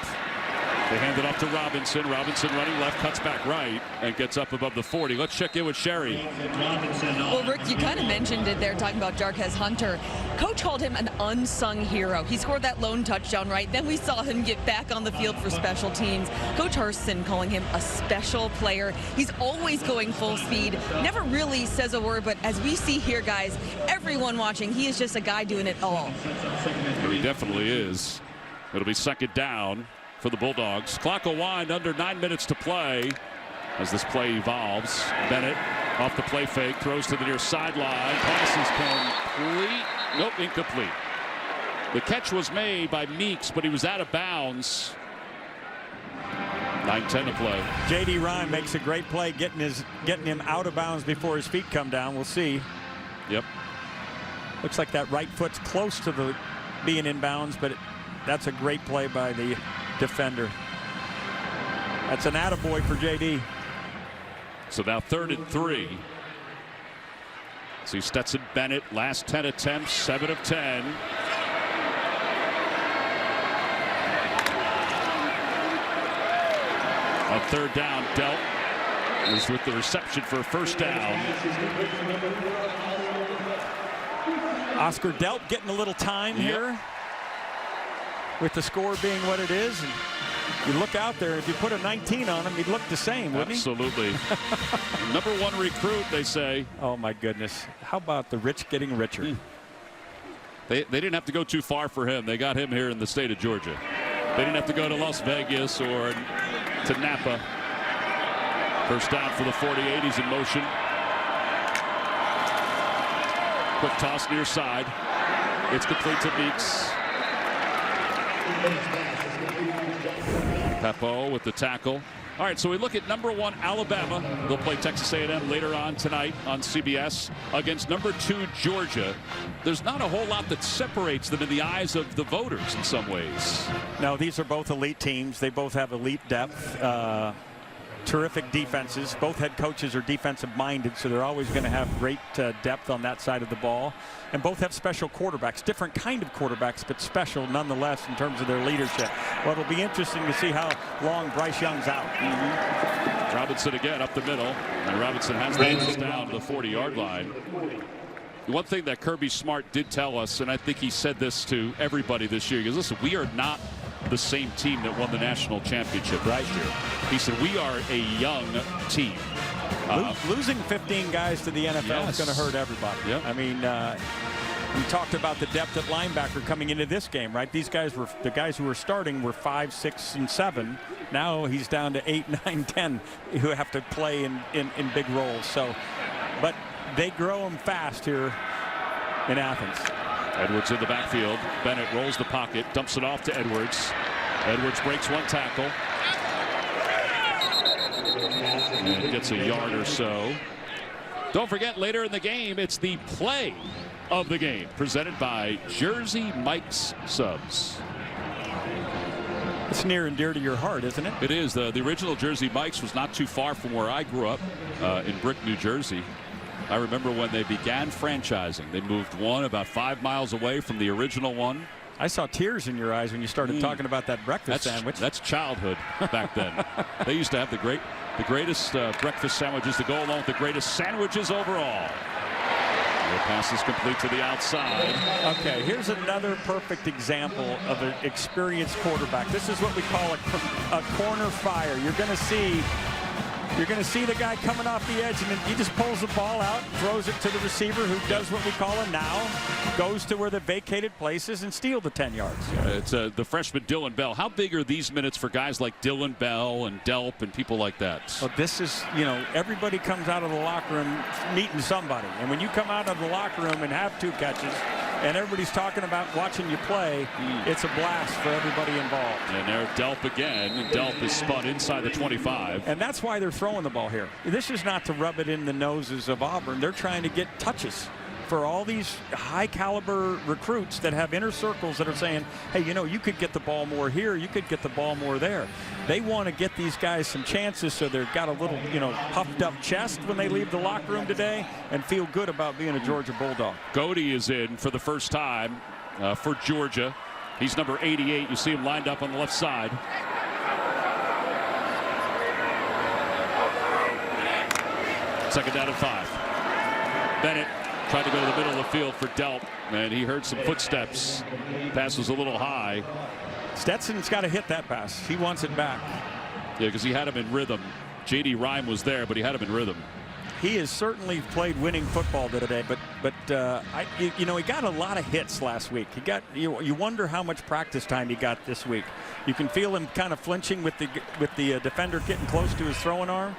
They hand it off to Robinson. Robinson running left, cuts back right, and gets up above the 40. Let's check in with Sherry. Well, Rick, you kind of mentioned it there, talking about Jarquez Hunter. Coach called him an unsung hero. He scored that lone touchdown, right? Then we saw him get back on the field for special teams. Coach Harsin calling him a special player. He's always going full speed, never really says a word, but as we see here, guys, everyone watching, he is just a guy doing it all. He definitely is. It'll be second down for the Bulldogs. Clock will wind, under 9 minutes to play as this play evolves. Bennett off the play fake, throws to the near sideline. Pass is complete. Nope, incomplete. The catch was made by Meeks, but he was out of bounds. 9:10 to play. J.D. Ryan makes a great play, getting him out of bounds before his feet come down. We'll see. Yep. Looks like that right foot's close to the being in bounds, but that's a great play by the defender. That's an attaboy for J.D. So now 3rd and 3. See Stetson Bennett, last 10 attempts, 7 of 10. On 3rd down, Delp is with the reception for a first down. Oscar Delp getting a little time here with the score being what it is. And you look out there, if you put a 19 on him, he'd look the same, wouldn't Absolutely. Number 1 recruit, they say. Oh, my goodness. How about the rich getting richer? They didn't have to go too far for him. They got him here in the state of Georgia. They didn't have to go to Las Vegas or to Napa. First down for the 48. He's in motion. Quick toss near side. It's complete to Meeks. Papo with the tackle. All right, so we look at number 1 Alabama. They'll play Texas A&M later on tonight on CBS against number 2 Georgia. There's not a whole lot that separates them in the eyes of the voters in some ways. No, these are both elite teams. They both have elite depth. Terrific defenses. Both head coaches are defensive minded, so they're always going to have great depth on that side of the ball. And both have special quarterbacks, different kind of quarterbacks, but special nonetheless in terms of their leadership. Well, it'll be interesting to see how long Bryce Young's out. Robinson again up the middle, and Robinson has the first down to the 40-yard line. One thing that Kirby Smart did tell us, and I think he said this to everybody this year, he goes, listen, we are not the same team that won the national championship last year. He said, we are a young team. Losing 15 guys to the NFL is going to hurt everybody. Yep. I mean, we talked about the depth at linebacker coming into this game, right? These guys were, the guys who were starting were 5, 6, and 7. Now he's down to 8, 9, 10 who have to play in big roles. So, but they grow them fast here in Athens. Edwards in the backfield. Bennett rolls the pocket, dumps it off to Edwards. Edwards breaks 1 tackle. And gets a yard or so. Don't forget, later in the game, it's the play of the game, presented by Jersey Mike's Subs. It's near and dear to your heart, isn't it? It is. The original Jersey Mike's was not too far from where I grew up in Brick, New Jersey. I remember when they began franchising. They moved one about 5 miles away from the original one. I saw tears in your eyes when you started talking about that breakfast sandwich. That's childhood back then. They used to have the greatest breakfast sandwiches to go along with the greatest sandwiches overall. The pass is complete to the outside. Okay, here's another perfect example of an experienced quarterback. This is what we call a corner fire. You're going to see the guy coming off the edge, and then he just pulls the ball out, throws it to the receiver, who does what we call a now, goes to where the vacated place is and steal the 10 yards. It's the freshman Dylan Bell. How big are these minutes for guys like Dylan Bell and Delp and people like that? Well, this is, everybody comes out of the locker room meeting somebody. And when you come out of the locker room and have 2 catches, and everybody's talking about watching you play, it's a blast for everybody involved. And there Delp again, and Delp is spun inside the 25. And that's why they're throwing the ball here. This is not to rub it in the noses of Auburn. They're trying to get touches for all these high caliber recruits that have inner circles that are saying, hey, you could get the ball more here, you could get the ball more there. They want to get these guys some chances so they've got a little, puffed up chest when they leave the locker room today and feel good about being a Georgia Bulldog. Godey is in for the first time for Georgia. He's number 88. You see him lined up on the left side. Second down and 5. Bennett tried to go to the middle of the field for Delp, and he heard some footsteps. Pass was a little high. Stetson's got to hit that pass. He wants it back. Yeah, because he had him in rhythm. J.D. Rhyme was there, but he had him in rhythm. He has certainly played winning football today, but you know, he got a lot of hits last week. He got you wonder how much practice time he got this week. You can feel him kind of flinching with the defender getting close to his throwing arm.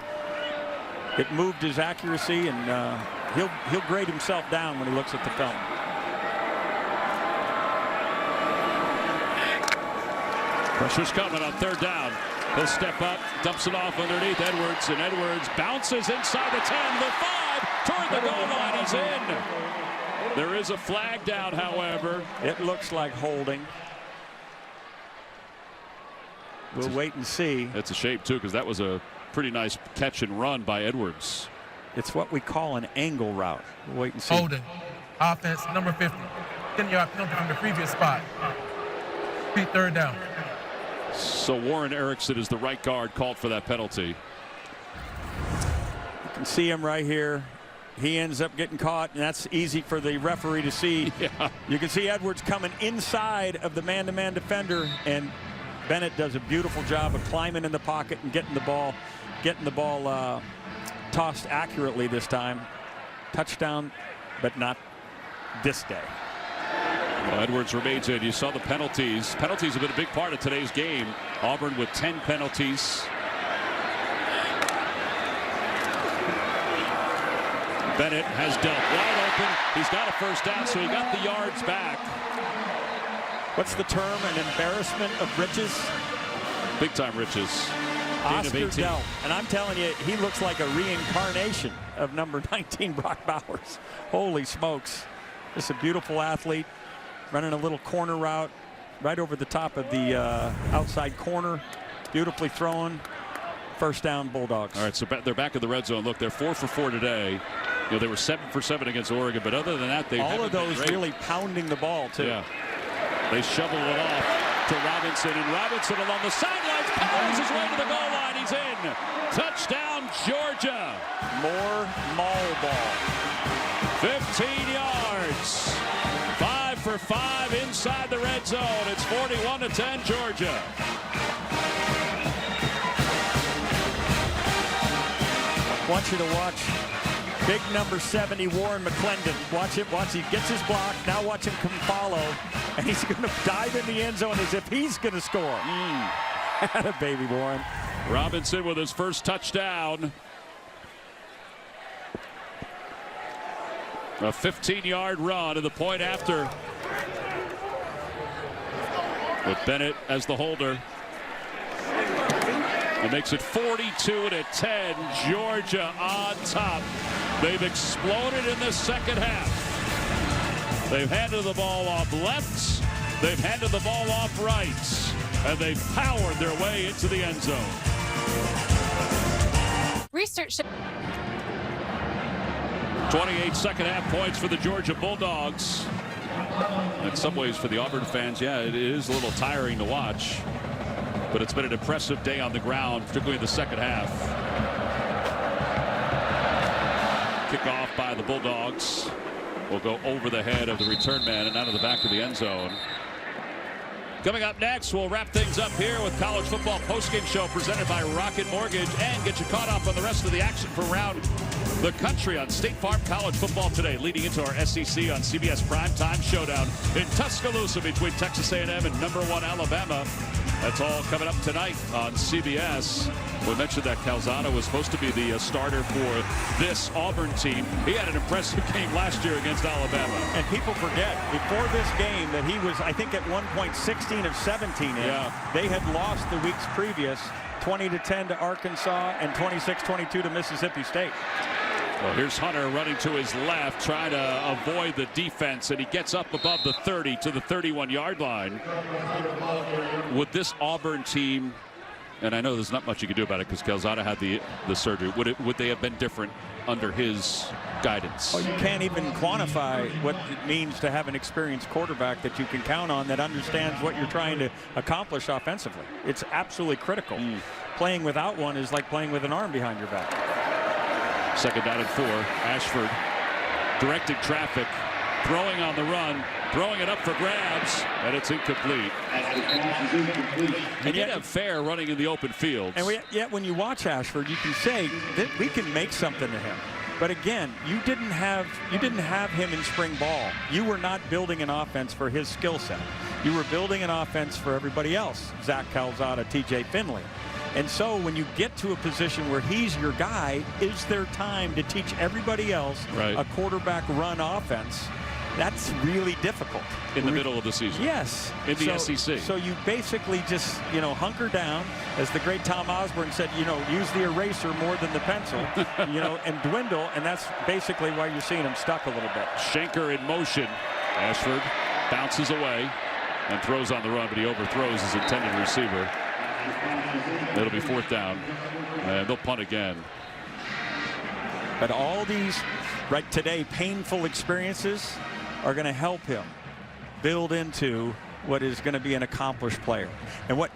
It moved his accuracy, and he'll grade himself down when he looks at the film. Pressure's coming on third down. He'll step up, dumps it off underneath Edwards, and Edwards bounces inside the 10, the 5, toward the goal line. He's in. There is a flag down, however. It looks like holding. We'll wait and see. It's a shame, too, because that was a pretty nice catch and run by Edwards. It's what we call an angle route. We'll wait and see. Holding. Offense, number 50. 10-yard penalty from the previous spot. Third down. So Warren Erickson is the right guard called for that penalty. You can see him right here. He ends up getting caught, and that's easy for the referee to see. Yeah. You can see Edwards coming inside of the man-to-man defender, and Bennett does a beautiful job of climbing in the pocket and getting the ball tossed accurately this time. Touchdown, but not this day. Well, Edwards remains in. You saw the penalties. Penalties have been a big part of today's game. Auburn with 10 penalties. Bennett has Delp wide open. He's got a first down, so he got the yards back. What's the term? An embarrassment of riches? Big time riches. Oscar Delp. And I'm telling you, he looks like a reincarnation of number 19, Brock Bowers. Holy smokes. Just a beautiful athlete. Running a little corner route right over the top of the outside corner. Beautifully thrown. First down, Bulldogs. All right, so they're back in the red zone. Look, they're 4 for 4 today. You know, they were 7 for 7 against Oregon, but other than that, they all of those really pounding the ball, too. Yeah. They shoveled it off to Robinson, and Robinson along the sidelines powers his way to the goal line. He's in. Touchdown, Georgia. More Maul ball. 15 yards. 5 for 5 inside the red zone. It's 41-10 Georgia. I want you to watch big number 70 Warren McClendon. Watch it. Watch. He gets his block. Now watch him come follow, and he's going to dive in the end zone as if he's going to score. Atta baby Warren. Robinson with his first touchdown. A 15-yard run to the point after. With Bennett as the holder. It makes it 42-10. Georgia on top. They've exploded in the second half. They've handed the ball off left. They've handed the ball off right. And they've powered their way into the end zone. Research. 28 second half points for the Georgia Bulldogs. In some ways for the Auburn fans, yeah, it is a little tiring to watch. But it's been an impressive day on the ground, particularly in the second half. Kickoff by the Bulldogs will go over the head of the return man and out of the back of the end zone. Coming up next, we'll wrap things up here with college football postgame show presented by Rocket Mortgage and get you caught up on the rest of the action from around the country on State Farm College Football today, leading into our SEC on CBS Primetime Showdown in Tuscaloosa between Texas A&M and number 1 Alabama. That's all coming up tonight on CBS. We mentioned that Calzada was supposed to be the starter for this Auburn team. He had an impressive game last year against Alabama. And people forget, before this game, that he was, I think, at one point 16 of 17 in. Yeah. They had lost the weeks previous, 20-10 to Arkansas and 26-22 to Mississippi State. Well, here's Hunter running to his left, trying to avoid the defense, and he gets up above the 30 to the 31-yard line. Would this Auburn team, and I know there's not much you can do about it because Calzada had the surgery, would they have been different under his guidance? Oh, you can't even quantify what it means to have an experienced quarterback that you can count on that understands what you're trying to accomplish offensively. It's absolutely critical. Playing without one is like playing with an arm behind your back. Second down and 4. Ashford directing traffic, throwing on the run, throwing it up for grabs, and it's incomplete. He did have Fair running in the open field. And yet when you watch Ashford, you can say that we can make something to him. But again, you didn't have him in spring ball. You were not building an offense for his skill set. You were building an offense for everybody else. Zach Calzada, TJ Finley. And so when you get to a position where he's your guy, is there time to teach everybody else a quarterback run offense? That's really difficult. In the middle of the season. Yes. In the SEC. So you basically just, hunker down. As the great Tom Osborne said, use the eraser more than the pencil, and dwindle. And that's basically why you're seeing him stuck a little bit. Schenker in motion. Ashford bounces away and throws on the run, but he overthrows his intended receiver. It'll be 4th down, and they'll punt again. But all these, today, painful experiences are going to help him build into what is going to be an accomplished player. And what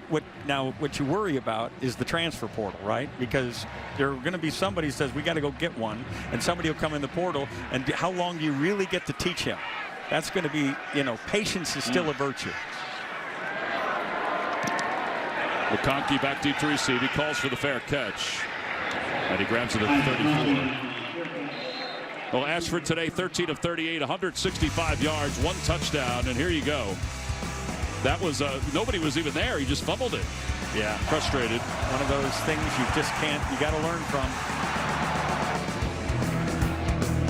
you worry about is the transfer portal, right? Because there are going to be somebody who says, we got to go get one, and somebody will come in the portal, and how long do you really get to teach him? That's going to be, patience is still a virtue. McConkey back deep to receive. He calls for the fair catch. And he grabs it at the 34. Well, Ashford today, 13 of 38, 165 yards, 1 touchdown. And here you go. That was, nobody was even there. He just fumbled it. Yeah. Frustrated. One of those things you just can't, you got to learn from.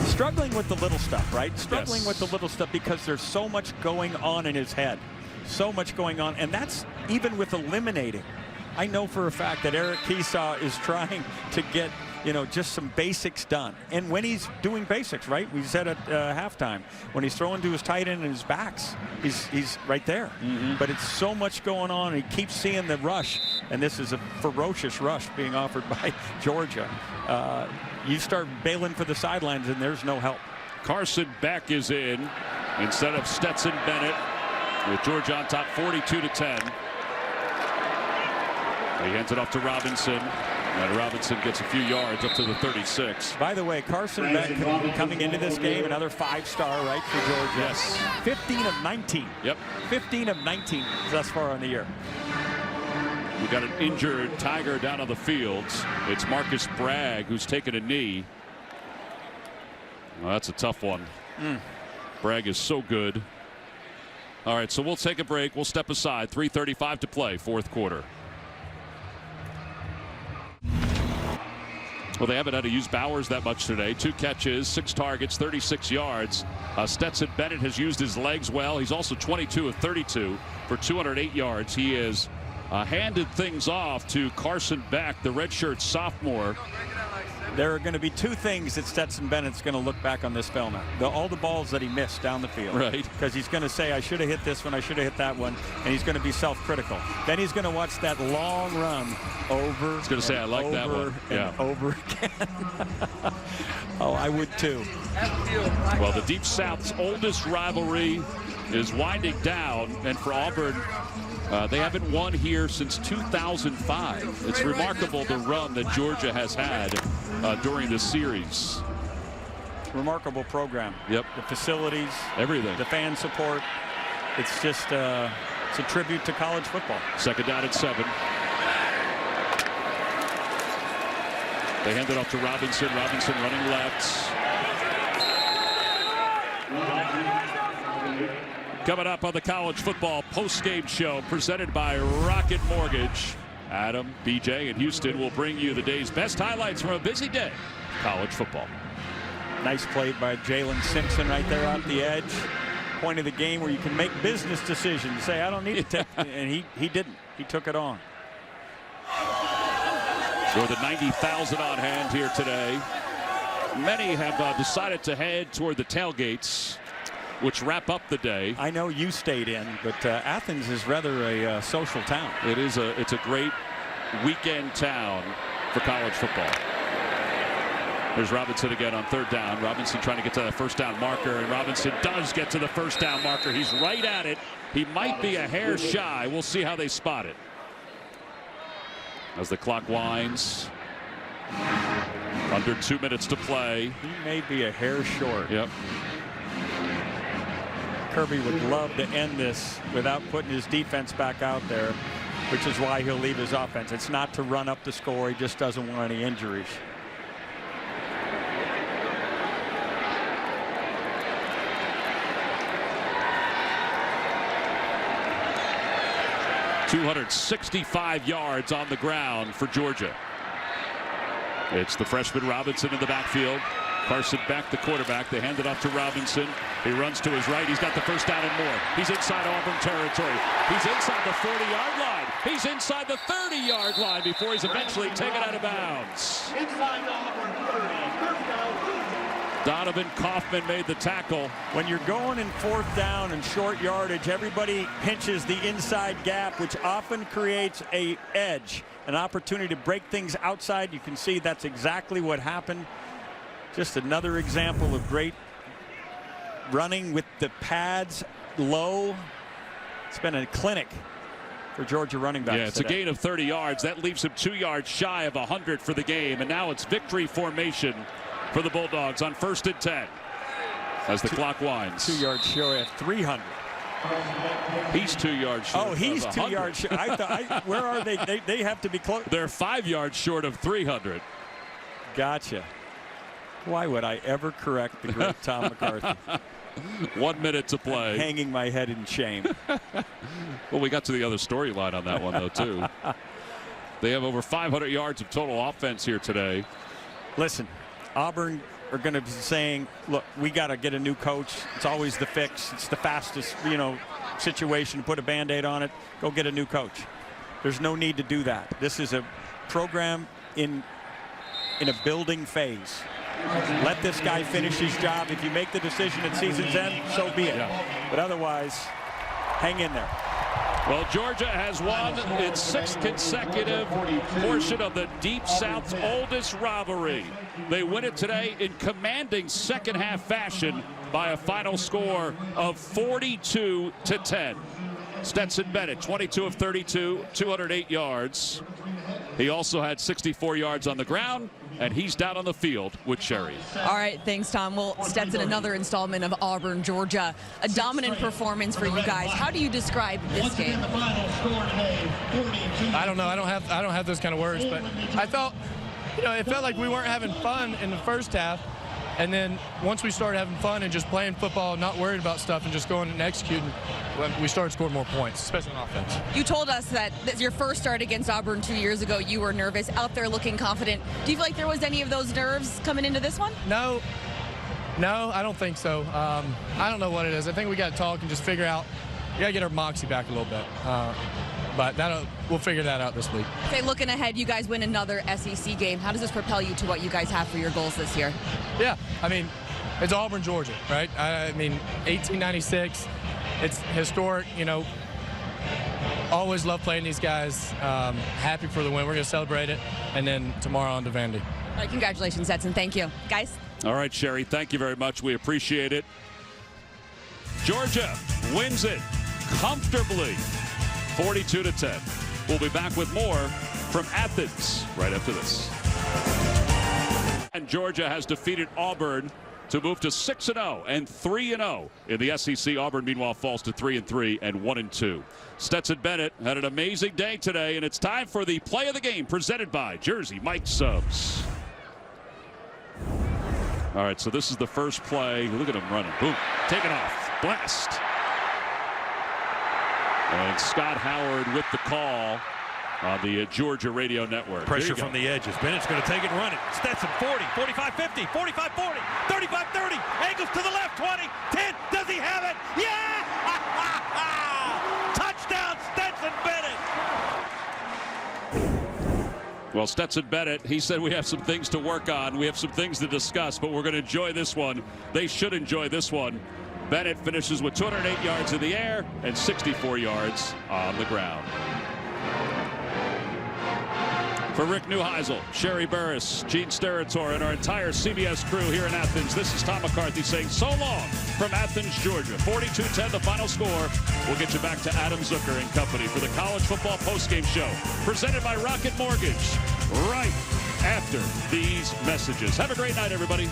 Struggling with the little stuff, right? Struggling with the little stuff because there's so much going on in his head. So much going on, and that's even with eliminating. I know for a fact that Eric Keesaw is trying to get, just some basics done. And when he's doing basics, right? We said at halftime, when he's throwing to his tight end and his backs, he's right there. But it's so much going on, and he keeps seeing the rush, and this is a ferocious rush being offered by Georgia. You start bailing for the sidelines, and there's no help. Carson Beck is in instead of Stetson Bennett. With Georgia on top, 42-10. He hands it off to Robinson, and Robinson gets a few yards up to the 36. By the way, Carson Beck coming into this game, another 5-star, right, for Georgia. Yes. 15 of 19. Yep. 15 of 19 thus far on the year. We got an injured Tiger down on the field. It's Marcus Bragg who's taken a knee. Well, that's a tough one. Bragg is so good. All right, so we'll take a break. We'll step aside. 3:35 to play, 4th quarter. Well, they haven't had to use Bowers that much today. 2 catches, 6 targets, 36 yards. Stetson Bennett has used his legs well. He's also 22 of 32 for 208 yards. He has handed things off to Carson Beck, the redshirt sophomore. There are going to be 2 things that Stetson Bennett's going to look back on this film at. All the balls that he missed down the field. Right. Because he's going to say, I should have hit this one, I should have hit that one. And he's going to be self-critical. Then he's going to watch that long run over. He's going to say, I like that one. And over again. Oh, I would too. Well, the Deep South's oldest rivalry is winding down. And for Auburn, they haven't won here since 2005. It's remarkable the run that Georgia has had during this series. Remarkable program. Yep. The facilities. Everything. The fan support. It's just it's a tribute to college football. Second down at 7. They hand it off to Robinson. Robinson running left. Coming up on the college football post-game show presented by Rocket Mortgage. Adam, BJ, and Houston will bring you the day's best highlights from a busy day of college football. Nice play by Jalen Simpson right there out the edge. Point of the game where you can make business decisions. Say, I don't need to take, and he didn't. He took it on. With the 90,000 on hand here today. Many have decided to head toward the tailgates, which wrap up the day. I know you stayed in, but Athens is rather a social town. It's a great weekend town for college football. There's Robinson again on 3rd down. Robinson trying to get to that 1st down marker, and Robinson does get to the 1st down marker. He's right at it. He might be a hair shy. We'll see how they spot it. As the clock winds. Under 2 minutes to play. He may be a hair short. Yep. Kirby would love to end this without putting his defense back out there, which is why he'll leave his offense. It's not to run up the score. He just doesn't want any injuries. .265 yards on the ground for Georgia. It's the freshman Robinson in the backfield. Carson Beck, the quarterback. They hand it off to Robinson. He runs to his right. He's got the first down and more. He's inside Auburn territory. He's inside the 40-yard line. He's inside the 30-yard line before he's eventually taken out of bounds. Inside Auburn 30. Donovan Kaufman made the tackle. When you're going in 4th down and short yardage, everybody pinches the inside gap, which often creates an edge, an opportunity to break things outside. You can see that's exactly what happened. Just another example of great running with the pads low. It's been a clinic for Georgia running backs. Yeah, it's today. a gain of 30 yards. That leaves him 2 yards shy of 100 for the game. And now it's victory formation for the Bulldogs on 1st and 10 as the clock winds. 2 yards short of 300. He's 2 yards short. Oh, he's of 2 yards short. Where are they? They have to be close. They're 5 yards short of 300. Gotcha. Why would I ever correct the great Tom McCarthy? 1 minute to play. Hanging my head in shame. Well, we got to the other storyline on that one, though, too. They have over 500 yards of total offense here today. Listen, Auburn are going to be saying, look, we got to get a new coach. It's always the fix. It's the fastest, situation to put a Band-Aid on it. Go get a new coach. There's no need to do that. This is a program in a building phase. Let this guy finish his job. If you make the decision at season's end, so be it. Yeah. But otherwise, hang in there. Well, Georgia has won its 6th consecutive portion of the Deep South's oldest rivalry. They win it today in commanding second-half fashion by a final score of 42-10. Stetson Bennett, 22 of 32, 208 yards. He also had 64 yards on the ground, and he's down on the field with Sherry. All right, thanks, Tom. Well, Stetson, another installment of Auburn, Georgia. A dominant performance for you guys. How do you describe this game? I don't know. I don't have those kind of words, but I felt, it felt like we weren't having fun in the first half. And then once we started having fun and just playing football, not worried about stuff and just going and executing, we started scoring more points, especially on offense. You told us that your first start against Auburn 2 years ago, you were nervous, out there looking confident. Do you feel like there was any of those nerves coming into this one? No, I don't think so. I don't know what it is. I think we got to talk and just figure out, we got to get our moxie back a little bit. But we'll figure that out this week. Okay, looking ahead, you guys win another SEC game. How does this propel you to what you guys have for your goals this year? Yeah, it's Auburn, Georgia, right? 1896, it's historic, Always love playing these guys. Happy for the win. We're going to celebrate it. And then tomorrow on to Vandy. All right, congratulations, Stetson. Thank you. Guys? All right, Sherry, thank you very much. We appreciate it. Georgia wins it comfortably. 42-10. We'll be back with more from Athens right after this. And Georgia has defeated Auburn to move to 6-0 and 3-0 in the SEC. Auburn, meanwhile, falls to 3-3 and 1-2. Stetson Bennett had an amazing day today, and it's time for the play of the game presented by Jersey Mike Subs. All right, so this is the first play. Look at him running. Boom. Taken off. Blast. And Scott Howard with the call on the Georgia radio network. Pressure from the edges. Bennett's going to take it and run it. Stetson 40, 45-50, 45-40, 35-30. Angles to the left, 20, 10. Does he have it? Yeah! Touchdown, Stetson Bennett! Well, Stetson Bennett, he said we have some things to work on. We have some things to discuss, but we're going to enjoy this one. They should enjoy this one. Bennett finishes with 208 yards in the air and 64 yards on the ground. For Rick Neuheisel, Sherry Burris, Gene Steratore, and our entire CBS crew here in Athens, this is Tom McCarthy saying so long from Athens, Georgia. 42-10, the final score. We'll get you back to Adam Zucker and company for the College Football Postgame Show, presented by Rocket Mortgage. right after these messages. Have a great night, everybody.